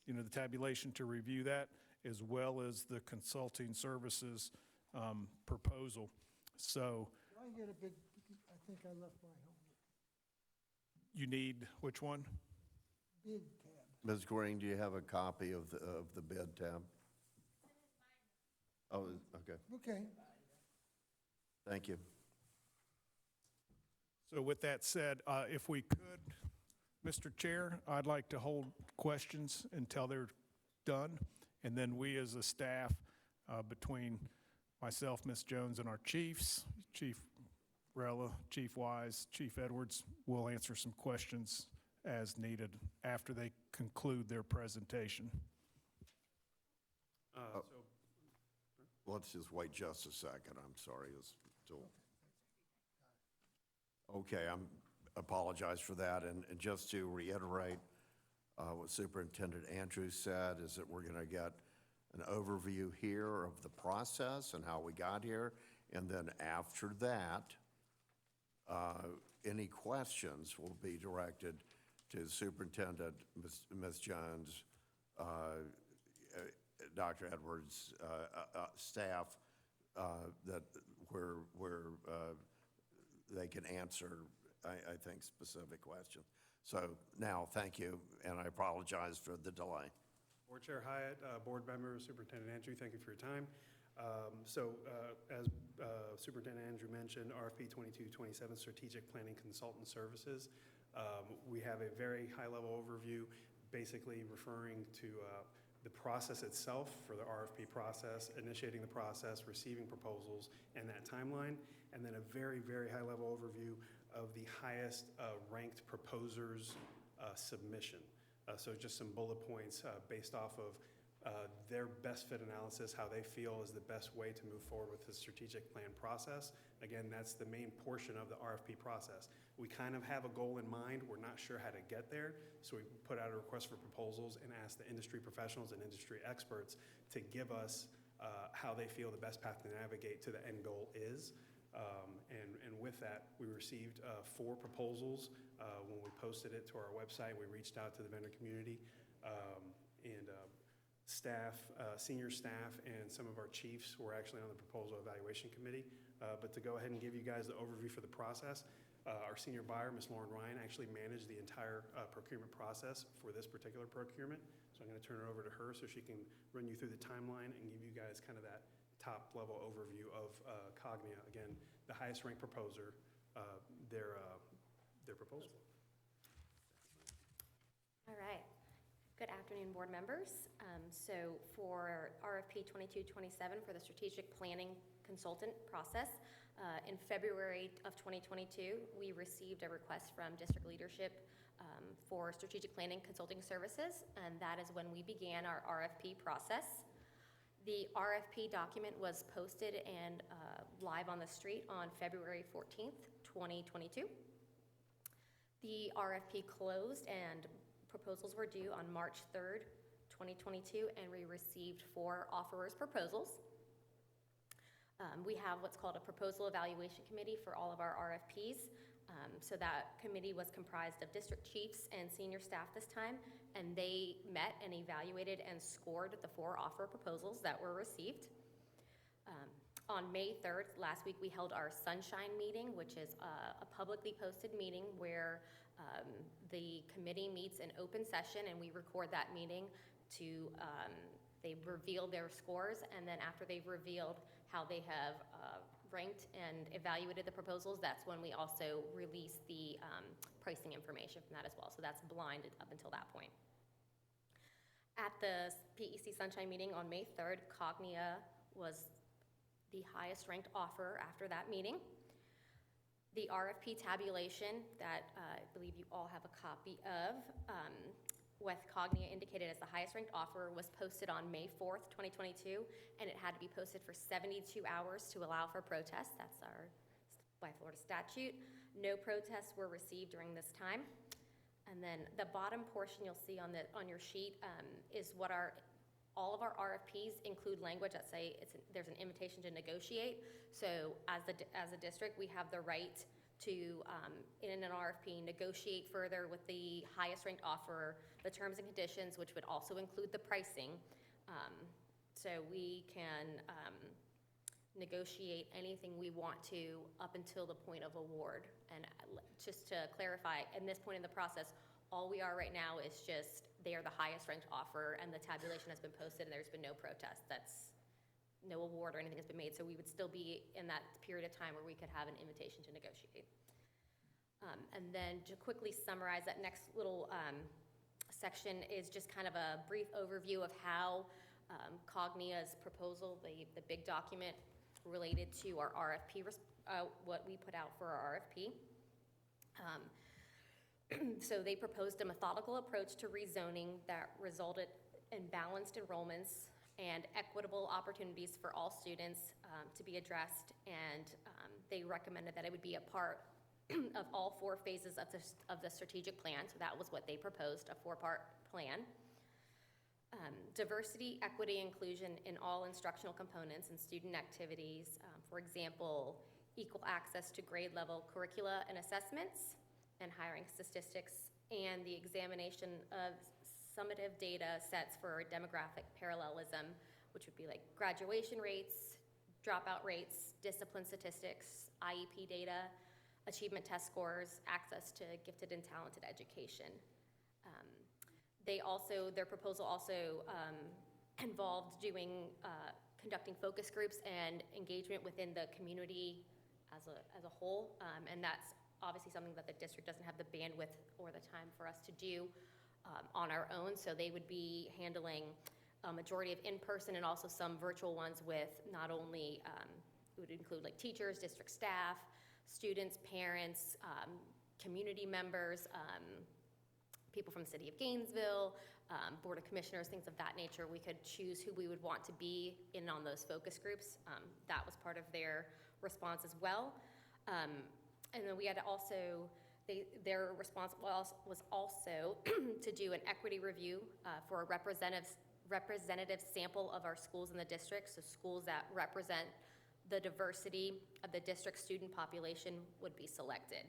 the tabulation to review that, as well as the consulting services proposal. So Can I get a bid? I think I left my home. you need which one? Bid tab. Ms. Green, do you have a copy of the bid tab? Oh, okay, Okay. thank you. So with that said, if we could, Mr. Chair, I'd like to hold questions until they're done. And then we as a staff, between myself, Ms. Jones, and our chiefs, Chief Rella, Chief Wise, Chief Edwards, will answer some questions as needed after they conclude their presentation. Let's just wait just a second, I'm sorry. Okay, apologize for that, and just to reiterate what Superintendent Andrews said, is that we're going to get an overview here of the process and how we got here, and then after that, any questions will be directed to Superintendent, Ms. Jones, Dr. Edwards, staff, where they can answer, I think, specific questions. So now, thank you, and I apologize for the delay. Board Chair Hyatt, board members, Superintendent Andrew, thank you for your time. As Superintendent Andrew mentioned, RFP 2227 Strategic Planning Consultant Services. We have a very high-level overview, basically referring to the process itself for the RFP process, initiating the process, receiving proposals, and that timeline, and then a very, very high-level overview of the highest ranked proposers' submission. So just some bullet points based off of their best fit analysis, how they feel is the best way to move forward with the strategic plan process. Again, that's the main portion of the RFP process. We kind of have a goal in mind. We're not sure how to get there, so we put out a request for proposals and ask the industry professionals and industry experts to give us how they feel the best path to navigate to the end goal is. And with that, we received 4 proposals. When we posted it to our website, we reached out to the vendor community and staff, senior staff, and some of our chiefs were actually on the proposal evaluation committee. But to go ahead and give you guys the overview for the process, our senior buyer, Ms. Lauren Ryan, actually managed the entire procurement process for this particular procurement. So I'm going to turn it over to her so she can run you through the timeline and give you guys kind of that top-level overview of Cognia. Again, the highest-ranked proposer, their proposal. All right. Good afternoon, board members. So for RFP 2227 for the strategic planning consultant process, in February of 2022, we received a request from district leadership for strategic planning consulting services, and that is when we began our RFP process. The RFP document was posted and live on the street on February 14th, 2022. The RFP closed and proposals were due on March 3rd, 2022, and we received 4 offerers' proposals. We have what's called a proposal evaluation committee for all of our RFPs. So that committee was comprised of district chiefs and senior staff this time, and they met and evaluated and scored the 4 offer proposals that were received. On May 3rd, last week, we held our Sunshine meeting, which is a publicly posted meeting where the committee meets in open session, and we record that meeting to, they reveal their scores, and then after they've revealed how they have ranked and evaluated the proposals, that's when we also release the pricing information from that as well. So that's blinded up until that point. At the PEC Sunshine meeting on May 3rd, Cognia was the highest ranked offer after that meeting. The RFP tabulation that I believe you all have a copy of, with Cognia indicated as the highest ranked offer, was posted on May 4th, 2022, and it had to be posted for 72 hours to allow for protests. That's our by Florida statute. No protests were received during this time. And then the bottom portion you'll see on your sheet is what all of our RFPs include language that say there's an invitation to negotiate. So as a district, we have the right to, in an RFP, negotiate further with the highest ranked offerer, the terms and conditions, which would also include the pricing. So we can negotiate anything we want to up until the point of award. And just to clarify, at this point in the process, all we are right now is just they are the highest ranked offer, and the tabulation has been posted, and there's been no protest. That's no award or anything has been made. So we would still be in that period of time where we could have an invitation to negotiate. And then to quickly summarize, that next little section is just kind of a brief overview of how Cognia's proposal, the big document related to our RFP, what we put out for our RFP. So they proposed a methodical approach to rezoning that resulted in balanced enrollments and equitable opportunities for all students to be addressed, and they recommended that it would be a part of all 4 phases of the strategic plan. So that was what they proposed, a 4-part plan. Diversity, equity, inclusion in all instructional components and student activities. For example, equal access to grade level curricula and assessments, and hiring statistics, and the examination of summative data sets for demographic parallelism, which would be like graduation rates, dropout rates, discipline statistics, IEP data, achievement test scores, access to gifted and talented education. Their proposal also involved conducting focus groups and engagement within the community as a whole, and that's obviously something that the district doesn't have the bandwidth or the time for us to do on our own. So they would be handling a majority of in-person and also some virtual ones with not only, it would include like teachers, district staff, students, parents, community members, people from the city of Gainesville, Board of Commissioners, things of that nature. We could choose who we would want to be in on those focus groups. That was part of their response as well. And then we had to also, their response was also to do an equity review for a representative sample of our schools in the district. So schools that represent the diversity of the district student population would be selected.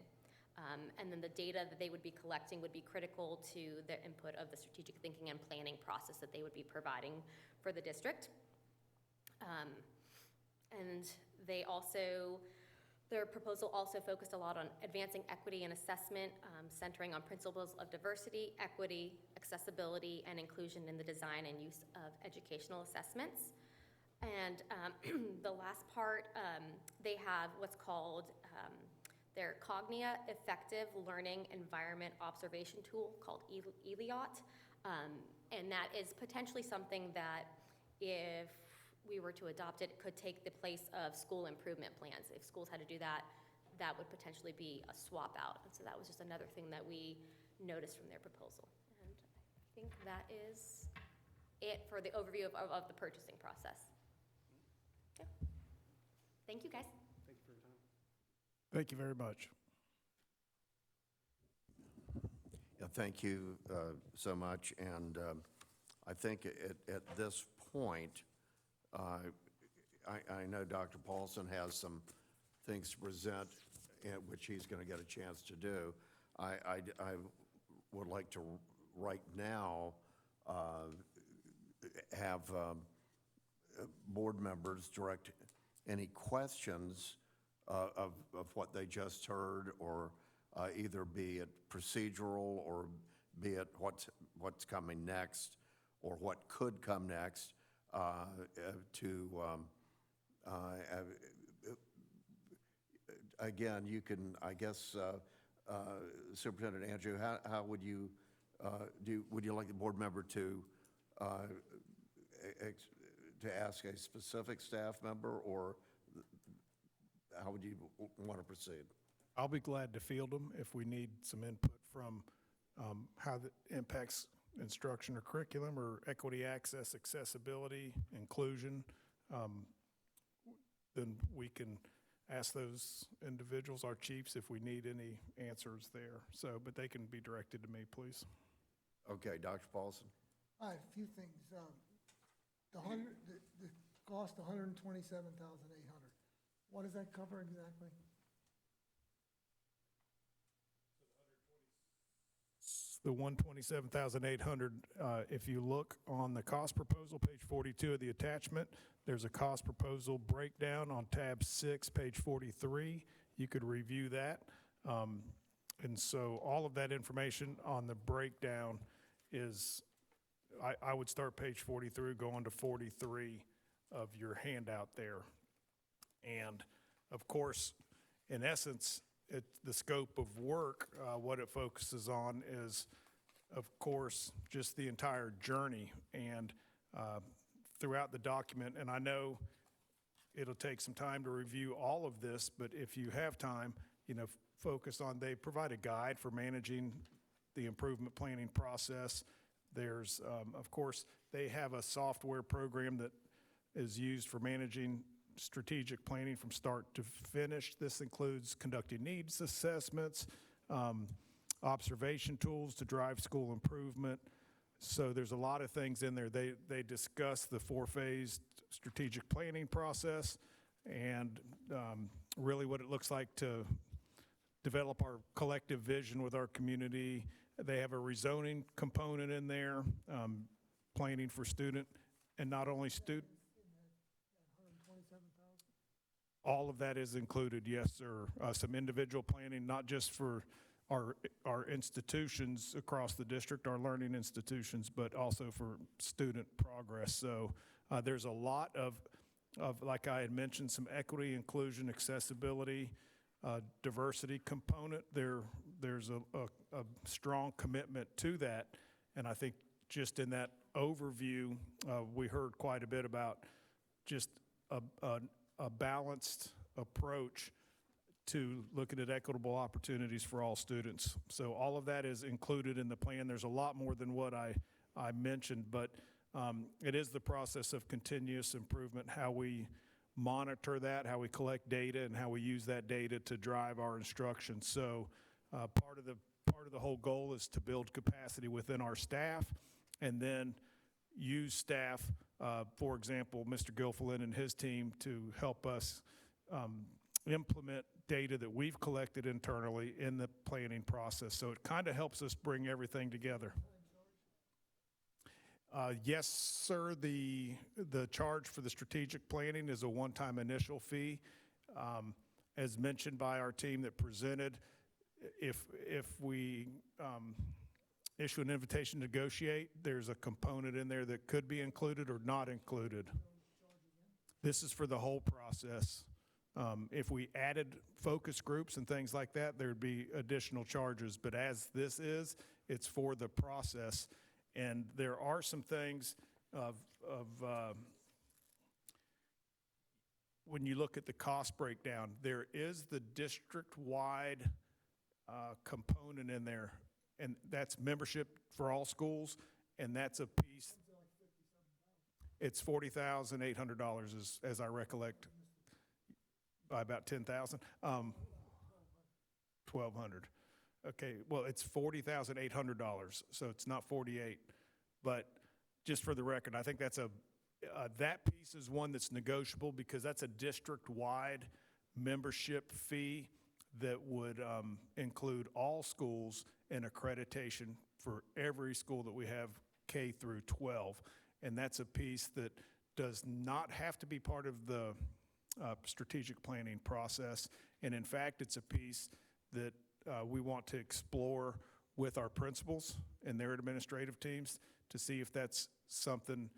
And then the data that they would be collecting would be critical to the input of the strategic thinking and planning process that they would be providing for the district. And their proposal also focused a lot on advancing equity and assessment, centering on principles of diversity, equity, accessibility, and inclusion in the design and use of educational assessments. And the last part, they have what's called their Cognia Effective Learning Environment Observation Tool called ELIOT. And that is potentially something that if we were to adopt it, could take the place of school improvement plans. If schools had to do that, that would potentially be a swap out. And so that was just another thing that we notice from their proposal. And I think that is it for the overview of the purchasing process. Yeah. Thank you, guys. Thank you for your time. Thank you very much. Yeah, thank you so much, and I think at this point, I know Dr. Paulson has some things to present, which he's going to get a chance to do. I would like to, right now, have board members direct any questions of what they just heard, or either be it procedural, or be it what's coming next, or what could come next, again, you can, I guess, Superintendent Andrew, how would you would you like the board member to ask a specific staff member, or how would you want to proceed? I'll be glad to field them if we need some input from how that impacts instruction or curriculum, or equity, access, accessibility, inclusion. Then we can ask those individuals, our chiefs, if we need any answers there. So, but they can be directed to me, please. Okay, Dr. Paulson? All right, a few things. The cost, $127,800. What does that cover exactly? The 127,800, if you look on the cost proposal, page 42 of the attachment, there's a cost proposal breakdown on tab 6, page 43. You could review that. And so all of that information on the breakdown is, I would start page 43, go on to 43 of your handout there. And of course, in essence, the scope of work, what it focuses on is, of course, just the entire journey. And throughout the document, and I know it'll take some time to review all of this, but if you have time, focus on, they provide a guide for managing the improvement planning process. There's, of course, they have a software program that is used for managing strategic planning from start to finish. This includes conducting needs assessments, observation tools to drive school improvement. So there's a lot of things in there. They discuss the 4-phase strategic planning process, and really what it looks like to develop our collective vision with our community. They have a rezoning component in there, planning for student, and not only student. All of that is included, yes, sir. Some individual planning, not just for our institutions across the district, our learning institutions, but also for student progress. So there's a lot of, like I had mentioned, some equity, inclusion, accessibility, diversity component. There's a strong commitment to that. And I think just in that overview, we heard quite a bit about just a balanced approach to looking at equitable opportunities for all students. So all of that is included in the plan. There's a lot more than what I mentioned, but it is the process of continuous improvement, how we monitor that, how we collect data, and how we use that data to drive our instruction. So part of the whole goal is to build capacity within our staff, and then use staff, for example, Mr. Gilfillan and his team, to help us implement data that we've collected internally in the planning process. So it kind of helps us bring everything together. Yes, sir, the charge for the strategic planning is a one-time initial fee. As mentioned by our team that presented, if we issue an invitation to negotiate, there's a component in there that could be included or not included. This is for the whole process. If we added focus groups and things like that, there'd be additional charges. But as this is, it's for the process. And there are some things when you look at the cost breakdown, there is the district-wide component in there. and that's membership for all schools, and that's a piece. It's $40,800 as I recollect, by about 10,000. 1,200. Okay, well, it's $40,800, so it's not 48. But just for the record, I think that's that piece is one that's negotiable because that's a district-wide membership fee that would include all schools and accreditation for every school that we have K through 12. And that's a piece that does not have to be part of the strategic planning process. And in fact, it's a piece that we want to explore with our principals and their administrative teams to see if that's something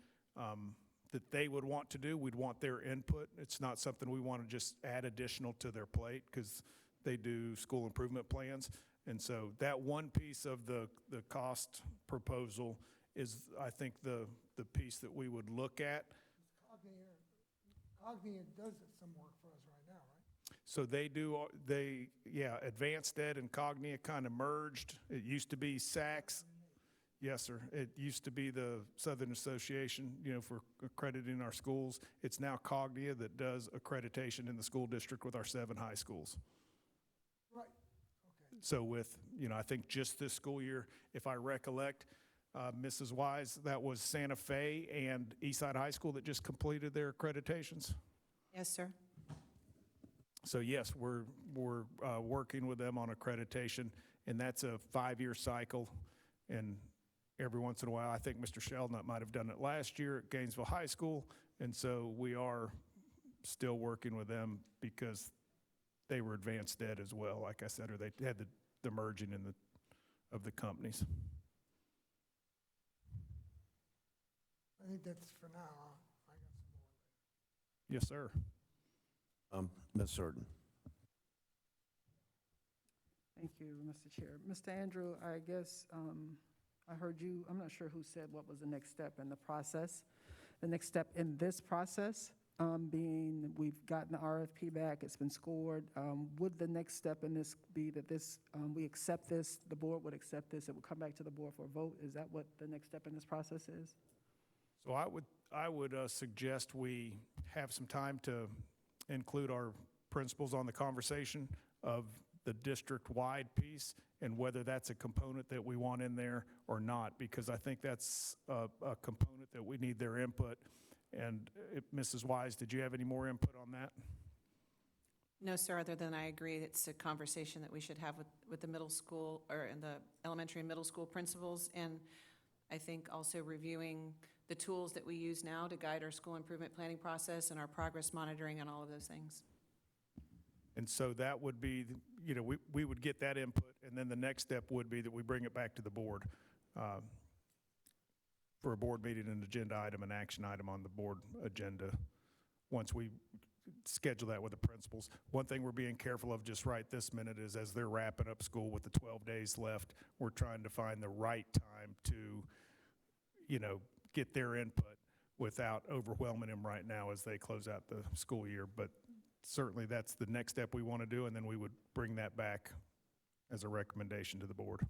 that they would want to do. We'd want their input. It's not something we want to just add additional to their plate because they do school improvement plans. And so that one piece of the cost proposal is, I think, the piece that we would look at. Cognia does some work for us right now, right? So Advanced Ed and Cognia kind of merged. It used to be SACS. Yes, sir. It used to be the Southern Association, for accrediting our schools. It's now Cognia that does accreditation in the school district with our 7 high schools. Right, okay. So with, I think just this school year, if I recollect, Mrs. Wise, that was Santa Fe and Eastside High School that just completed their accreditations. Yes, sir. So yes, we're working with them on accreditation, and that's a 5-year cycle. And every once in a while, I think Mr. Sheldon might have done it last year at Gainesville High School, and so we are still working with them because they were Advanced Ed as well, like I said, or they had the merging of the companies. I think that's for now. I got some more later. Yes, sir. Ms. Surton. Thank you, Mr. Chair. Mr. Andrew, I guess I heard you, I'm not sure who said what was the next step in the process. The next step in this process being we've gotten the RFP back, it's been scored. Would the next step in this be that we accept this, the board would accept this, it would come back to the board for a vote? Is that what the next step in this process is? So I would suggest we have some time to include our principals on the conversation of the district-wide piece and whether that's a component that we want in there or not, because I think that's a component that we need their input. And Mrs. Wise, did you have any more input on that? No, sir, other than I agree it's a conversation that we should have with the middle school or in the elementary and middle school principals. And I think also reviewing the tools that we use now to guide our school improvement planning process and our progress monitoring and all of those things. And so that would be, we would get that input, and then the next step would be that we bring it back to the board for a board meeting, an agenda item, an action item on the board agenda once we schedule that with the principals. One thing we're being careful of just right this minute is as they're wrapping up school with the 12 days left, we're trying to find the right time to, get their input without overwhelming them right now as they close out the school year. But certainly that's the next step we want to do, and then we would bring that back as a recommendation to the board.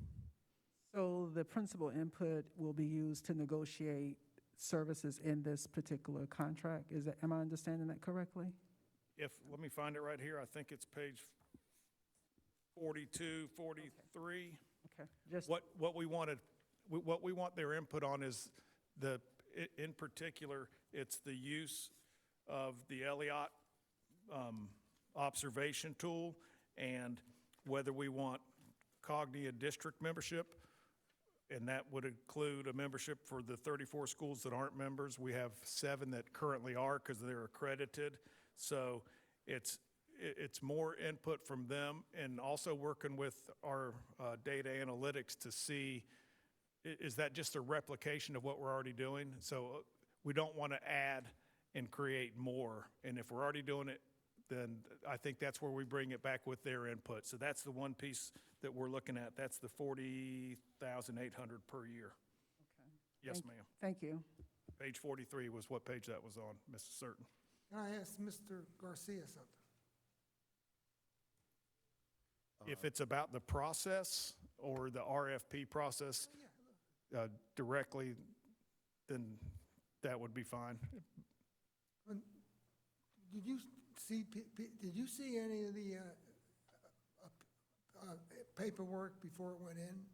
So the principal input will be used to negotiate services in this particular contract? Am I understanding that correctly? Let me find it right here. I think it's page 42, 43. Okay. Just What we want their input on is in particular, it's the use of the Elliott observation tool, and whether we want Cognia district membership, and that would include a membership for the 34 schools that aren't members. We have 7 that currently are because they're accredited. So it's more input from them, and also working with our data analytics to see, is that just a replication of what we're already doing? So we don't want to add and create more. And if we're already doing it, then I think that's where we bring it back with their input. So that's the one piece that we're looking at. That's the $40,800 per year. Okay. Yes, ma'am. Thank you. Page 43 was what page that was on, Mrs. Certain. Can I ask Mr. Garcia something? If it's about the process or the RFP process directly, then that would be fine. Did you see any of the paperwork before it went in?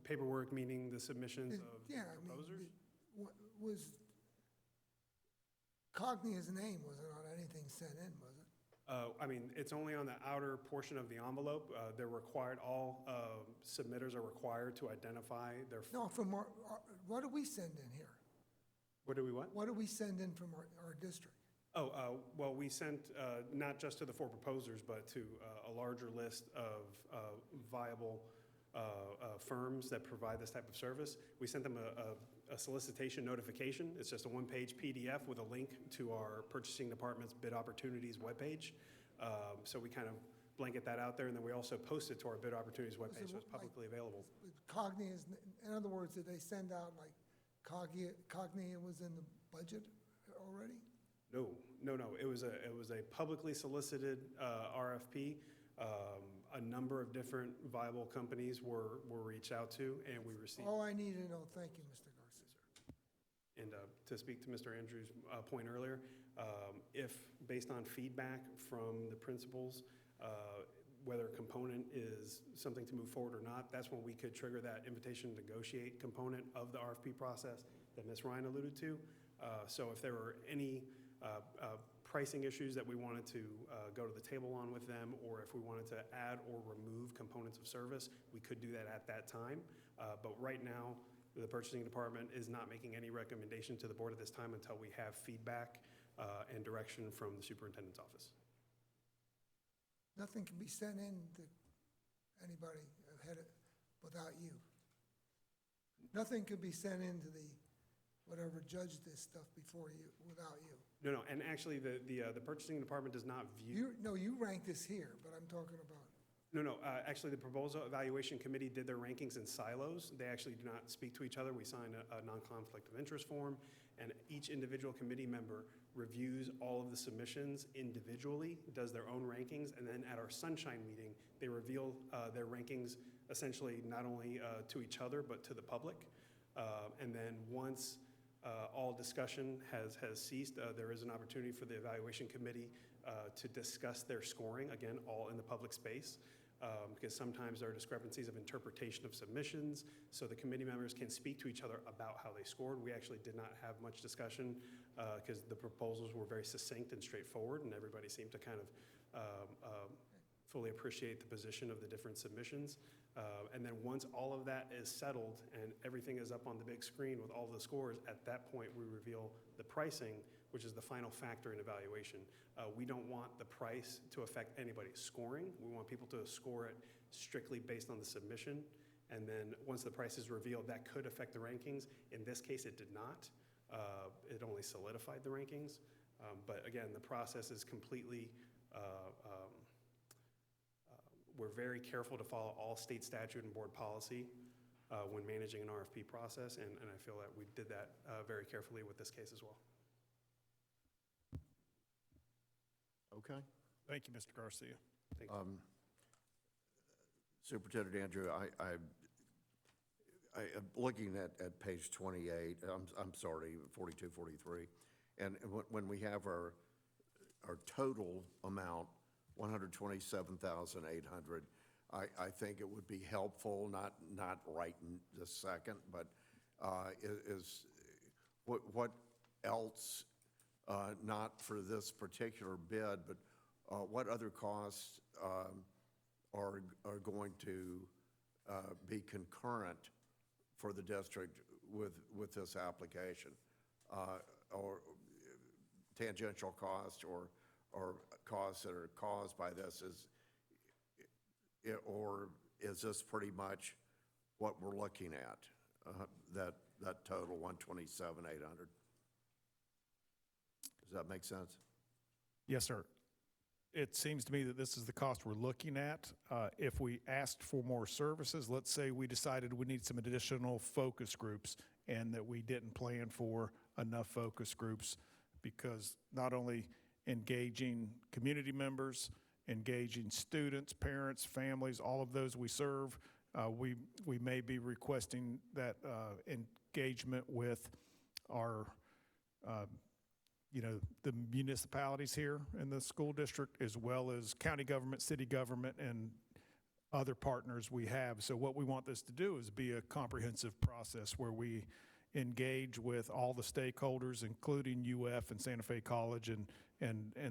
Paperwork meaning the submissions of Yeah, I mean, proposers? was Cognia's name wasn't on anything sent in, was it? I mean, it's only on the outer portion of the envelope. They're required, all submitters are required to identify their. No, from what do we send in here? What do we want? What do we send in from our district? Well, we sent not just to the 4 proposers, but to a larger list of viable firms that provide this type of service. We sent them a solicitation notification. It's just a 1-page PDF with a link to our purchasing department's bid opportunities webpage. So we kind of blanket that out there, and then we also post it to our bid opportunities webpage, so it's publicly available. Cognia's, in other words, did they send out like Cognia was in the budget already? No. It was a publicly solicited RFP. A number of different viable companies were reached out to, and we received. All I need to know, thank you, Mr. Garcia. And to speak to Mr. Andrews' point earlier, if, based on feedback from the principals, whether a component is something to move forward or not, that's when we could trigger that invitation to negotiate component of the RFP process that Ms. Ryan alluded to. So if there were any pricing issues that we wanted to go to the table on with them, or if we wanted to add or remove components of service, we could do that at that time. But right now, the purchasing department is not making any recommendation to the board at this time until we have feedback and direction from the superintendent's office. Nothing can be sent in to anybody ahead without you. Nothing could be sent into whatever judged this stuff before you, without you. No, and actually, the purchasing department does not view. You rank this here, but I'm talking about. No, actually, the proposal evaluation committee did their rankings in silos. They actually do not speak to each other. We sign a non-conflict of interest form, and each individual committee member reviews all of the submissions individually, does their own rankings, and then at our sunshine meeting, they reveal their rankings essentially not only to each other, but to the public. And then once all discussion has ceased, there is an opportunity for the evaluation committee to discuss their scoring, again, all in the public space. Because sometimes there are discrepancies of interpretation of submissions, so the committee members can speak to each other about how they scored. We actually did not have much discussion because the proposals were very succinct and straightforward, and everybody seemed to kind of fully appreciate the position of the different submissions. And then once all of that is settled and everything is up on the big screen with all the scores, at that point we reveal the pricing, which is the final factor in evaluation. We don't want the price to affect anybody's scoring. We want people to score it strictly based on the submission. And then once the price is revealed, that could affect the rankings. In this case, it did not. It only solidified the rankings. But again, the process is completely, we're very careful to follow all state statute and board policy when managing an RFP process. And I feel that we did that very carefully with this case as well. Okay. Thank you, Mr. Garcia. Thank you. Superintendent Andrew, I looking at page 28, I'm sorry, 42, 43, and when we have our total amount, 127,800, I think it would be helpful, not right in this second, but is what else, not for this particular bid, but what other costs are going to be concurrent for the district with this application, or tangential costs or costs that are caused by this? Or is this pretty much what we're looking at, that total 127,800? Does that make sense? Yes, sir. It seems to me that this is the cost we're looking at. If we asked for more services, let's say we decided we need some additional focus groups and that we didn't plan for enough focus groups, because not only engaging community members engaging students, parents, families, all of those we serve. We may be requesting that engagement with our, the municipalities here in the school district, as well as county government, city government, and other partners we have. So what we want this to do is be a comprehensive process where we engage with all the stakeholders, including UF and Santa Fe College, and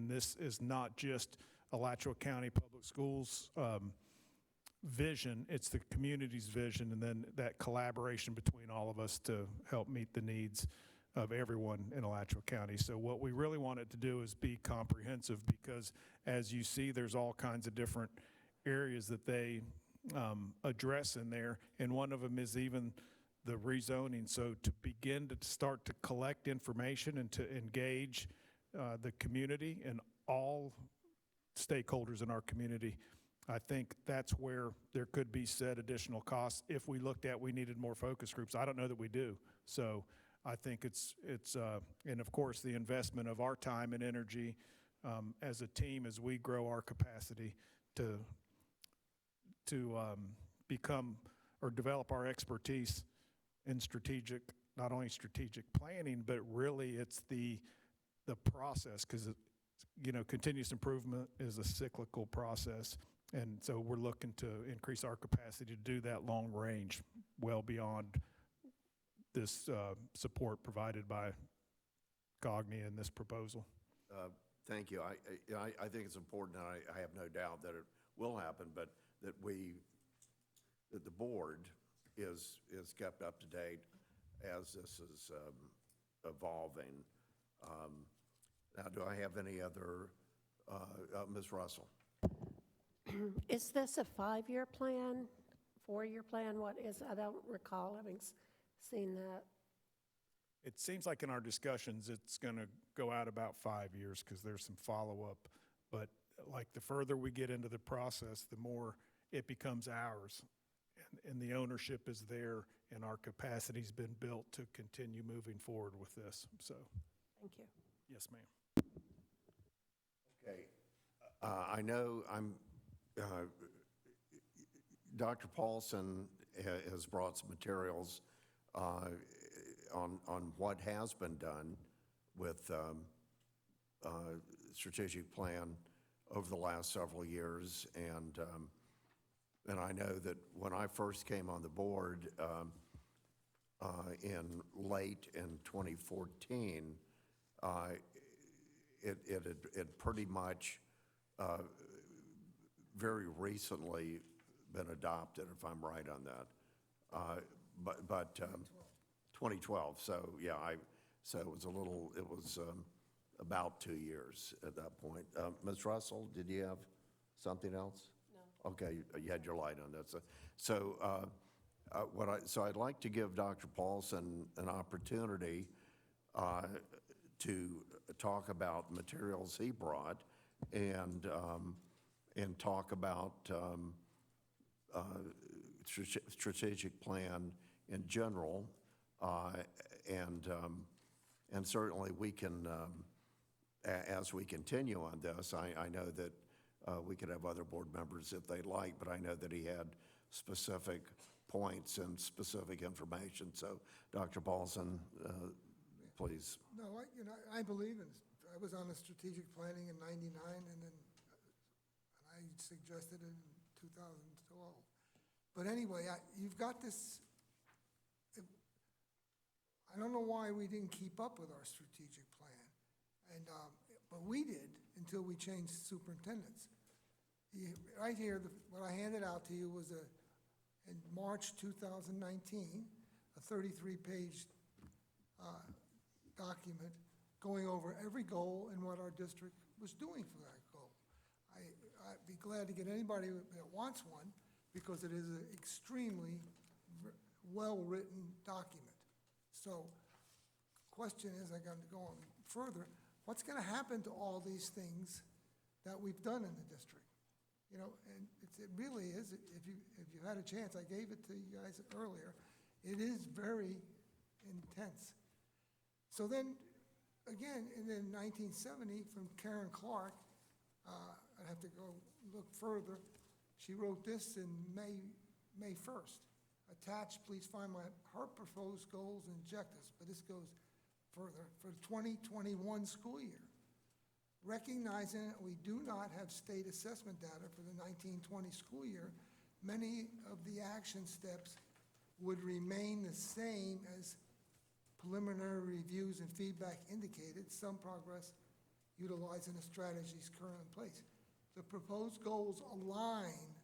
this is not just Alachua County Public Schools vision, it's the community's vision, and then that collaboration between all of us to help meet the needs of everyone in Alachua County. So what we really want it to do is be comprehensive, because as you see, there's all kinds of different areas that they address in there, and one of them is even the rezoning. So to begin to start to collect information and to engage the community and all stakeholders in our community, I think that's where there could be said additional costs. If we looked at, we needed more focus groups. I don't know that we do. So I think it's and of course the investment of our time and energy as a team as we grow our capacity to become or develop our expertise in strategic, not only strategic planning, but really it's the process, because continuous improvement is a cyclical process. And so we're looking to increase our capacity to do that long range, well beyond this support provided by Cogni in this proposal. Thank you. I think it's important, and I have no doubt that it will happen, but that the board is kept up to date as this is evolving. Now, do I have any other, Ms. Russell? Is this a 5-year plan, 4-year plan? What is, I don't recall having seen that. It seems like in our discussions, it's going to go out about 5 years because there's some follow-up. But like the further we get into the process, the more it becomes ours. And the ownership is there, and our capacity's been built to continue moving forward with this. So, Thank you. yes, ma'am. Okay. I know Dr. Paulson has brought some materials on what has been done with strategic plan over the last several years, and I know that when I first came on the board in late in 2014, it had pretty much very recently been adopted, if I'm right on that. But 2012. So yeah, so it was about 2 years at that point. Ms. Russell, did you have something else? No. Okay, you had your light on that. So I'd like to give Dr. Paulson an opportunity to talk about materials he brought and talk about strategic plan in general, and certainly we can, as we continue on this, I know that we could have other board members if they'd like, but I know that he had specific points and specific information. So, Dr. Paulson, please. No, I believe in, I was on the strategic planning in '99, and then I suggested it in 2012. But anyway, you've got this, I don't know why we didn't keep up with our strategic plan, but we did until we changed superintendents. Right here, what I handed out to you was in March 2019, a 33-page document going over every goal and what our district was doing for that goal. I'd be glad to get anybody that wants one, because it is an extremely well-written document. So, question is, I got to go on further, what's going to happen to all these things that we've done in the district? And it really is, if you had a chance, I gave it to you guys earlier, it is very intense. So then, again, in 1970, from Karen Clark, I'd have to go look further. She wrote this in May 1st. Attached, please find her proposed goals and objectives, but this goes further, for the 2021 school year. Recognizing that we do not have state assessment data for the 1920 school year, many of the action steps would remain the same as preliminary reviews and feedback indicated, some progress utilizing the strategies currently in place. The proposed goals align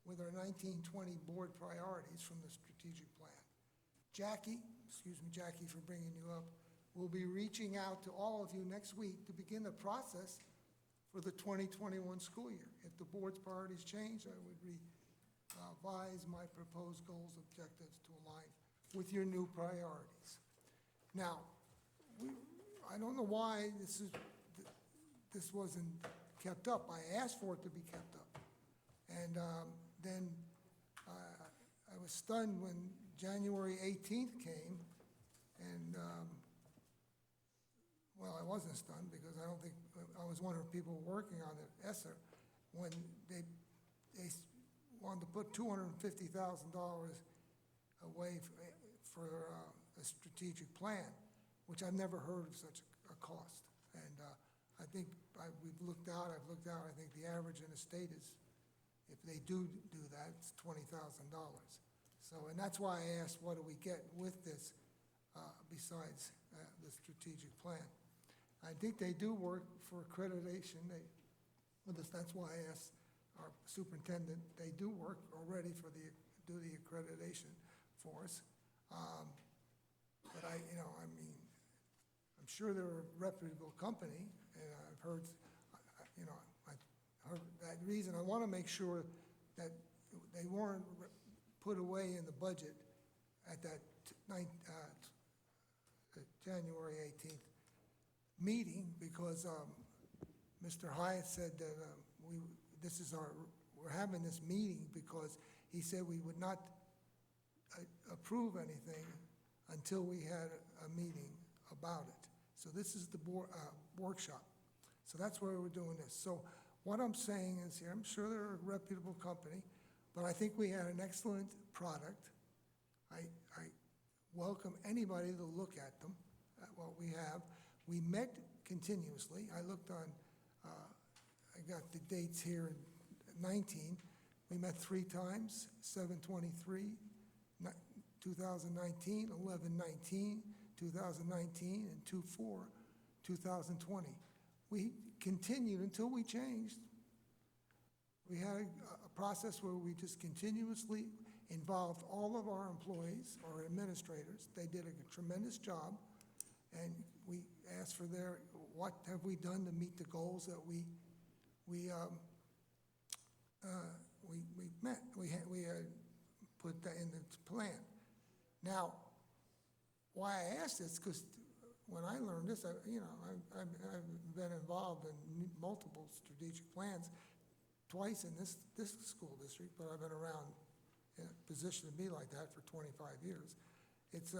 with our 1920 board priorities from the strategic plan. Jackie for bringing you up, will be reaching out to all of you next week to begin the process for the 2021 school year. If the board's priorities change, I would revise my proposed goals, objectives to align with your new priorities. Now, I don't know why this wasn't kept up. I asked for it to be kept up. And then I was stunned when January 18th came, and well, I wasn't stunned because I don't think, I was one of the people working on it, ESSER, when they wanted to put $250,000 away for a strategic plan, which I've never heard of such a cost. And I think I've looked out, I think the average in the state is, if they do that, it's $20,000. So, and that's why I asked, what do we get with this besides the strategic plan? I think they do work for accreditation. That's why I asked our superintendent. They do work already do the accreditation for us. But I'm sure they're a reputable company, and I've heard, I heard that reason. I want to make sure that they weren't put away in the budget at that January 18th meeting, because Mr. Hyatt said that we're having this meeting because he said we would not approve anything until we had a meeting about it. So this is the workshop. So that's why we're doing this. So what I'm saying is here, I'm sure they're a reputable company, but I think we had an excellent product. I welcome anybody to look at them, at what we have. We met continuously. I looked on, I got the dates here in 19. We met 3 times, 7/23, 2019, 11/19, 2019, and 2/4, 2020. We continued until we changed. We had a process where we just continuously involved all of our employees, our administrators. They did a tremendous job, and we asked for what have we done to meet the goals that we met. We had put that in the plan. Now, why I asked this, because when I learned this, I've been involved in multiple strategic plans, twice in this school district, but I've been around in a position to be like that for 25 years. It's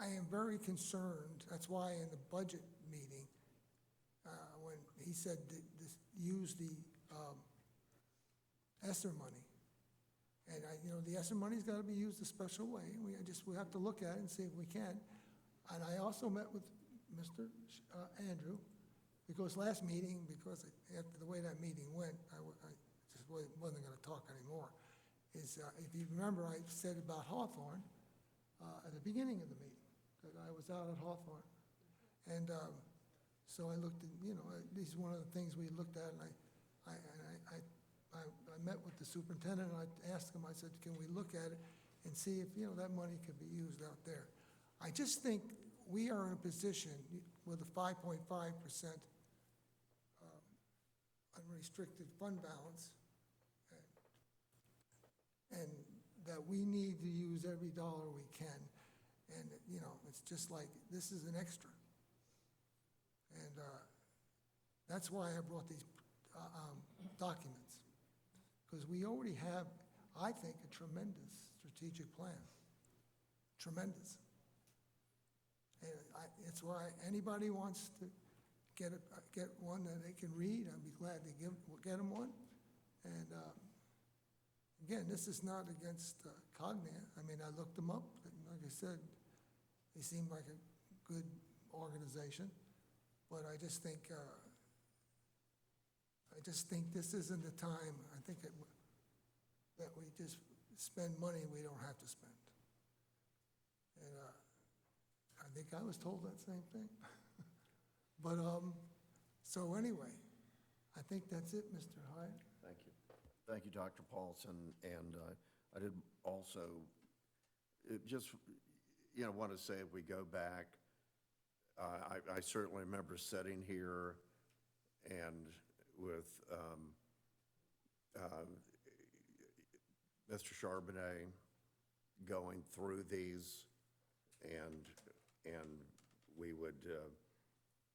I am very concerned. That's why in the budget meeting, when he said use the ESSER money, and the ESSER money's got to be used a special way. We have to look at it and see if we can. And I also met with Mr. Andrew, because last meeting, because after the way that meeting went, I just wasn't going to talk anymore. If you remember, I said about Hawthorne at the beginning of the meeting, that I was out at Hawthorne. And so I looked at, this is one of the things we looked at, and I met with the superintendent, and I asked him, I said, can we look at it and see if, that money could be used out there? I just think we are in a position with a 5.5% unrestricted fund balance, and that we need to use every dollar we can. And, it's just like, this is an extra. And that's why I brought these documents, because we already have, I think, a tremendous strategic plan. Tremendous. And it's why anybody wants to get one that they can read, I'd be glad to get them one. And again, this is not against Cognia. I mean, I looked them up, and like I said, they seem like a good organization. But I just think this isn't the time. I think that we just spend money we don't have to spend. And I think I was told that same thing. But, so anyway, I think that's it, Mr. Hyde. Thank you. Thank you, Dr. Paulson. And I did also, just, want to say if we go back, I certainly remember sitting here and with Mr. Charbonnet going through these, and we would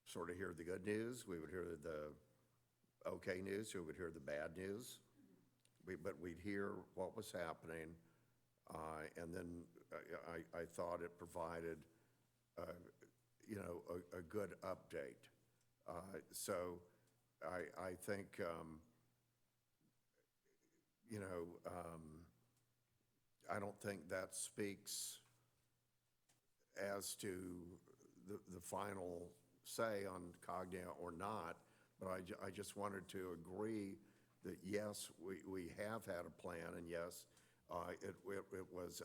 sort of hear the good news, we would hear the okay news, we would hear the bad news, but we'd hear what was happening, and then I thought it provided, a good update. So I think, I don't think that speaks as to the final say on Cognia or not, but I just wanted to agree that yes, we have had a plan, and yes, it was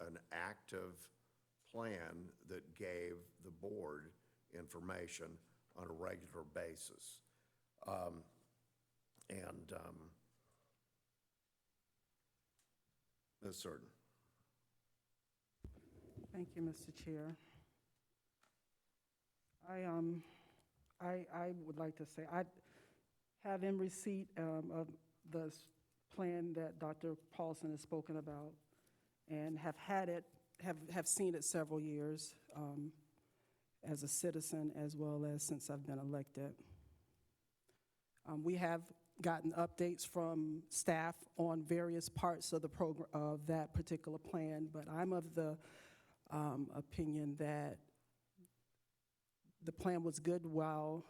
an active plan that gave the board information on a regular basis. Ms. Certain. Thank you, Mr. Chair. I would like to say, I have in receipt of the plan that Dr. Paulson has spoken about, and have seen it several years as a citizen, as well as since I've been elected. We have gotten updates from staff on various parts of the program, of that particular plan, but I'm of the opinion that the plan was good while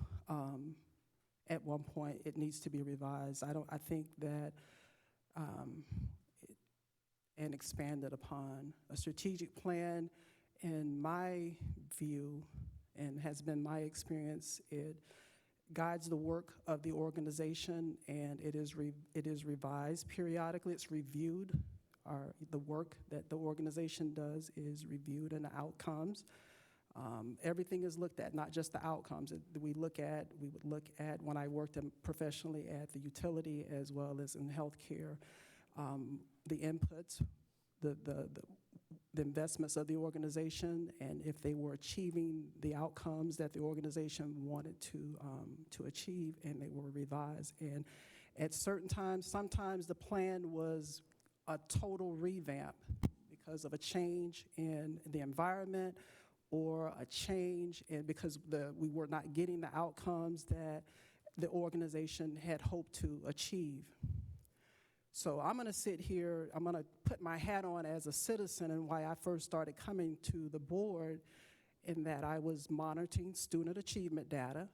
at one point it needs to be revised. I think that and expanded upon. A strategic plan, in my view, and has been my experience, it guides the work of the organization, and it is revised periodically. It's reviewed. The work that the organization does is reviewed, and the outcomes. Everything is looked at, not just the outcomes. We would look at, when I worked professionally at the utility as well as in healthcare, the inputs, the investments of the organization, and if they were achieving the outcomes that the organization wanted to achieve, and they were revised. And at certain times, sometimes the plan was a total revamp because of a change in the environment, or a change in because we were not getting the outcomes that the organization had hoped to achieve. So I'm going to sit here, I'm going to put my hat on as a citizen, and why I first started coming to the board, in that I was monitoring student achievement data,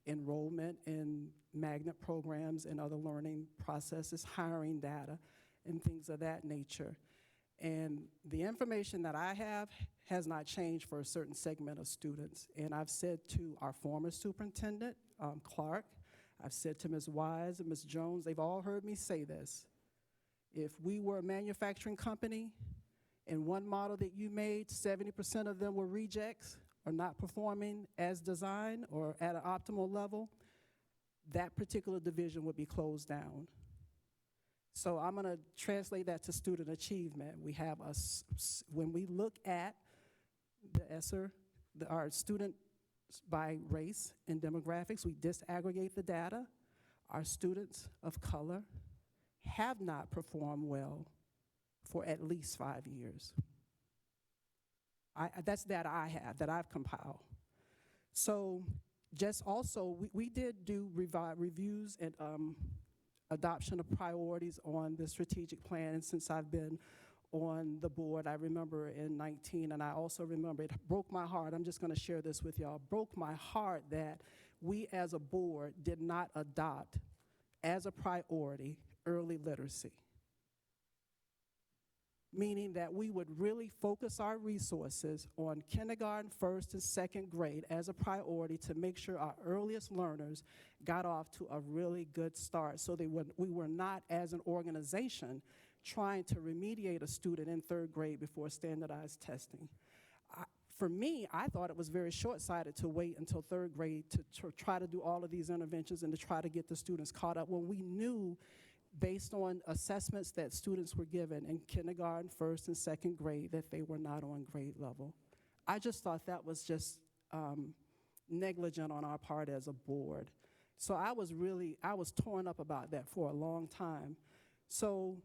enrollment in magnet programs and other learning processes, hiring data, and things of that nature. And the information that I have has not changed for a certain segment of students. And I've said to our former superintendent, Clark, I've said to Ms. Wise and Ms. Jones, they've all heard me say this. If we were a manufacturing company and one model that you made, 70% of them were rejects or not performing as designed or at an optimal level, that particular division would be closed down. So I'm going to translate that to student achievement. We have when we look at the ESSER, our students by race and demographics, we disaggregate the data. Our students of color have not performed well for at least 5 years. That's data I have, that I've compiled. So just also, we did do reviews and adoption of priorities on the strategic plan, and since I've been on the board, I remember in 19, and I also remember it broke my heart, I'm just going to share this with y'all, broke my heart that we as a board did not adopt as a priority early literacy. Meaning that we would really focus our resources on kindergarten, first and second grade as a priority to make sure our earliest learners got off to a really good start. So we were not, as an organization, trying to remediate a student in third grade before standardized testing. For me, I thought it was very short-sighted to wait until third grade to try to do all of these interventions and to try to get the students caught up when we knew, based on assessments that students were given in kindergarten, first and second grade, that they were not on grade level. I just thought that was just negligent on our part as a board. So I was torn up about that for a long time. So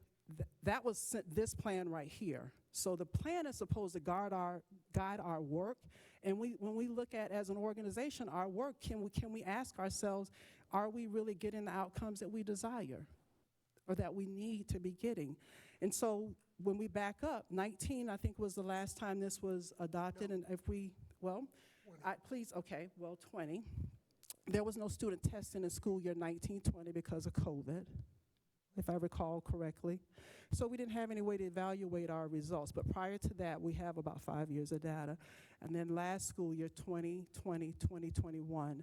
that was this plan right here. So the plan is supposed to guide our work, and when we look at, as an organization, our work, can we ask ourselves, are we really getting the outcomes that we desire or that we need to be getting? And so when we back up, 19, I think, was the last time this was adopted, and if we, well, 20. There was no student testing in school year 19-20 because of COVID, if I recall correctly. So we didn't have any way to evaluate our results. But prior to that, we have about 5 years of data. And then last school year, 2020, 2021.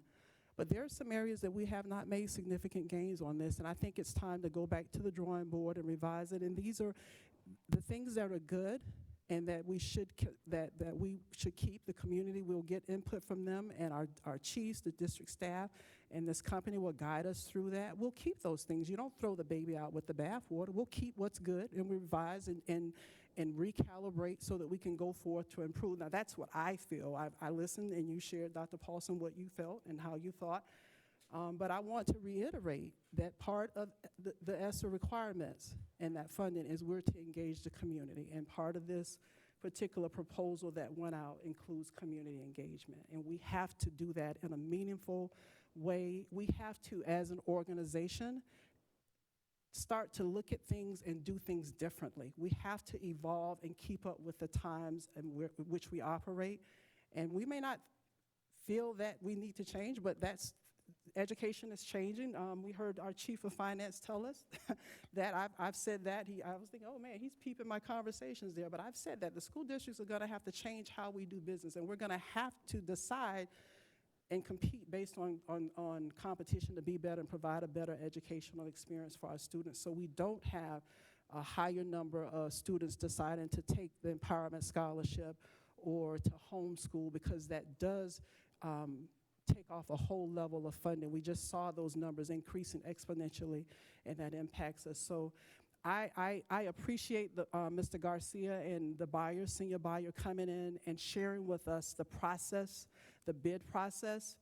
But there are some areas that we have not made significant gains on this, and I think it's time to go back to the drawing board and revise it. And these are the things that are good and that we should keep. The community will get input from them, and our chiefs, the district staff, and this company will guide us through that. We'll keep those things. You don't throw the baby out with the bathwater. We'll keep what's good and revise and recalibrate so that we can go forth to improve. Now, that's what I feel. I listened, and you shared, Dr. Paulson, what you felt and how you thought. But I want to reiterate that part of the ESSER requirements and that funding is we're to engage the community. And part of this particular proposal that went out includes community engagement. And we have to do that in a meaningful way. We have to, as an organization, start to look at things and do things differently. We have to evolve and keep up with the times in which we operate. And we may not feel that we need to change, but education is changing. We heard our chief of finance tell us that I've said that. I was thinking, oh man, he's peeping my conversations there. But I've said that the school districts are going to have to change how we do business, and we're going to have to decide and compete based on competition to be better and provide a better educational experience for our students, so we don't have a higher number of students deciding to take the empowerment scholarship or to homeschool, because that does take off a whole level of funding. We just saw those numbers increasing exponentially, and that impacts us. So I appreciate Mr. Garcia and the buyer, senior buyer, coming in and sharing with us the process, the bid process.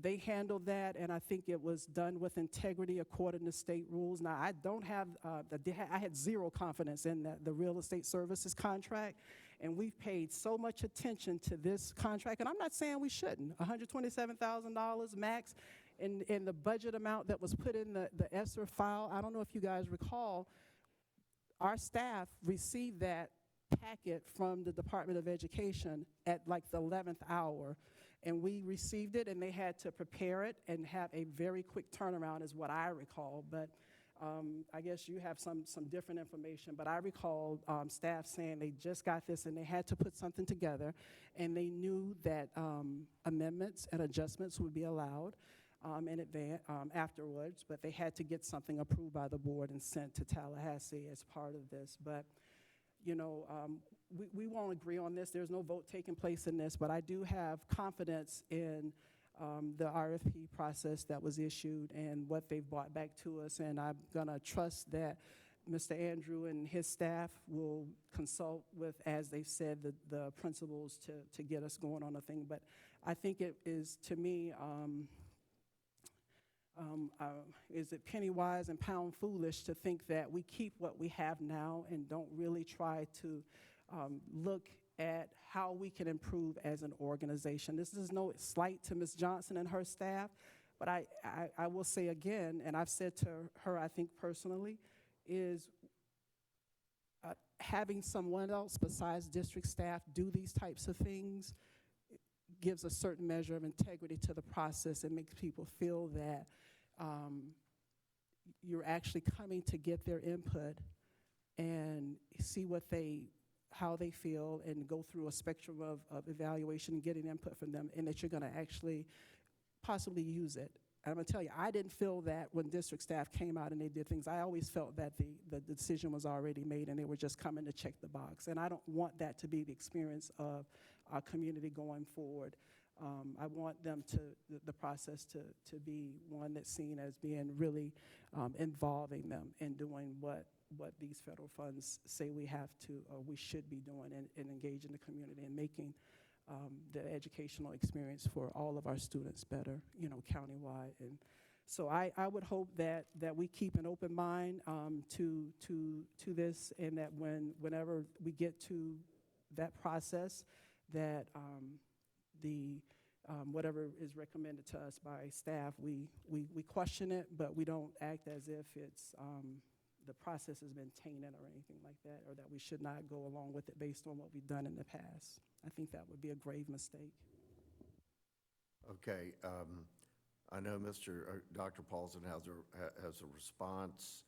They handled that, and I think it was done with integrity according to state rules. Now, I don't have, I had zero confidence in the real estate services contract, and we've paid so much attention to this contract, and I'm not saying we shouldn't. $127,000 max in the budget amount that was put in the ESSER file. I don't know if you guys recall, our staff received that packet from the Department of Education at like the 11th hour, and we received it, and they had to prepare it and have a very quick turnaround is what I recall. But I guess you have some different information, but I recall staff saying they just got this and they had to put something together, and they knew that amendments and adjustments would be allowed in advance afterwards, but they had to get something approved by the board and sent to Tallahassee as part of this. But you know, we won't agree on this. There's no vote taking place in this, but I do have confidence in the RFP process that was issued and what they've brought back to us, and I'm gonna trust that Mr. Andrew and his staff will consult with, as they've said, the principals to get us going on a thing. But I think it is, to me, is it penny wise and pound foolish to think that we keep what we have now and don't really try to look at how we can improve as an organization. This is no slight to Ms. Johnson and her staff, but I will say again, and I've said to her, I think personally, is having someone else besides district staff do these types of things gives a certain measure of integrity to the process and makes people feel that you're actually coming to get their input and see how they feel and go through a spectrum of evaluation and getting input from them, and that you're going to actually possibly use it. And I'm going to tell you, I didn't feel that when district staff came out and they did things. I always felt that the decision was already made and they were just coming to check the box. And I don't want that to be the experience of our community going forward. I want them the process to be one that's seen as being really involving them in doing what these federal funds say we have to or we should be doing and engaging the community and making the educational experience for all of our students better, countywide. And so I would hope that we keep an open mind to this, and that whenever we get to that process, that whatever is recommended to us by staff, we question it, but we don't act as if it's the process has been tainted or anything like that, or that we should not go along with it based on what we've done in the past. I think that would be a grave mistake. Okay, I know Dr. Paulson has a response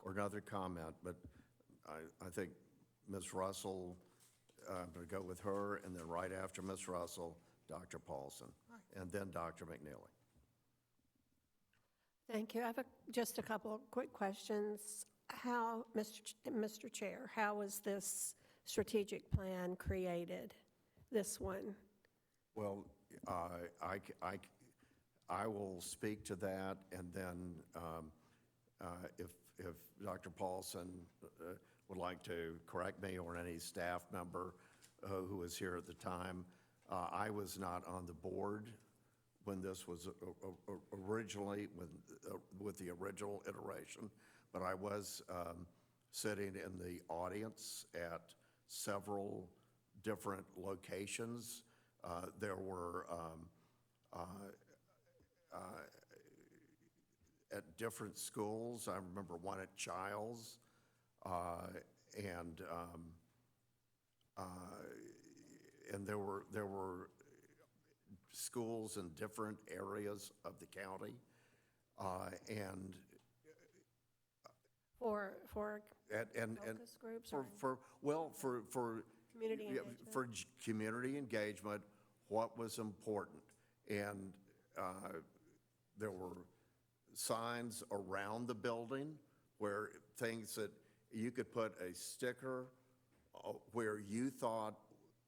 or another comment, but I think Ms. Russell, I'm going to go with her, and then right after Ms. Russell, Dr. Paulson, and then Dr. McNeely. Thank you. I have just a couple of quick questions. How, Mr. Chair, how was this strategic plan created, this one? Well, I will speak to that, and then if Dr. Paulson would like to correct me, or any staff member who was here at the time, I was not on the board when this was originally, with the original iteration, but I was sitting in the audience at several different locations. There were at different schools. I remember one at Childs, and there were schools in different areas of the county, and For and focus groups or for community engagement? for community engagement, what was important. And there were signs around the building where things that you could put a sticker where you thought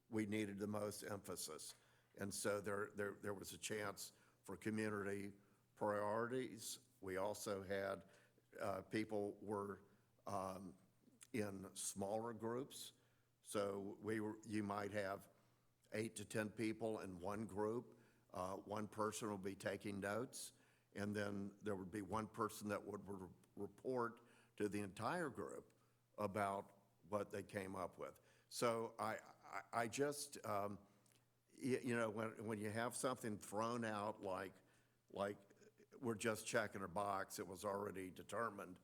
we needed the most emphasis. And so there was a chance for community priorities. We also had people were in smaller groups. So you might have 8 to 10 people in one group. One person will be taking notes, and then there would be one person that would report to the entire group about what they came up with. So I just, when you have something thrown out like we're just checking a box, it was already determined,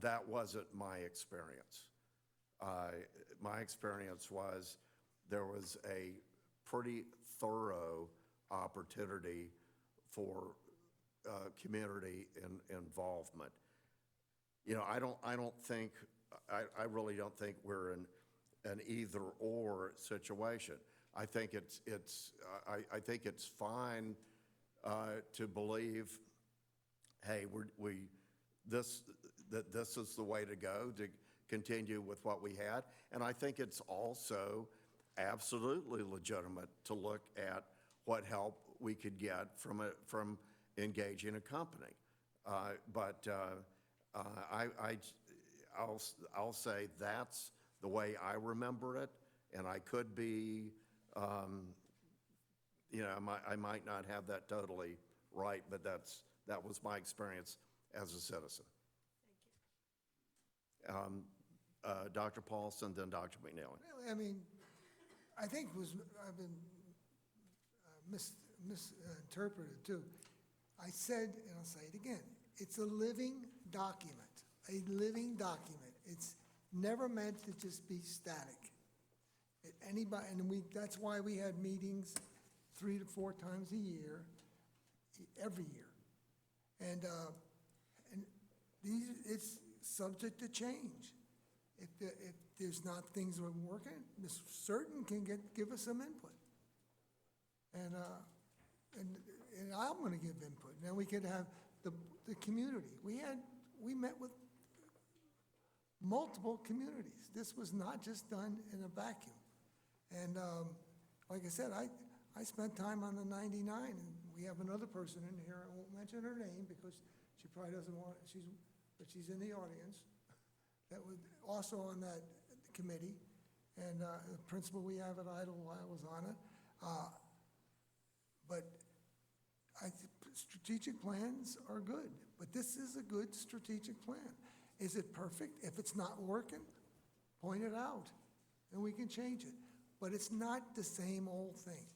that wasn't my experience. My experience was there was a pretty thorough opportunity for community involvement. I really don't think we're in an either-or situation. I think it's fine to believe, hey, this is the way to go, to continue with what we had. And I think it's also absolutely legitimate to look at what help we could get from engaging a company. But I'll say that's the way I remember it, and I could be, I might not have that totally right, but that was my experience as a citizen. Thank you. Dr. Paulson, then Dr. McNeely. Really, I think I've been misinterpreted too. I said, and I'll say it again, it's a living document, It's never meant to just be static. Anybody, and that's why we had meetings 3 to 4 times a year, every year. And it's subject to change. If there's not things that are working, Ms. Certain can give us some input. And I'm gonna give input. Then we could have the community. We met with multiple communities. This was not just done in a vacuum. And like I said, I spent time on the 99, and we have another person in here, I won't mention her name because she probably doesn't want, but she's in the audience, that was also on that committee, and the principal we have at Idlewild was on it. But strategic plans are good, but this is a good strategic plan. Is it perfect? If it's not working, point it out, and we can change it. But it's not the same old thing,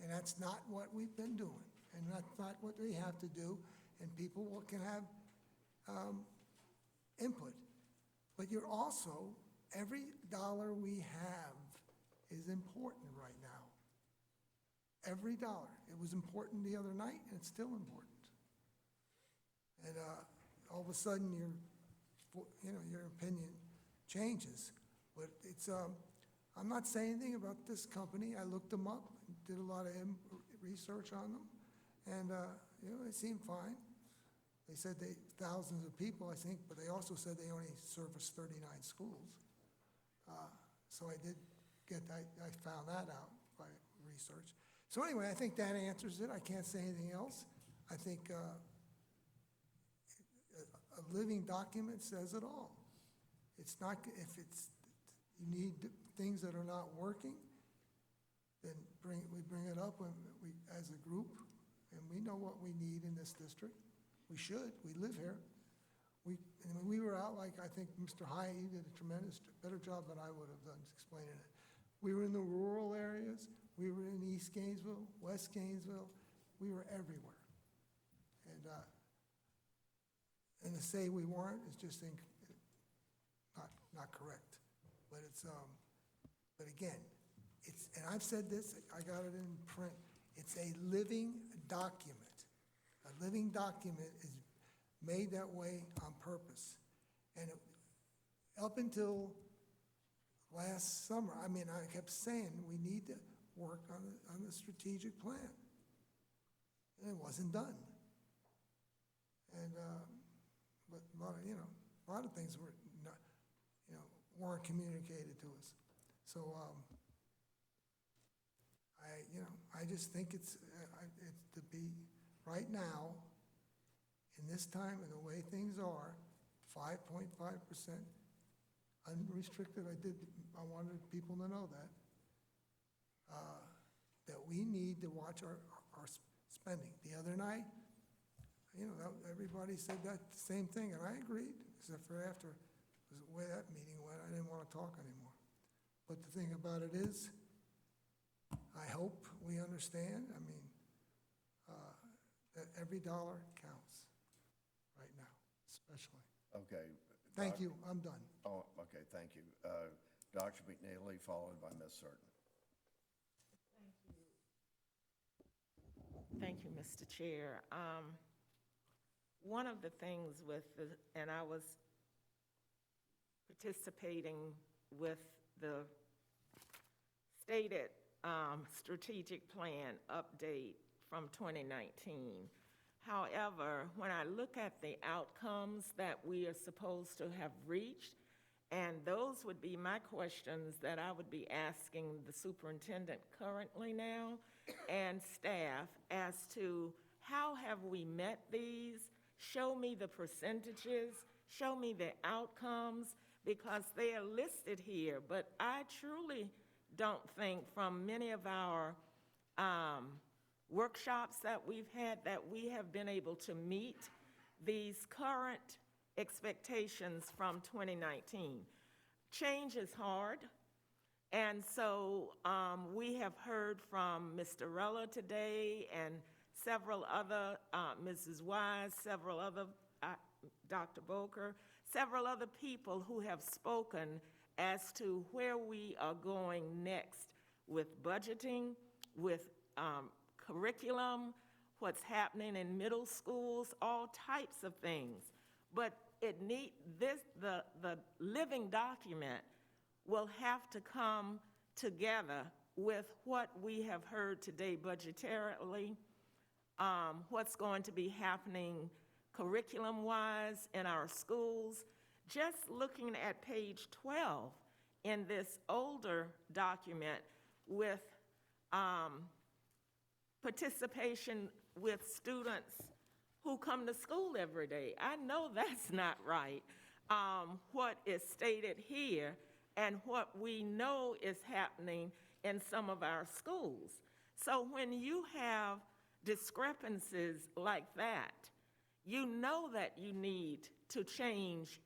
and that's not what we've been doing, and that's not what we have to do, and people can have input. But you're also, every dollar we have is important right now. Every dollar. It was important the other night, and it's still important. And all of a sudden, your opinion changes. But it's, I'm not saying anything about this company. I looked them up, did a lot of research on them, and they seem fine. They said thousands of people, I think, but they also said they only service 39 schools. So I did I found that out by research. So anyway, I think that answers it. I can't say anything else. I think a living document says it all. It's not, if you need things that are not working, then we bring it up as a group, and we know what we need in this district. We should. We live here. We were out, like I think Mr. High did a tremendous, better job than I would have done explaining it. We were in the rural areas. We were in East Gainesville, West Gainesville. We were everywhere. And to say we weren't is just not correct. But but again, and I've said this, I got it in print, it's a living document. A living document is made that way on purpose. And up until last summer, I kept saying we need to work on the strategic plan. And it wasn't done. And, but a lot of things were not, weren't communicated to us. So, I just think it's to be, right now, in this time and the way things are, 5.5% unrestricted. I wanted people to know that. That we need to watch our spending. The other night, everybody said that same thing, and I agreed, except for after the way that meeting went, I didn't want to talk anymore. But the thing about it is, I hope we understand, that every dollar counts right now, especially. Okay. Thank you, I'm done. Oh, okay, thank you. Dr. McNeely, followed by Ms. Certain. Thank you, Mr. Chair. One of the things and I was participating with the stated strategic plan update from 2019. However, when I look at the outcomes that we are supposed to have reached, and those would be my questions that I would be asking the superintendent currently now and staff as to how have we met these? Show me the percentages, show me the outcomes, because they are listed here, but I truly don't think from many of our workshops that we've had that we have been able to meet these current expectations from 2019. Change is hard, and so we have heard from Mr. Rella today and several other, Mrs. Wise, several other, Dr. Boker, several other people who have spoken as to where we are going next with budgeting, with curriculum, what's happening in middle schools, all types of things. But the living document will have to come together with what we have heard today budgetarily, what's going to be happening curriculum-wise in our schools. Just looking at page 12 in this older document with participation with students who come to school every day. I know that's not right, what is stated here and what we know is happening in some of our schools. So when you have discrepancies like that, you know that you need to change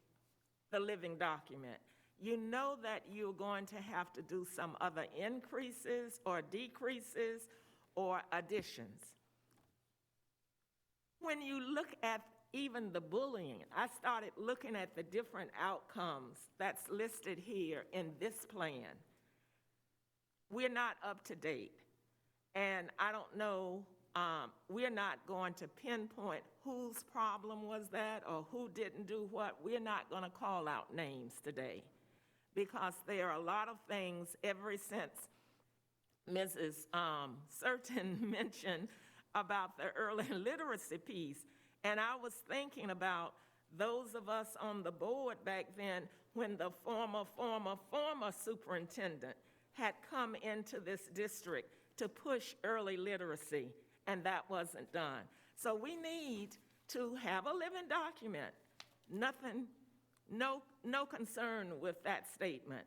the living document. You know that you're going to have to do some other increases or decreases or additions. When you look at even the bullying, I started looking at the different outcomes that's listed here in this plan. We're not up to date. And I don't know, we're not going to pinpoint whose problem was that or who didn't do what. We're not going to call out names today because there are a lot of things ever since Mrs. Certain mentioned about the early literacy piece. And I was thinking about those of us on the board back then when the former superintendent had come into this district to push early literacy, and that wasn't done. So we need to have a living document. Nothing, no concern with that statement.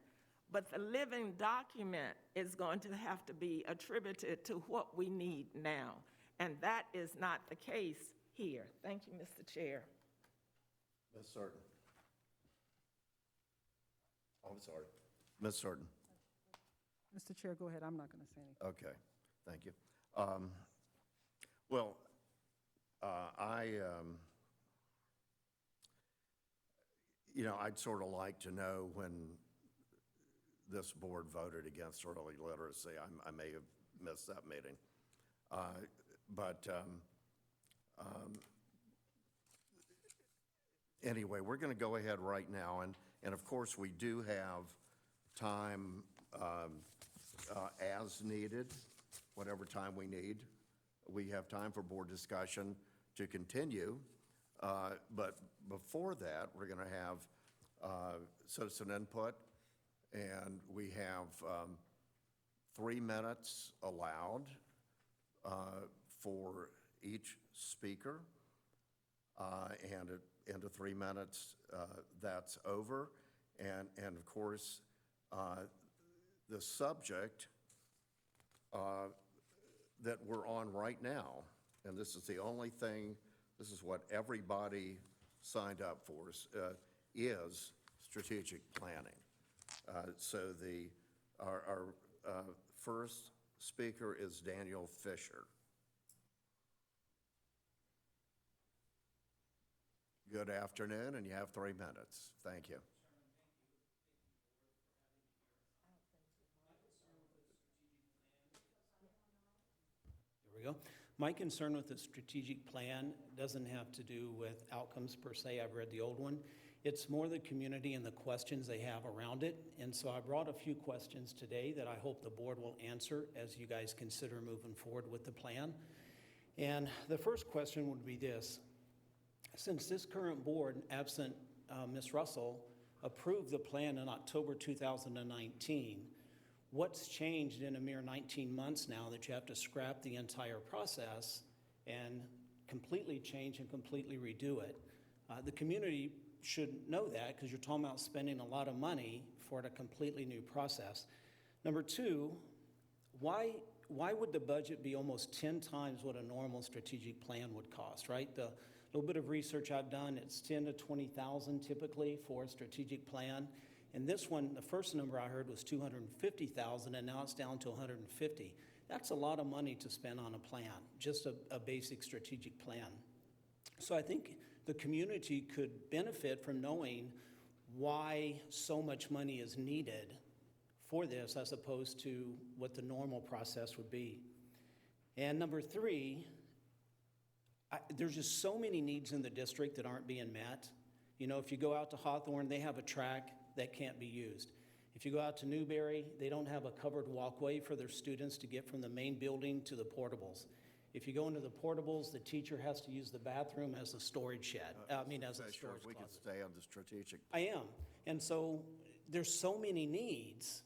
But the living document is going to have to be attributed to what we need now. And that is not the case here. Thank you, Mr. Chair. Ms. Certain. Oh, I'm sorry. Ms. Certain. Mr. Chair, go ahead. I'm not going to say anything. Okay, thank you. Well, I'd sort of like to know when this board voted against early literacy. I may have missed that meeting. Anyway, we're going to go ahead right now, and of course, we do have time as needed, whatever time we need. We have time for board discussion to continue, but before that, we're going to have citizen input, and we have 3 minutes allowed for each speaker, and into 3 minutes, that's over. And of course, the subject that we're on right now, and this is the only thing, this is what everybody signed up for, is strategic planning. So our first speaker is Daniel Fisher. Good afternoon, and you have 3 minutes. Thank you. There we go. My concern with the strategic plan doesn't have to do with outcomes per se. I've read the old one. It's more the community and the questions they have around it. And so I brought a few questions today that I hope the board will answer as you guys consider moving forward with the plan. And the first question would be this. Since this current board, absent Ms. Russell, approved the plan in October 2019, what's changed in a mere 19 months now that you have to scrap the entire process and completely change and completely redo it? The community should know that because you're talking about spending a lot of money for a completely new process. Number two, why would the budget be almost 10 times what a normal strategic plan would cost, right? The little bit of research I've done, it's 10 to 20,000 typically for a strategic plan. And this one, the first number I heard was 250,000, and now it's down to 150. That's a lot of money to spend on a plan, just a basic strategic plan. So I think the community could benefit from knowing why so much money is needed for this as opposed to what the normal process would be. And number three, there's just so many needs in the district that aren't being met. You know, if you go out to Hawthorne, they have a track that can't be used. If you go out to Newberry, they don't have a covered walkway for their students to get from the main building to the portables. If you go into the portables, the teacher has to use the bathroom as a storage shed, as a Commissioner, storage if we could closet. stay on the strategic. I am. And so there's so many needs,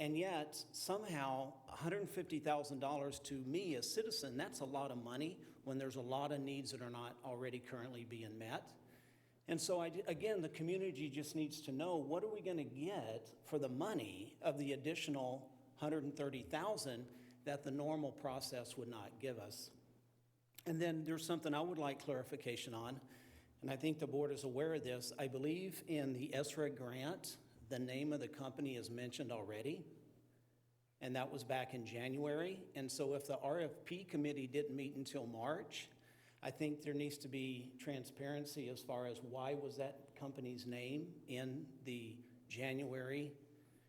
and yet somehow $150,000 to me, a citizen, that's a lot of money when there's a lot of needs that are not already currently being met. And so again, the community just needs to know, what are we going to get for the money of the additional $130,000 that the normal process would not give us? And then there's something I would like clarification on, and I think the board is aware of this. I believe in the ESRA grant, the name of the company is mentioned already, and that was back in January. And so if the RFP committee didn't meet until March, I think there needs to be transparency as far as why was that company's name in the January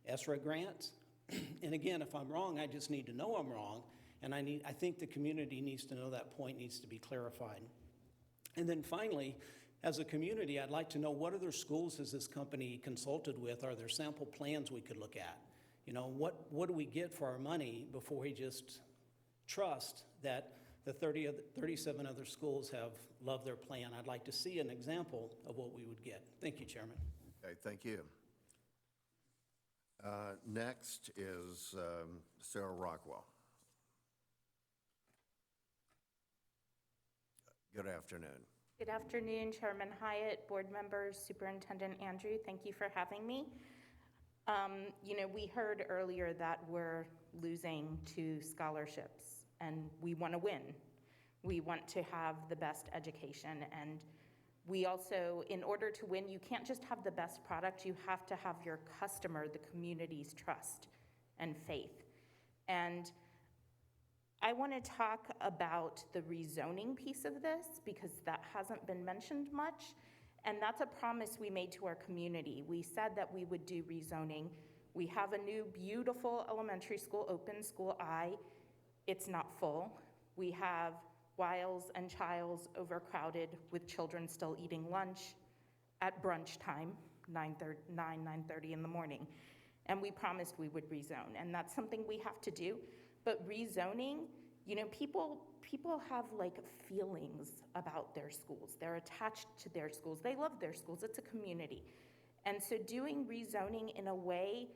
ESRA grant. And again, if I'm wrong, I just need to know I'm wrong, and I think the community needs to know that point needs to be clarified. And then finally, as a community, I'd like to know, what other schools has this company consulted with? Are there sample plans we could look at? You know, what do we get for our money before we just trust that the 37 other schools have loved their plan? I'd like to see an example of what we would get. Thank you, Chairman. Okay, thank you. Next is Sarah Rockwell. Good afternoon. Good afternoon, Chairman Hyatt, board members, Superintendent Andrew. Thank you for having me. You know, we heard earlier that we're losing 2 scholarships, and we want to win. We want to have the best education, and we also, in order to win, you can't just have the best product, you have to have your customer, the community's trust and faith. And I want to talk about the rezoning piece of this, because that hasn't been mentioned much, and that's a promise we made to our community. We said that we would do rezoning. We have a new beautiful elementary school open, School I. It's not full. We have Wiles and Childs overcrowded with children still eating lunch at brunch time, 9:30 in the morning. And we promised we would rezone, and that's something we have to do. But rezoning, you know, people have like feelings about their schools. They're attached to their schools. They love their schools. It's a community. And so doing rezoning in a way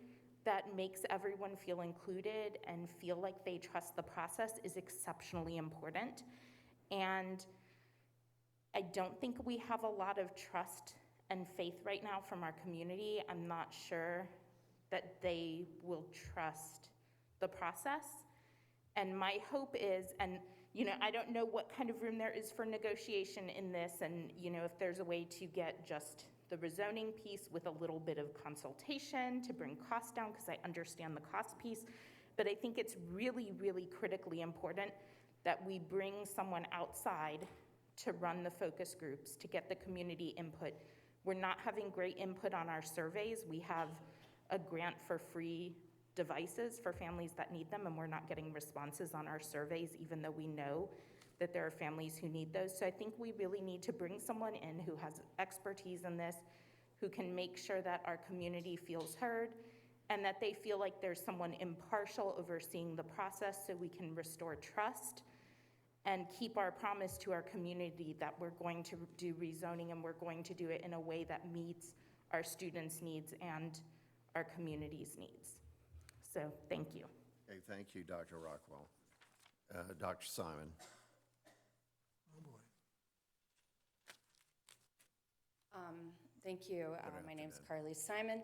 that makes everyone feel included and feel like they trust the process is exceptionally important. And I don't think we have a lot of trust and faith right now from our community. I'm not sure that they will trust the process. And my hope is, and you know, I don't know what kind of room there is for negotiation in this, and you know, if there's a way to get just the rezoning piece with a little bit of consultation to bring costs down, because I understand the cost piece, but I think it's really, really critically important that we bring someone outside to run the focus groups, to get the community input. We're not having great input on our surveys. We have a grant for free devices for families that need them, and we're not getting responses on our surveys, even though we know that there are families who need those. So I think we really need to bring someone in who has expertise in this, who can make sure that our community feels heard, and that they feel like there's someone impartial overseeing the process, so we can restore trust and keep our promise to our community that we're going to do rezoning, and we're going to do it in a way that meets our students' needs and our community's needs. So, thank you. Okay, thank you, Dr. Rockwell. Dr. Simon. Oh, boy. Thank you. Good My name's afternoon. Carly Simon.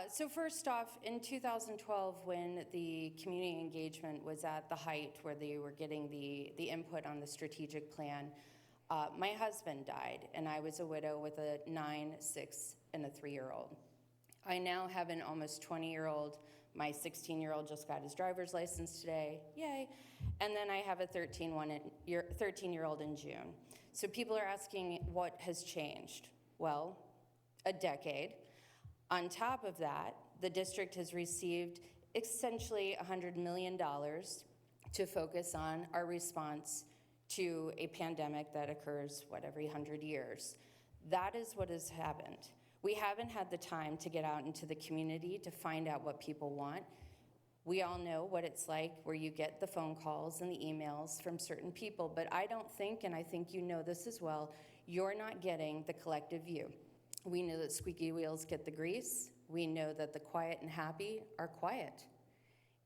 So first off, in 2012, when the community engagement was at the height where they were getting the input on the strategic plan, my husband died, and I was a widow with a 9, 6, and a 3-year-old. I now have an almost 20-year-old. My 16-year-old just got his driver's license today, yay. And then I have a 13-year-old in June. So people are asking what has changed. Well, a decade. On top of that, the district has received essentially $100 million to focus on our response to a pandemic that occurs, every 100 years. That is what has happened. We haven't had the time to get out into the community to find out what people want. We all know what it's like where you get the phone calls and the emails from certain people, but I don't think, and I think you know this as well, you're not getting the collective view. We know that squeaky wheels get the grease. We know that the quiet and happy are quiet.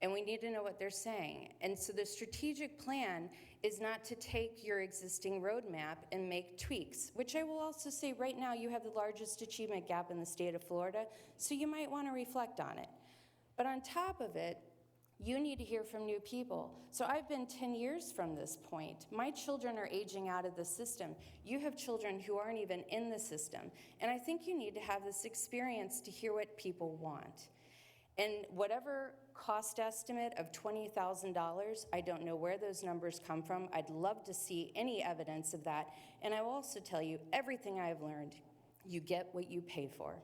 And we need to know what they're saying. And so the strategic plan is not to take your existing roadmap and make tweaks, which I will also say right now you have the largest achievement gap in the state of Florida, so you might want to reflect on it. But on top of it, you need to hear from new people. So I've been 10 years from this point. My children are aging out of the system. You have children who aren't even in the system. And I think you need to have this experience to hear what people want. And whatever cost estimate of $20,000, I don't know where those numbers come from. I'd love to see any evidence of that. And I will also tell you, everything I've learned, you get what you pay for.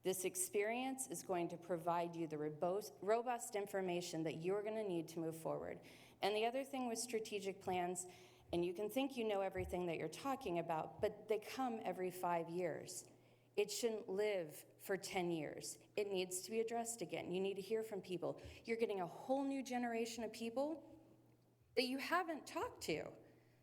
This experience is going to provide you the robust information that you're going to need to move forward. And the other thing with strategic plans, and you can think you know everything that you're talking about, but they come every 5 years. It shouldn't live for 10 years. It needs to be addressed again. You need to hear from people. You're getting a whole new generation of people that you haven't talked to.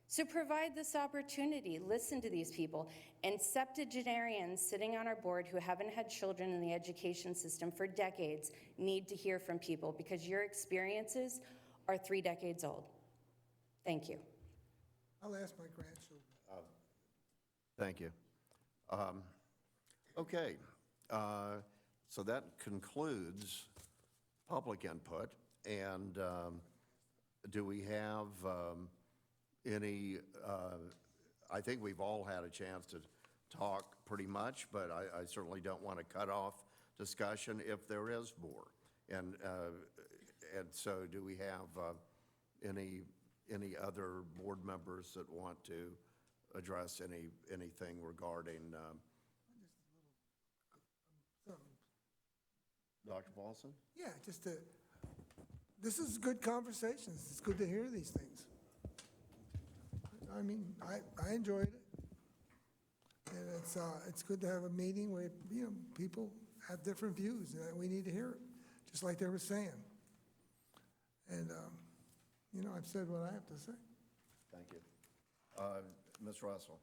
So provide this opportunity, listen to these people, and septuagenarians sitting on our board who haven't had children in the education system for decades need to hear from people because your experiences are 3 decades old. Thank you. I'll ask my grandchildren. Thank you. Okay, so that concludes public input, and do we have any, I think we've all had a chance to talk pretty much, but I certainly don't want to cut off discussion if there is more. And so do we have any other board members that want to address anything regarding Dr. Paulson? Yeah, this is good conversations. It's good to hear these things. I mean, I enjoyed it. And it's good to have a meeting where, people have different views, and we need to hear it, just like they were saying. And, I've said what I have to say. Thank you. Ms. Russell?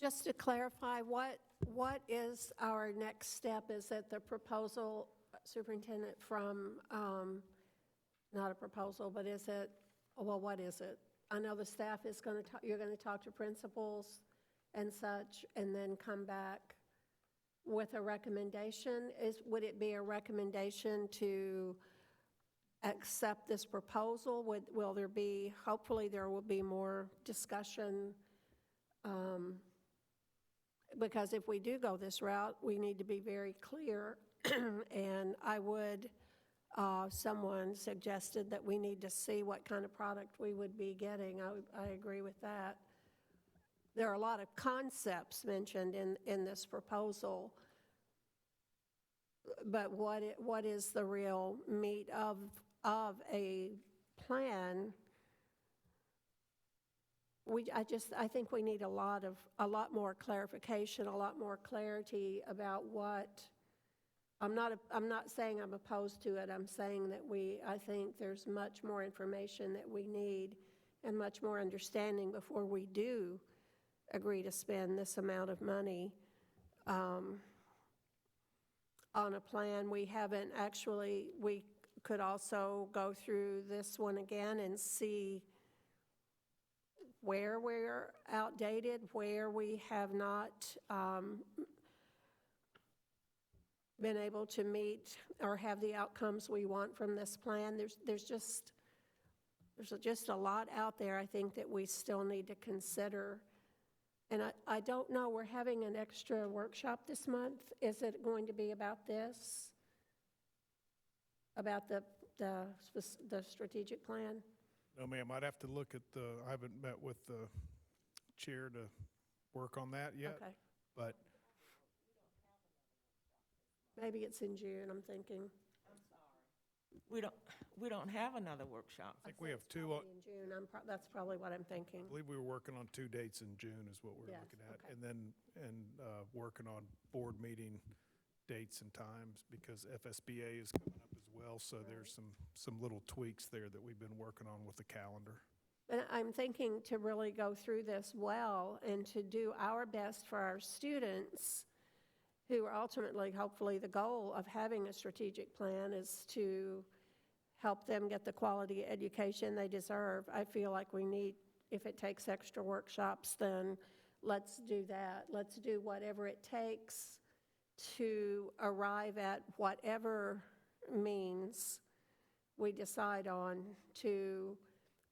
Just to clarify, what is our next step? Is it the proposal, Superintendent, from, not a proposal, but is it, well, what is it? I know the staff is going to, you're going to talk to principals and such, and then come back with a recommendation. Would it be a recommendation to accept this proposal? Will there be, hopefully there will be more discussion, because if we do go this route, we need to be very clear, and I would, someone suggested that we need to see what kind of product we would be getting. I agree with that. There are a lot of concepts mentioned in this proposal, but what is the real meat of a plan? I think we need a lot more clarification, a lot more clarity about what. I'm not saying I'm opposed to it. I'm saying that I think there's much more information that we need and much more understanding before we do agree to spend this amount of money on a plan. We haven't actually, we could also go through this one again and see where we're outdated, where we have not been able to meet or have the outcomes we want from this plan. There's just a lot out there, I think, that we still need to consider. And I don't know, we're having an extra workshop this month. Is it going to be about this? About the strategic plan? No, ma'am, I'd have to look at I haven't met with the chair to work on that yet. Okay. But maybe it's in June, I'm thinking. We don't have another workshop. I think we have two, I In June, that's probably what I'm thinking. believe we were working on 2 dates in June is what we're Yes, looking at. okay. And then, working on board meeting dates and times because FSBA is coming up as well. So there's some little tweaks there that we've been working on with the calendar. But I'm thinking to really go through this well and to do our best for our students, who are ultimately, hopefully, the goal of having a strategic plan is to help them get the quality education they deserve. I feel like we need, if it takes extra workshops, then let's do that. Let's do whatever it takes to arrive at whatever means we decide on to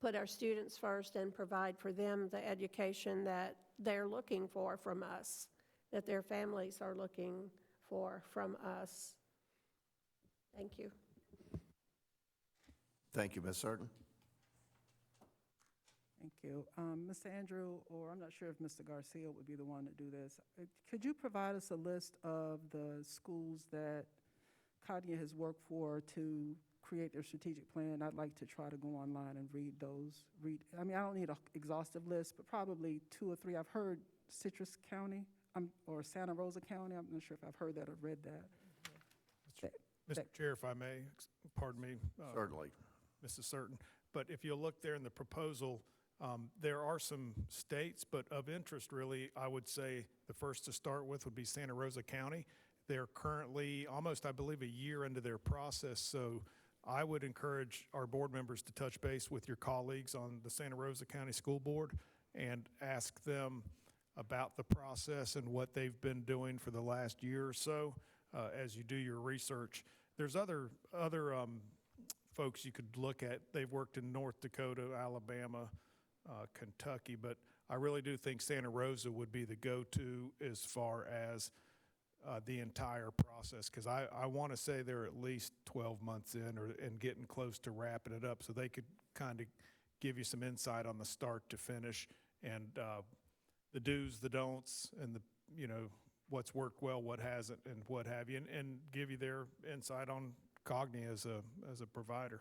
put our students first and provide for them the education that they're looking for from us, that their families are looking for from us. Thank you. Thank you, Ms. Certain. Thank you. Mr. Andrew, or I'm not sure if Mr. Garcia would be the one to do this. Could you provide us a list of the schools that Katia has worked for to create their strategic plan? I'd like to try to go online and read those. I mean, I don't need an exhaustive list, but probably 2 or 3. I've heard Citrus County or Santa Rosa County. I'm not sure if I've heard that or read that. Mr. Chair, if I may, pardon me. Certainly. Mrs. Certain. But if you look there in the proposal, there are some states, but of interest really, I would say the first to start with would be Santa Rosa County. They're currently almost, I believe, a year into their process. So I would encourage our board members to touch base with your colleagues on the Santa Rosa County School Board and ask them about the process and what they've been doing for the last year or so as you do your research. There's other folks you could look at. They've worked in North Dakota, Alabama, Kentucky, but I really do think Santa Rosa would be the go-to as far as the entire process, because I want to say they're at least 12 months in and getting close to wrapping it up, so they could kind of give you some insight on the start to finish and the do's, the don'ts, and the what's worked well, what hasn't, and what have you, and give you their insight on Cognia as a provider.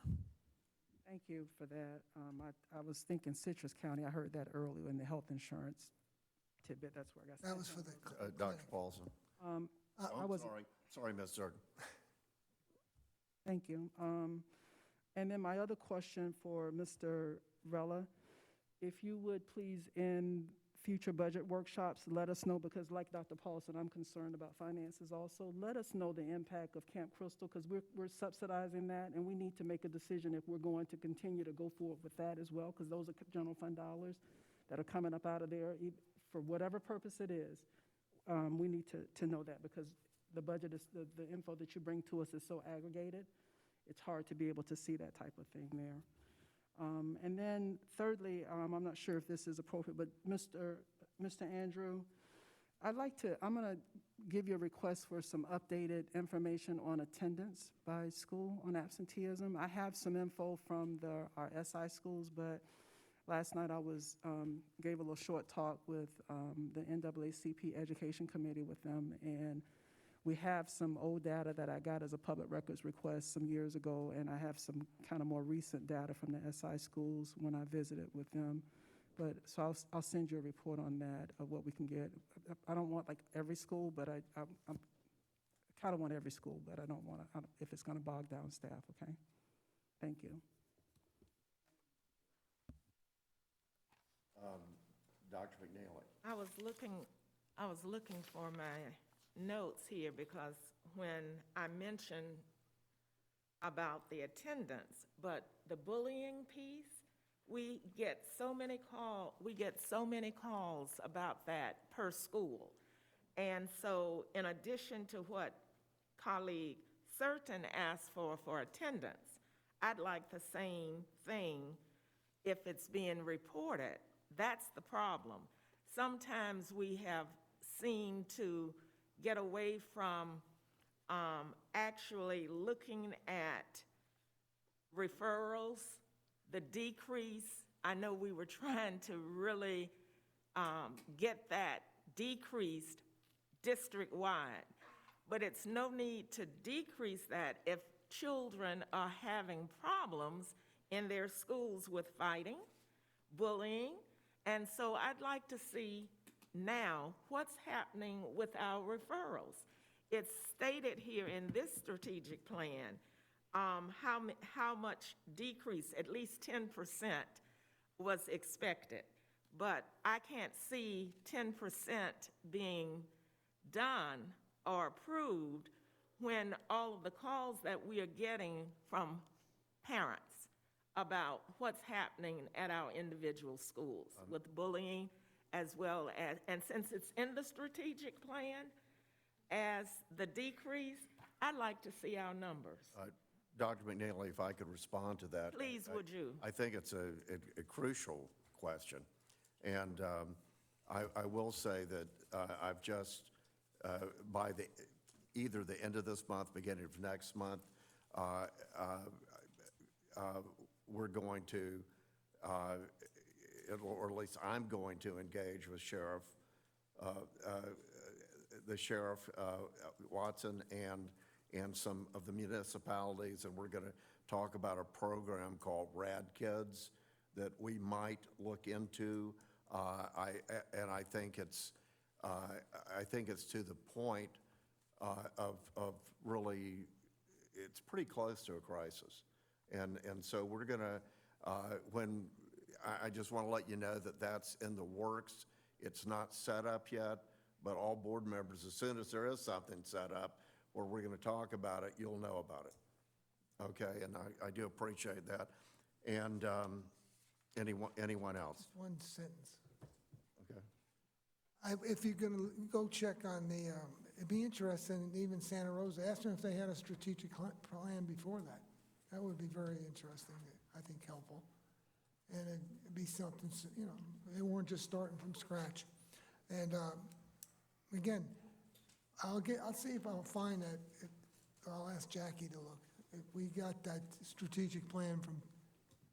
Thank you for that. I was thinking Citrus County. I heard that earlier in the health insurance tidbit. That's where I got. That was for the Dr. Paulson. I I'm was. sorry, Ms. Certain. Thank you. And then my other question for Mr. Rella, if you would please, in future budget workshops, let us know, because like Dr. Paulson, I'm concerned about finances also. Let us know the impact of Camp Crystal, because we're subsidizing that, and we need to make a decision if we're going to continue to go forward with that as well, because those are general fund dollars that are coming up out of there for whatever purpose it is. We need to know that, because the budget is, the info that you bring to us is so aggregated, it's hard to be able to see that type of thing there. And then thirdly, I'm not sure if this is appropriate, but Mr. Andrew, I'm going to give you a request for some updated information on attendance by school on absenteeism. I have some info from our SI schools, but last night I gave a little short talk with the NAACP Education Committee with them, and we have some old data that I got as a public records request some years ago, and I have some kind of more recent data from the SI schools when I visited with them. But so I'll send you a report on that of what we can get. I don't want like every school, but I kind of want every school, but I don't want to if it's going to bog down staff. Okay, thank you. Dr. McNeely. I was looking for my notes here, because when I mentioned about the attendance, but the bullying piece, we get so many calls about that per school. And so in addition to what colleague Certain asked for attendance, I'd like the same thing if it's being reported. That's the problem. Sometimes we have seemed to get away from actually looking at referrals, the decrease. I know we were trying to really get that decreased district-wide, but it's no need to decrease that if children are having problems in their schools with fighting, bullying, and so I'd like to see now what's happening with our referrals. It's stated here in this strategic plan how much decrease, at least 10%, was expected. But I can't see 10% being done or approved when all of the calls that we are getting from parents about what's happening at our individual schools with bullying as well as, and since it's in the strategic plan as the decrease, I'd like to see our numbers. Dr. McNeely, if I could respond to that. Please, would you? I think it's a crucial question. And I will say that I've just, by either the end of this month, beginning of next month, we're going to, or at least I'm going to engage with the Sheriff Watson and some of the municipalities, and we're going to talk about a program called Rad Kids that we might look into. I think it's to the point of really, it's pretty close to a crisis, and so we're going to I just want to let you know that that's in the works. It's not set up yet, but all board members, as soon as there is something set up where we're going to talk about it, you'll know about it. Okay, and I do appreciate that. And anyone else? Just one sentence. Okay. If you're going to go check on the, it'd be interesting, even Santa Rosa, ask them if they had a strategic plan before that. That would be very interesting, I think helpful. And it'd be something, you know, they weren't just starting from scratch. And again, I'll see if I'll find that. I'll ask Jackie to look. If we got that strategic plan from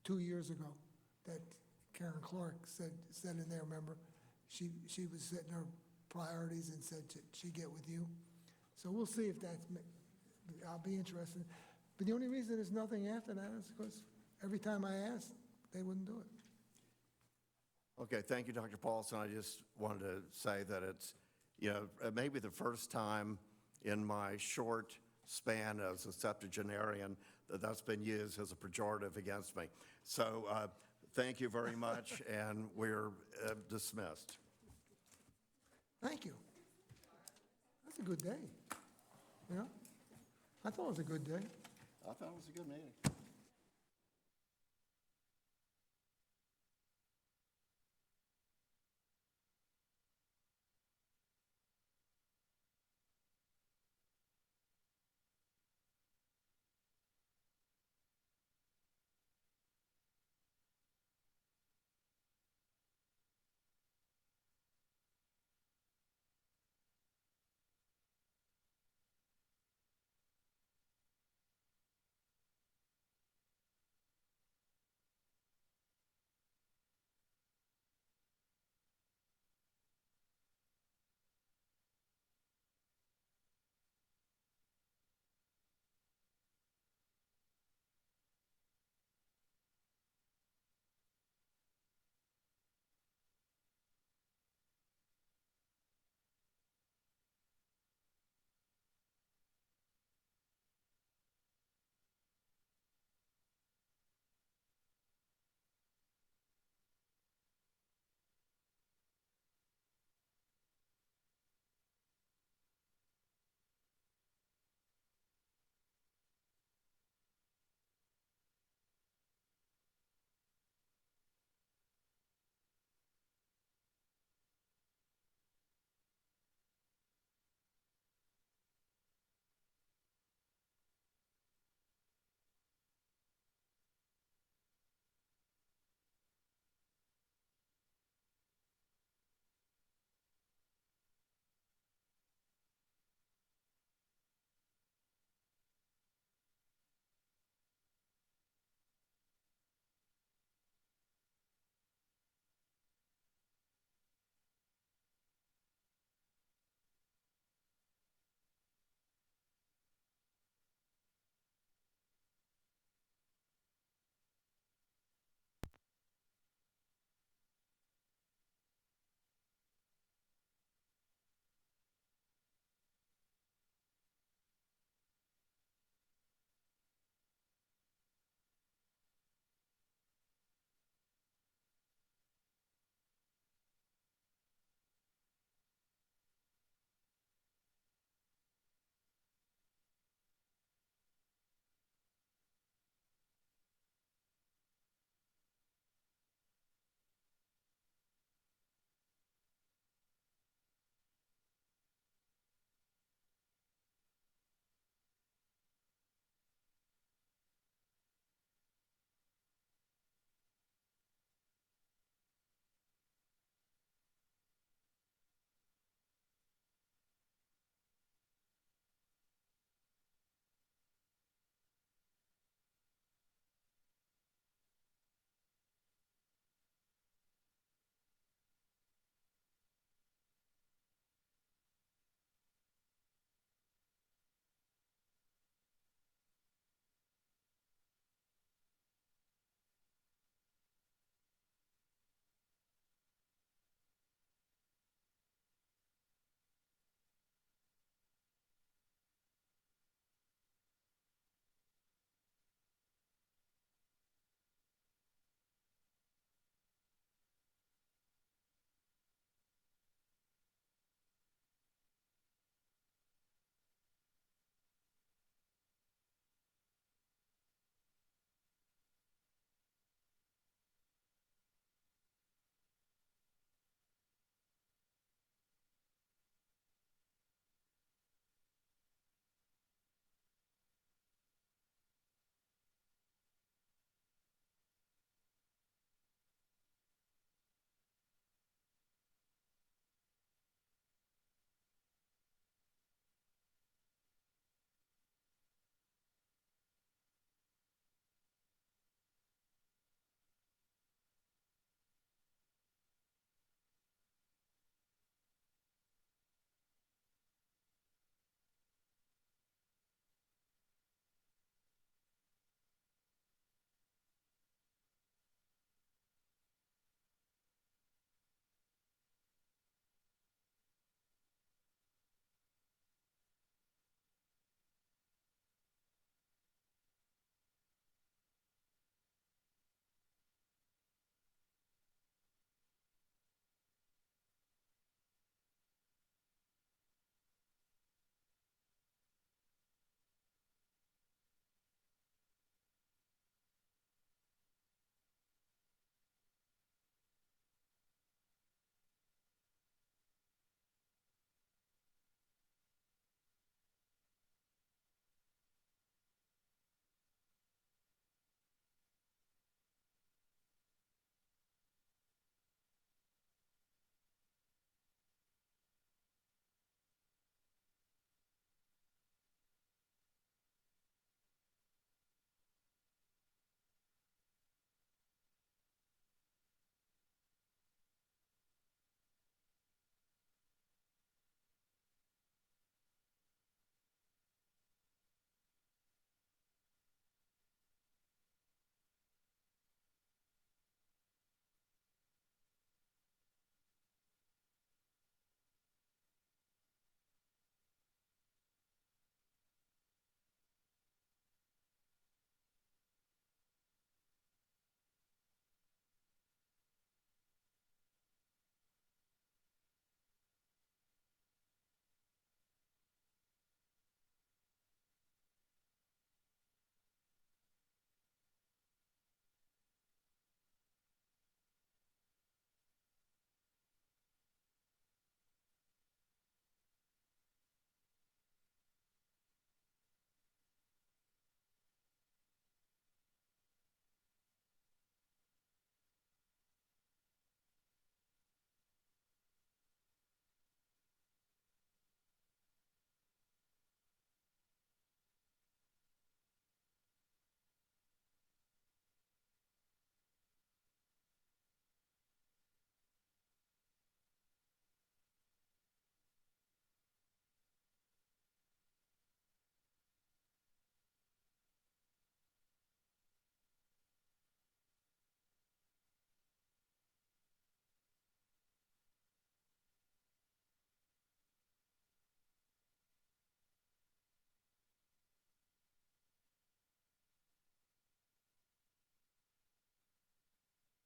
2 years ago that Karen Clark said in there, remember? She was setting her priorities and said she'd get with you. So we'll see if that's, I'll be interested. But the only reason there's nothing after that is because every time I asked, they wouldn't do it. Okay, thank you, Dr. Paulson. I just wanted to say that it's, you know, maybe the first time in my short span as a septuagenarian that's been used as a pejorative against me. So thank you very much, and we're dismissed. Thank you. That's a good day. You know? I thought it was a good day. I thought it was a good meeting.